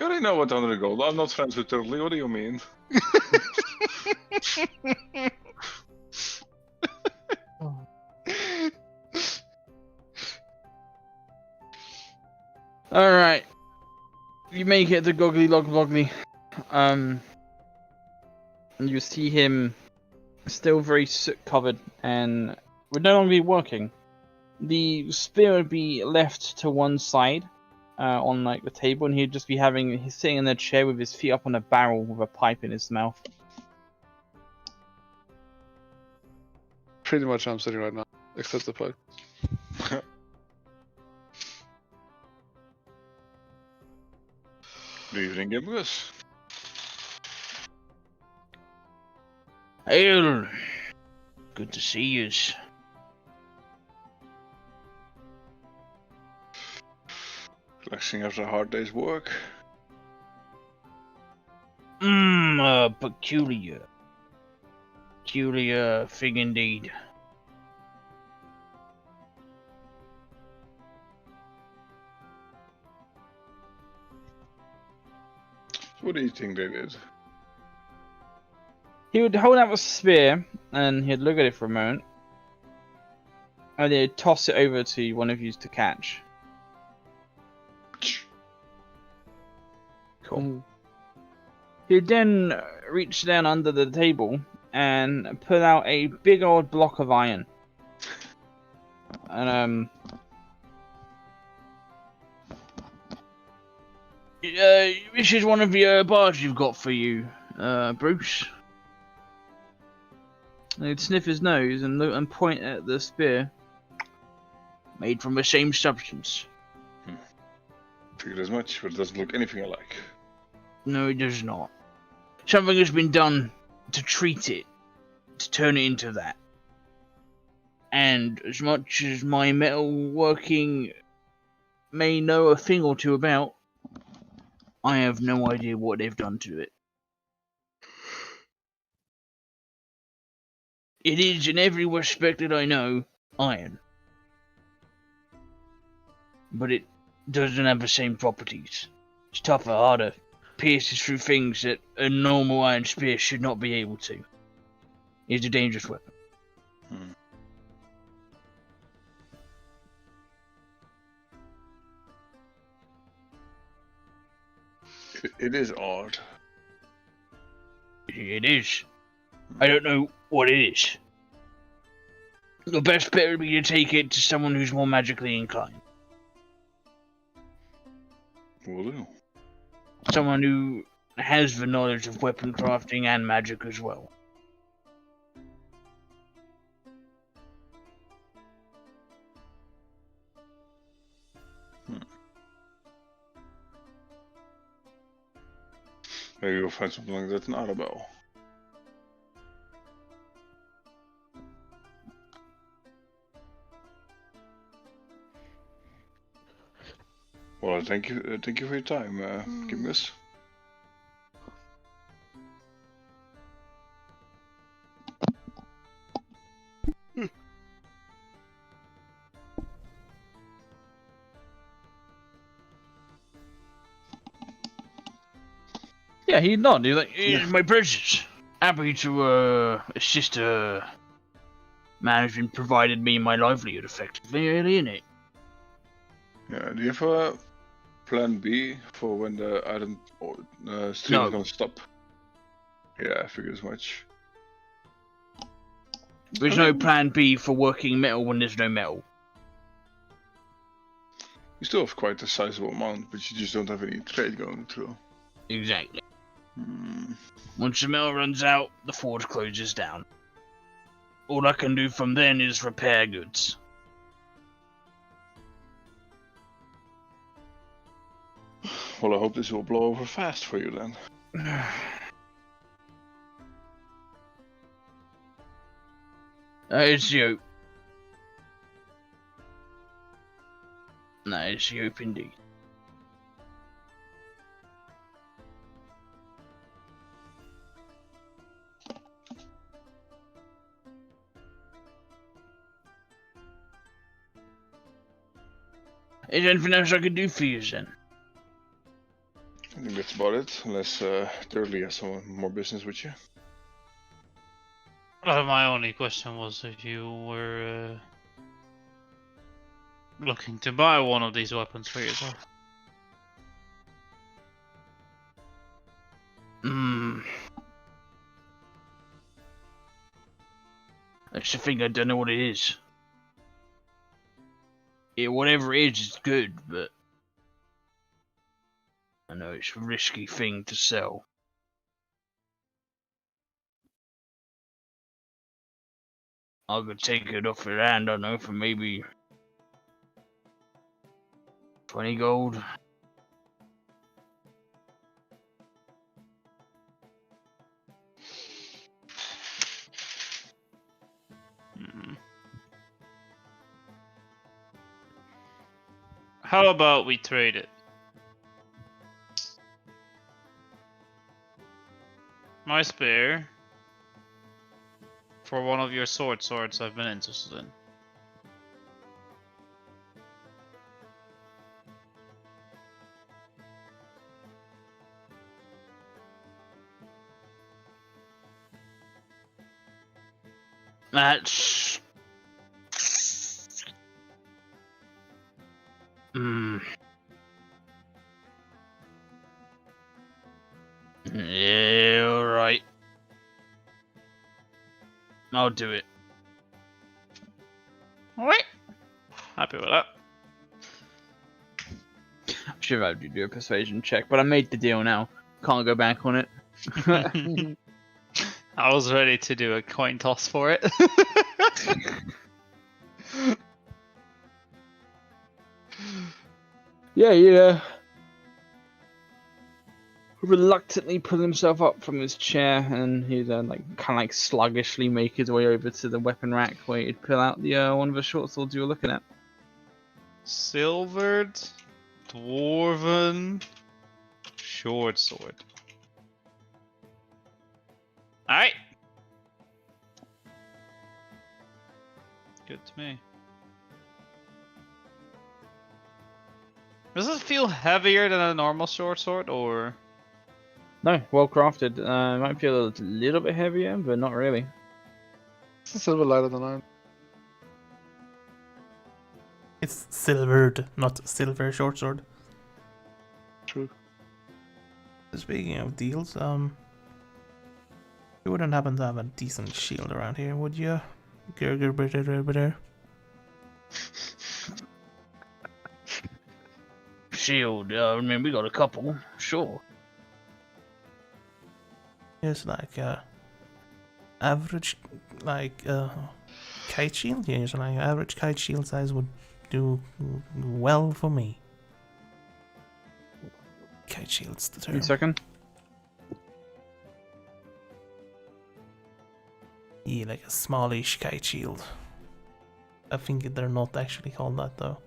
already know what 100 gold. I'm not friends with Turtley. What do you mean? Alright. You make it to Goggly Log Vlogly. And you see him still very soot covered and would no longer be working. The spear would be left to one side on like the table, and he'd just be he's sitting in a chair with his feet up on a barrel with a pipe in his mouth. Pretty much how I'm sitting right now, except the pipe. Good evening, Gimgus. Hail! Good to see yous. Relaxing after a hard day's work. Peculiar. Peculiar thing indeed. So what do you think they did? He would hold out a spear, and he'd look at it for a moment, and then he'd toss it over to one of you to catch. Cool. He'd then reach down under the table and pull out a big old block of iron. And this is one of the bars you've got for you, Bruce. And he'd sniff his nose and look and point at the spear. Made from the same substance. Figured as much, but it doesn't look anything alike. No, it does not. something has been done to treat it, to turn it into that. And as much as my metalworking may know a thing or two about, I have no idea what they've done to it. It is, in every respect that I know, iron. But it doesn't have the same properties. It's tougher, harder, pierces through things that a normal iron spear should not be able to. It's a dangerous weapon. It is odd. It is. I don't know what it is. The best bet would be to take it to someone who's more magically inclined. Will do. Someone who has the knowledge of weapon crafting and magic as well. Maybe you'll find something like that in Arabelle. Well, thank you for your time, Kimgus. Yeah, he nodded. He's like, "It's my precious. Happy to assist man who's been provided me my livelihood effectively, really, innit? Yeah, do you have a plan B for when the item stream is gonna stop? Yeah, I figured as much. There's no plan B for working metal when there's no metal. You still have quite a sizable amount, but you just don't have any trade going through. Exactly. Once the metal runs out, the forge closes down. All I can do from then is repair goods. Well, I hope this will blow over fast for you then. It's the hope. No, it's the hope indeed. Is there anything else I could do for you, then? I think that's about it, unless Thirdly has some more business with you. My only question was if you were looking to buy one of these weapons for yourself. That's the thing, I don't know what it is. Yeah, whatever it is, it's good, but I know it's a risky thing to sell. I could take it off your hand, I don't know, for maybe 20 gold. How about we trade it? My spear for one of your swords I've been interested in. That's... Yeah, alright. I'll do it. Alright. Happy with that. Should have had to do a persuasion check, but I made the deal now. Can't go back on it. I was ready to do a coin toss for it. Yeah. reluctantly pull himself up from his chair, and he'd kind of sluggishly make his way over to the weapon rack where he'd pull out the one of the short swords you were looking at. Silvered, dwarven, short sword. Alright. Good to me. Does it feel heavier than a normal short sword, or? No, well crafted. Might feel a little bit heavier, but not really. It's a silver lighter than iron. It's silvered, not silver short sword. True. Speaking of deals, you wouldn't happen to have a decent shield around here, would you? Gerger. Shield, I mean, we got a couple, sure. It's like average, like kite shield. Yeah, it's like average kite shield size would do well for me. Kite shield's the term. 1 second. Yeah, like a smallish kite shield. I think they're not actually called that though.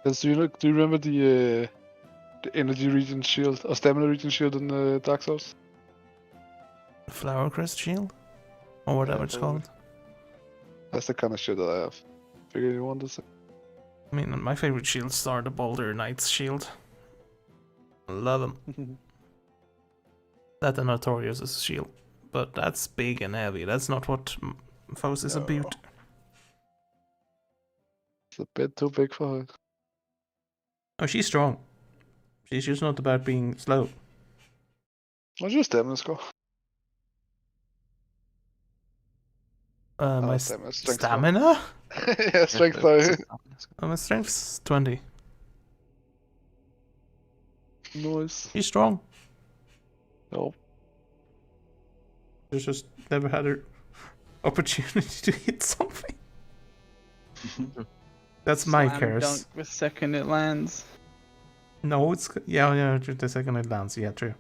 Yes, do you remember the energy region shield or stamina region shield in Dark Souls? Flower crest shield? Or whatever it's probably. called. That's the kind of shit that I have. Figured you wanted to say. I mean, my favorite shields are the Boulder Knight's shield. Love them. That and Notorious' shield. But that's big and heavy. That's not what Foes is about. It's a bit too big for her. Oh, she's strong. She's just not about being slow. What's your stamina score? My stamina. stamina? Yeah, strength, sorry. My strength's 20. Nice. She's strong. No. She's just never had her opportunity to hit something. That's my Slam curse. dunk the second it lands. No, it's yeah, just the second it lands. Yeah, true.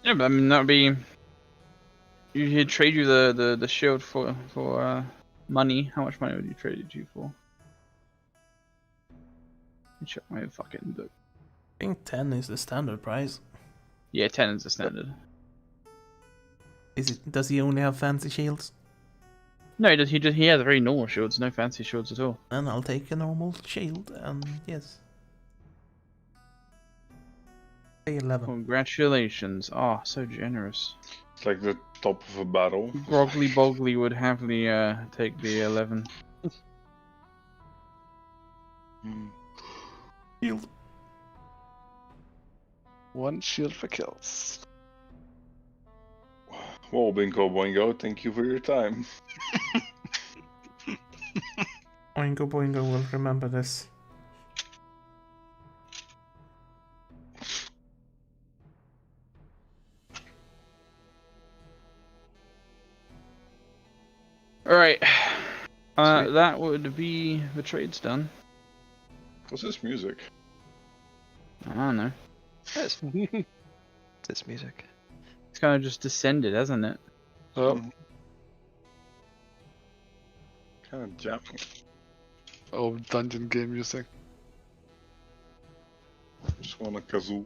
Yeah, but I mean that'd be. He'd trade you the shield for money. How much money would you trade it to you for? Let me check my fucking book. I think 10 is the standard price. Yeah, 10 is the standard. Is it? Does he only have fancy shields? No, he has very normal shields, no fancy shields at all. Then I'll take a normal shield, and yes. Pay 11. Congratulations. Oh, so generous. It's like the top of a barrel. Groggly Boggly would happily take the 11. Shield. One shield for kills. Well, Bingo Boingo, thank you for your time. Oingo Boingo will remember this. Alright. That would be the trades done. What's this music? I don't know. It's this music. It's kind of just descended, hasn't it? Oh, Kind of jamming. oh, dungeon game music. Just want a kazoo.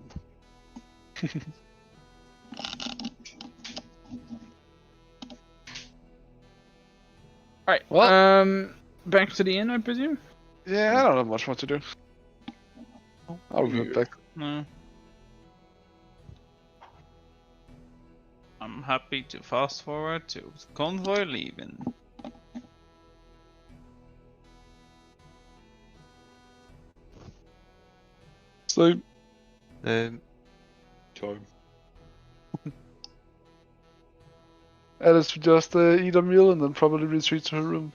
Alright. Well- Back to the inn, I presume? Yeah, I don't have much more to do. I'll be back. No. I'm happy to fast forward to the convoy leaving. So, Um, Time. Alice will just eat a meal and then probably retreat to her room.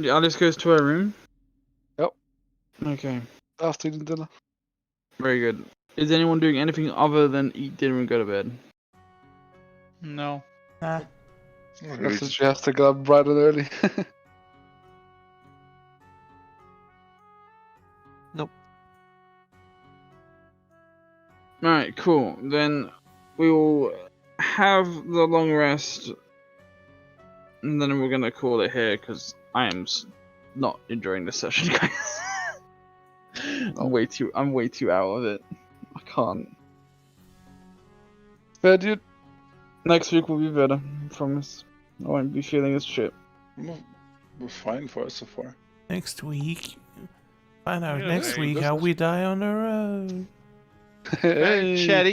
Alice goes to her room. Yep. Okay, After eating dinner. very good. Is anyone doing anything other than eat dinner and go to bed? No. Ah, That's since she has to get up bright and early. Alright, cool. Then we will have the long rest, and then we're gonna call it here because I am not enjoying this session, guys. I'm way too out of it. I can't. Fair, dude. Next week will be better. I promise. I won't be feeling as shit. We're fine for us so far. next week. Find out Yeah, next hey, week this how is- we die on the road. Hey. Chatty